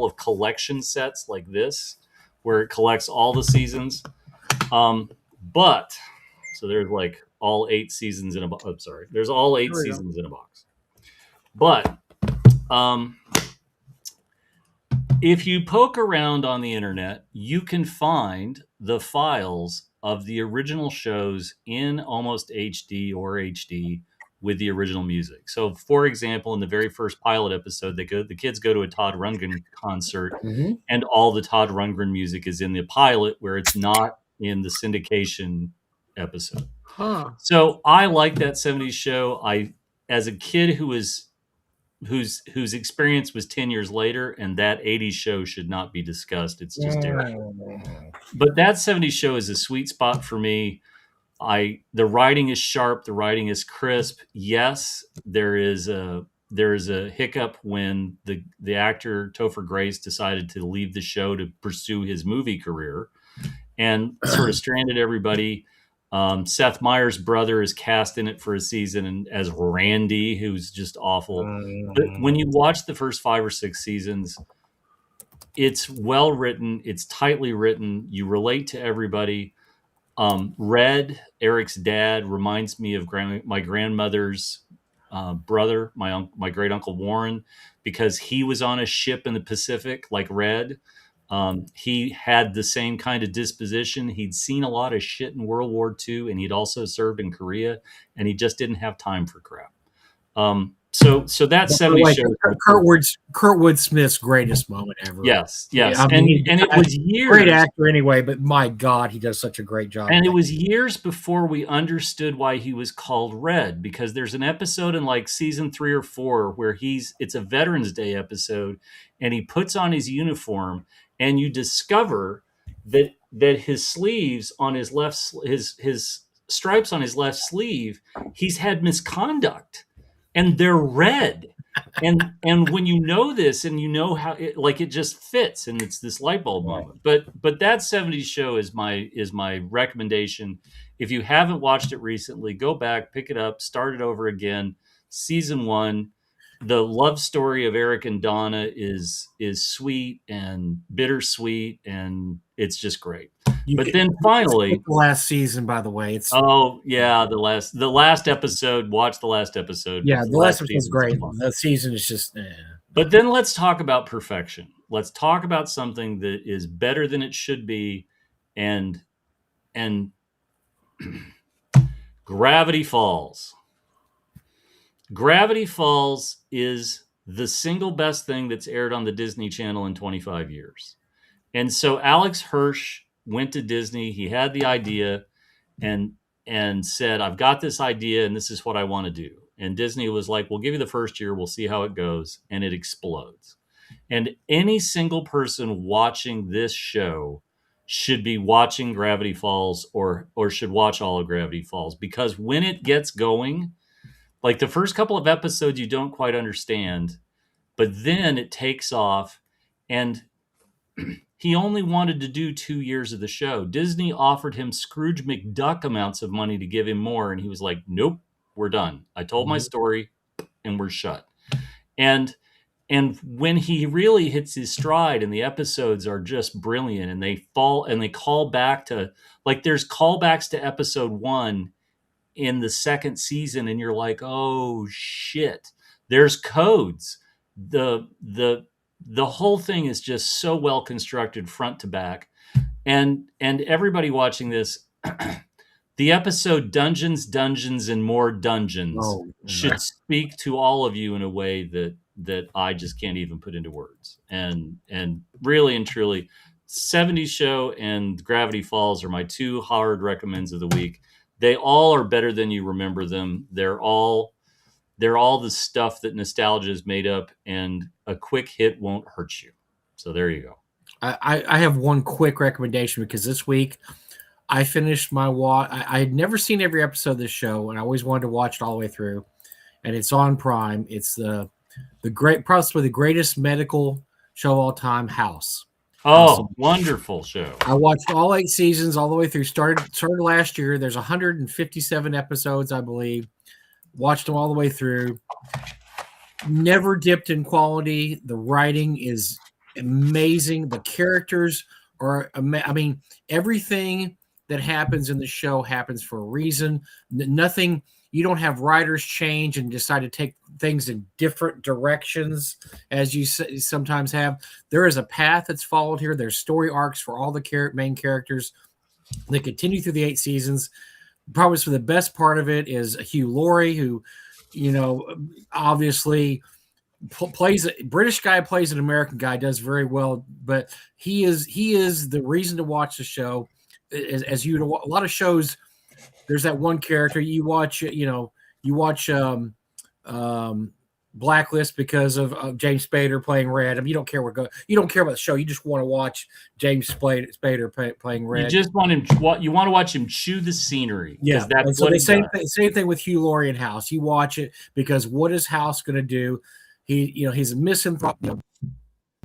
of collection sets like this where it collects all the seasons. But so there's like all 8 seasons in a box. I'm sorry. There's all 8 seasons in a box. But if you poke around on the internet, you can find the files of the original shows in almost HD or HD with the original music. So, for example, in the very first pilot episode, the kids go to a Todd Rundgren concert, and all the Todd Rundgren music is in the pilot, where it's not in the syndication episode. So, I like That 70s Show. As a kid whose experience was 10 years later, and That 80s Show should not be discussed. It's just terrible. But That 70s Show is a sweet spot for me. The writing is sharp. The writing is crisp. Yes, there is a hiccup when the actor Topher Grace decided to leave the show to pursue his movie career and sort of stranded everybody. Seth Meyers' brother is cast in it for a season and as Randy, who's just awful. But when you watch the first 5 or 6 seasons, it's well written. It's tightly written. You relate to everybody. Red, Eric's dad, reminds me of my grandmother's brother, my great uncle Warren, because he was on a ship in the Pacific like Red. He had the same kind of disposition. He'd seen a lot of shit in World War II, and he'd also served in Korea, and he just didn't have time for crap. So that 70 show. Kurtwood Smith's greatest moment ever. Yes. I mean, and it was years. Great actor anyway, but my God, he does such a great job. And it was years before we understood why he was called Red, because there's an episode in like season 3 or 4 where it's a Veterans Day episode, and he puts on his uniform, and you discover that his sleeves on his left, his stripes on his left sleeve, he's had misconduct, and they're red. And when you know this, and you know how it just fits, and it's this light bulb moment. But that 70s show is my recommendation. If you haven't watched it recently, go back, pick it up, start it over again. Season 1, the love story of Eric and Donna is sweet and bittersweet, and it's just great. But then finally, the last season, by the way, the last episode. Watch the last episode. Yeah, the last episode is great. The season is just. But then let's talk about perfection. Let's talk about something that is better than it should be, and Gravity Falls. Gravity Falls is the single best thing that's aired on the Disney Channel in 25 years. And so Alex Hirsch went to Disney. He had the idea and said, I've got this idea and this is what I want to do. And Disney was like, we'll give you the first year. We'll see how it goes. And it explodes. And any single person watching this show should be watching Gravity Falls or should watch all of Gravity Falls, because when it gets going, like the first couple of episodes, you don't quite understand, but then it takes off. And he only wanted to do 2 years of the show. Disney offered him Scrooge McDuck amounts of money to give him more. And he was like, nope, we're done. I told my story and we're shut. And when he really hits his stride, and the episodes are just brilliant, and they call back to, like, there's callbacks to episode 1 in the second season, and you're like, oh shit, there's codes. The whole thing is just so well constructed front to back. And everybody watching this, the episode Dungeons, and More Dungeons should speak to all of you in a way that I just can't even put into words. And really and truly, 70s show and Gravity Falls are my 2 hard recommends of the week. They all are better than you remember them. They're all the stuff that nostalgia is made up, and a quick hit won't hurt you. So there you go. I have one quick recommendation, because this week I finished my watch. I had never seen every episode of this show, and I always wanted to watch it all the way through. And it's on Prime. It's the possibly the greatest medical show of all time, House. Oh, wonderful show. I watched all 8 seasons all the way through. Started last year. There's 157 episodes, I believe. Watched them all the way through. Never dipped in quality. The writing is amazing. The characters are everything that happens in the show happens for a reason. Nothing. You don't have writers change and decide to take things in different directions as you sometimes have. There is a path that's followed here. There's story arcs for all the main characters. They continue through the 8 seasons. Probably for the best part of it is Hugh Laurie, who, obviously plays a British guy, plays an American guy, does very well. But he is the reason to watch the show. As a lot of shows, there's that one character you watch. Blacklist because of James Spader playing Red. I mean, you don't care you don't care about the show. You just want to watch James Spader playing Red. You just want him. You want to watch him chew the scenery. Yeah, that's what same thing with Hugh Laurie and House. You watch it because what is House going to do? He's a misanthrope.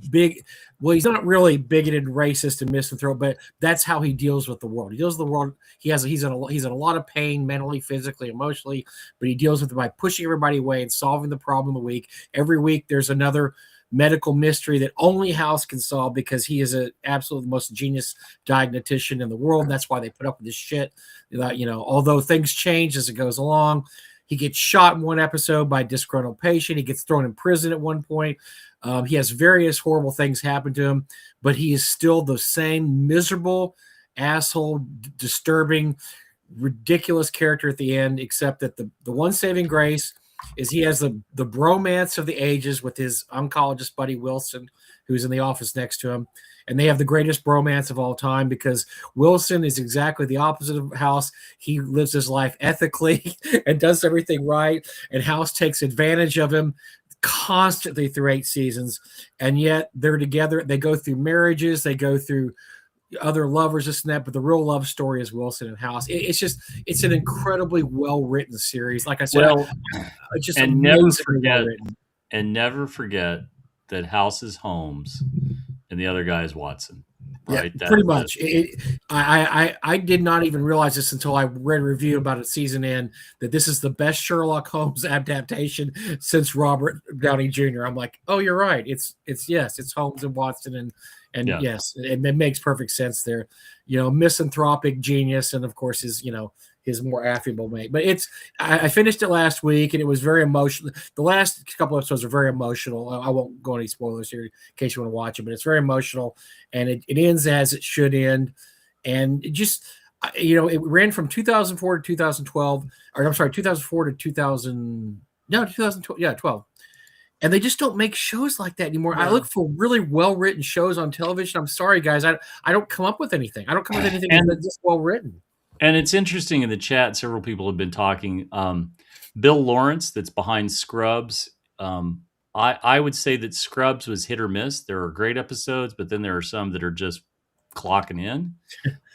big. Well, he's not really bigoted, racist, and misanthrope, but that's how he deals with the world. He deals with the world. He's in a lot of pain, mentally, physically, emotionally, but he deals with it by pushing everybody away and solving the problem of the week. Every week, there's another medical mystery that only House can solve because he is an absolute most genius diagnostician in the world. That's why they put up with this shit. Although things change as it goes along. He gets shot in one episode by a disgruntled patient. He gets thrown in prison at one point. He has various horrible things happen to him, but he is still the same miserable, asshole, disturbing, ridiculous character at the end, except that the one saving grace is he has the bromance of the ages with his oncologist buddy Wilson, who's in the office next to him. And they have the greatest bromance of all time because Wilson is exactly the opposite of House. He lives his life ethically and does everything right. And House takes advantage of him constantly through 8 seasons. And yet they're together. They go through marriages. They go through other lovers, this and that. But the real love story is Wilson and House. It's an incredibly well-written series. Like I said, it's just and well-written. And never forget that House is Holmes and the other guy is Watson. Right? Yeah, pretty much. I did not even realize this until I read a review about it season end that this is the best Sherlock Holmes adaptation since Robert Downey Jr. I'm like, oh, you're right. It's Holmes and Watson and yes, it makes perfect sense there. Misanthropic genius, and of course his more affable mate. But I finished it last week, and it was very emotional. The last couple episodes are very emotional. I won't go any spoilers here in case you want to watch it, but it's very emotional, and it ends as it should end. And it just, it ran from 2004 to 2012, or I'm sorry, 2004 to 2012. Yeah, 12. And they just don't make shows like that anymore. Yeah. I look for really well-written shows on television. I'm sorry, guys. I don't come up with anything. I don't come up with anything that's just well-written. And it's interesting in the chat, several people have been talking. Bill Lawrence, that's behind Scrubs. I would say that Scrubs was hit or miss. There are great episodes, but then there are some that are just clocking in.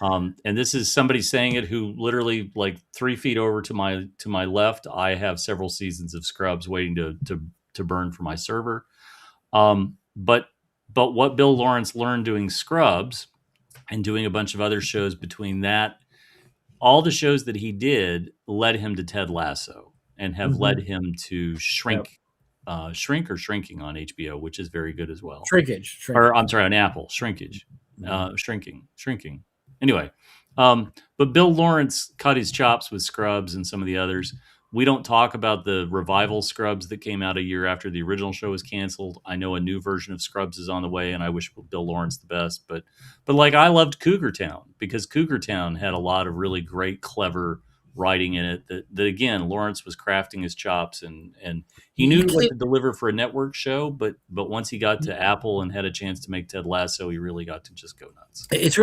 And this is somebody saying it who literally, like 3 feet over to my left, I have several seasons of Scrubs waiting to burn for my server. But what Bill Lawrence learned doing Scrubs and doing a bunch of other shows between that, all the shows that he did led him to Ted Lasso and have led him to Shrinking on HBO, which is very good as well. Shrinkage. Or I'm sorry, on Apple, Shrinkage, Shrinking. Anyway, but Bill Lawrence cut his chops with Scrubs and some of the others. We don't talk about the revival Scrubs that came out a year after the original show was canceled. I know a new version of Scrubs is on the way, and I wish Bill Lawrence the best. But like, I loved Cougar Town because Cougar Town had a lot of really great, clever writing in it that again, Lawrence was crafting his chops and he knew what to deliver for a network show. But once he got to Apple and had a chance to make Ted Lasso, he really got to just go nuts. It's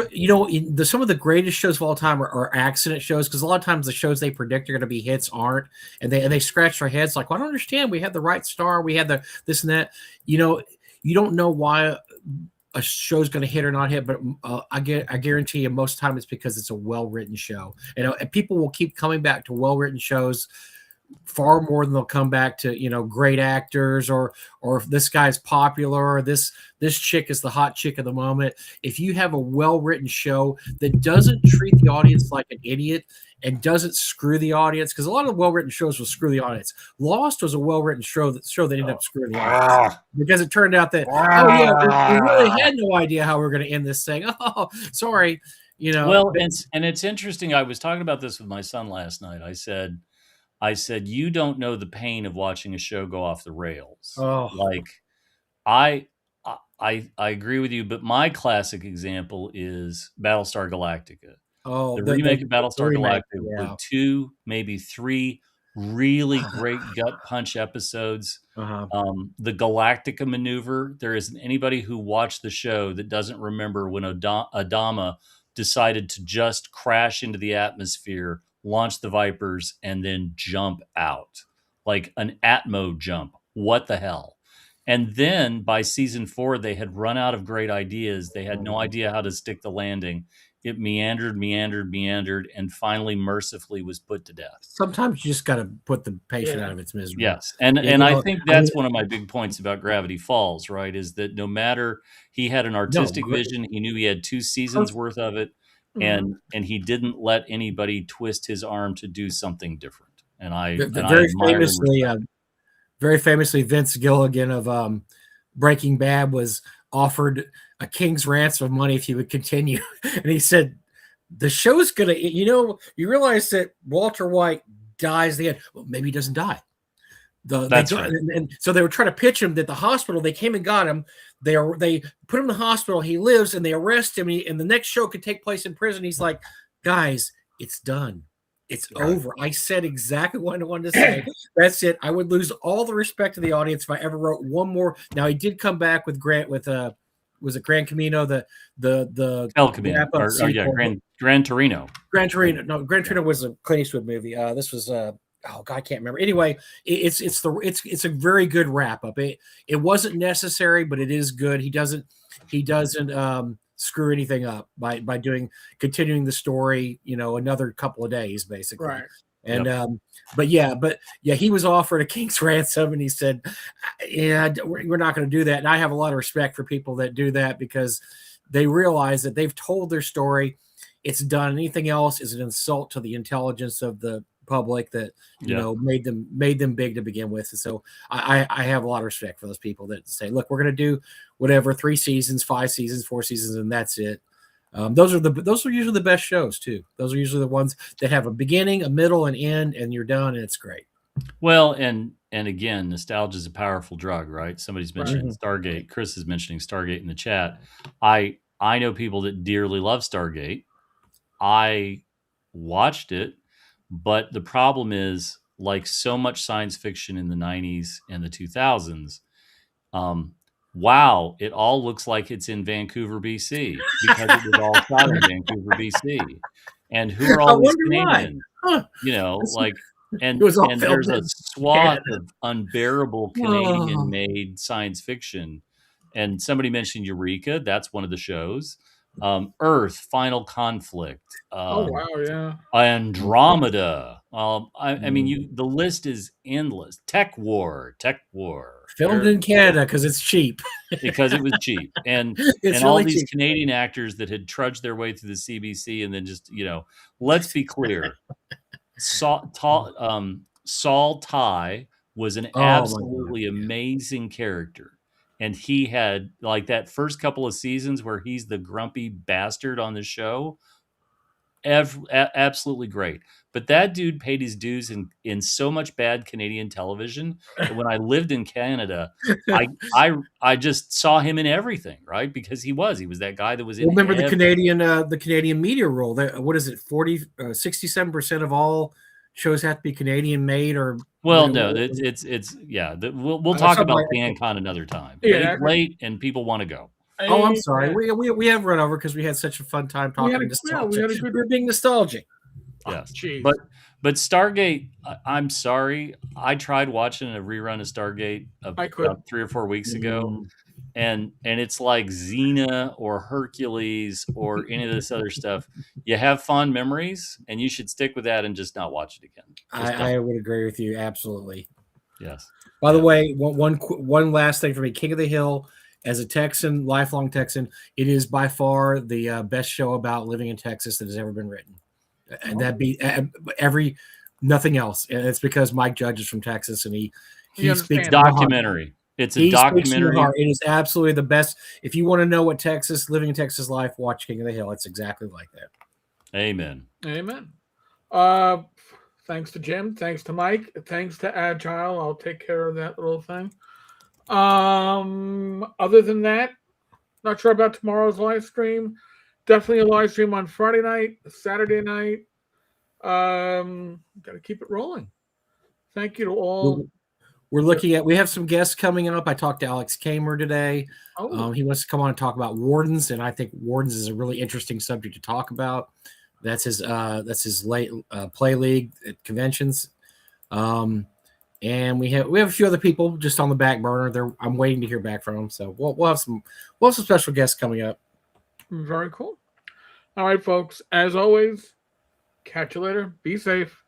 some of the greatest shows of all time are accident shows, because a lot of times the shows they predict are going to be hits aren't, and they scratch their heads like, well, I don't understand. We had the right star, we had the this and that. You don't know why a show's going to hit or not hit, but I guarantee you most of the time it's because it's a well-written show. And people will keep coming back to well-written shows far more than they'll come back to, great actors or if this guy's popular or this chick is the hot chick of the moment. If you have a well-written show that doesn't treat the audience like an idiot and doesn't screw the audience, because a lot of well-written shows will screw the audience. Lost was a well-written show that ended up screwing the audience because it turned out that, we really had no idea how we were going to end this thing. Oh, sorry. Well, and it's interesting. I was talking about this with my son last night. I said, you don't know the pain of watching a show go off the rails. Oh. Like, I agree with you, but my classic example is Battlestar Galactica. Oh, the remake of Battlestar Galactica with 2, maybe 3 really great gut punch episodes. The Galactica maneuver. There isn't anybody who watched the show that doesn't remember when Adama decided to just crash into the atmosphere, launch the Vipers, and then jump out. Like an Atmo jump. What the hell? And then by season 4, they had run out of great ideas. They had no idea how to stick the landing. it meandered, and finally mercifully was put to death. Sometimes you just got to put the patient out of its misery. Yes, and I think that's one of my big points about Gravity Falls, right? Is that no matter, he had an artistic vision, he knew he had 2 seasons worth of it, and he didn't let anybody twist his arm to do something different. And I admire him. Very famously, Vince Gilligan of Breaking Bad was offered a king's ransom of money if he would continue, and he said, "The show's gonna, you realize that Walter White dies at the end. Well, maybe he doesn't die." That's right. And so they were trying to pitch him that the hospital, they came and got him. They put him in the hospital. He lives, and they arrest him. And the next show could take place in prison. He's like, "Guys, it's done. It's over. I said exactly what I wanted to say. That's it. I would lose all the respect of the audience if I ever wrote one more." Now he did come back with was it Gran Camino, the El Camino, Gran Torino. Gran Torino. No, Gran Torino was a Clint Eastwood movie. This was oh God, I can't remember. Anyway, it's a very good wrap up. It wasn't necessary, but it is good. He doesn't screw anything up by continuing the story, another couple of days basically. Right. And but yeah, he was offered a king's ransom, and he said, "Yeah, we're not going to do that." And I have a lot of respect for people that do that, because they realize that they've told their story. It's done. Anything else is an insult to the intelligence of the public that made them big to begin with. And so I have a lot of respect for those people that say, "Look, we're going to do whatever, 3 seasons, 5 seasons, 4 seasons, and that's it." Those are usually the best shows too. Those are usually the ones that have a beginning, a middle, an end, and you're done, and it's great. Well, and again, nostalgia is a powerful drug, right? Somebody's mentioning Stargate. Chris is mentioning Stargate in the chat. I know people that dearly love Stargate. I watched it, but the problem is, like so much science fiction in the 90s and the 2000s, wow, it all looks like it's in Vancouver, BC, because it was all shot in Vancouver, BC. And who are all these Canadians? And there's a swath of unbearable Canadian-made science fiction. And somebody mentioned Eureka. That's one of the shows. Earth, Final Conflict. Oh wow, yeah. Andromeda. I mean, the list is endless. Tech War. Filmed in Canada because it's cheap. Because it was cheap, and it's all really these cheap. Canadian actors that had trudged their way through the CBC, and then just let's be clear, Saul Ty was an absolutely amazing character. And he had, like, that first couple of seasons where he's the grumpy bastard on the show, absolutely great. But that dude paid his dues in so much bad Canadian television that when I lived in Canada, I just saw him in everything, right? Because he was that guy that was in. Remember the Canadian media rule? What is it? 67% of all shows have to be Canadian made, or we'll talk about CanCon another time. Yeah, it's late and people want to go. Oh, I'm sorry. We have run over because we had such a fun time talking nostalgia. We're being nostalgic. Yes, but Stargate. I'm sorry. I tried watching a rerun of Stargate about 3 or 4 weeks ago, and it's like Xena or Hercules or any of this other stuff. You have fond memories, and you should stick with that and just not watch it again. I would agree with you absolutely. Yes. By the way, one last thing for me, King of the Hill. As a Texan, lifelong Texan, it is by far the best show about living in Texas that has ever been written, and that beat nothing else. And it's because Mike Judge is from Texas, and he speaks documentary. It's a documentary. It is absolutely the best. If you want to know what living in Texas life, watch King of the Hill. It's exactly like that. Amen. Thanks to Jim. Thanks to Mike. Thanks to Agile. I'll take care of that little thing. Other than that, not sure about tomorrow's live stream. Definitely a live stream on Friday night, Saturday night. Got to keep it rolling. Thank you to all. We have some guests coming up. I talked to Alex Kamer today. He wants to come on and talk about wardens, and I think wardens is a really interesting subject to talk about. That's his late play league at conventions. And we have a few other people just on the back burner. I'm waiting to hear back from them. So we'll have some special guests coming up. Very cool. All right, folks. As always, catch you later. Be safe.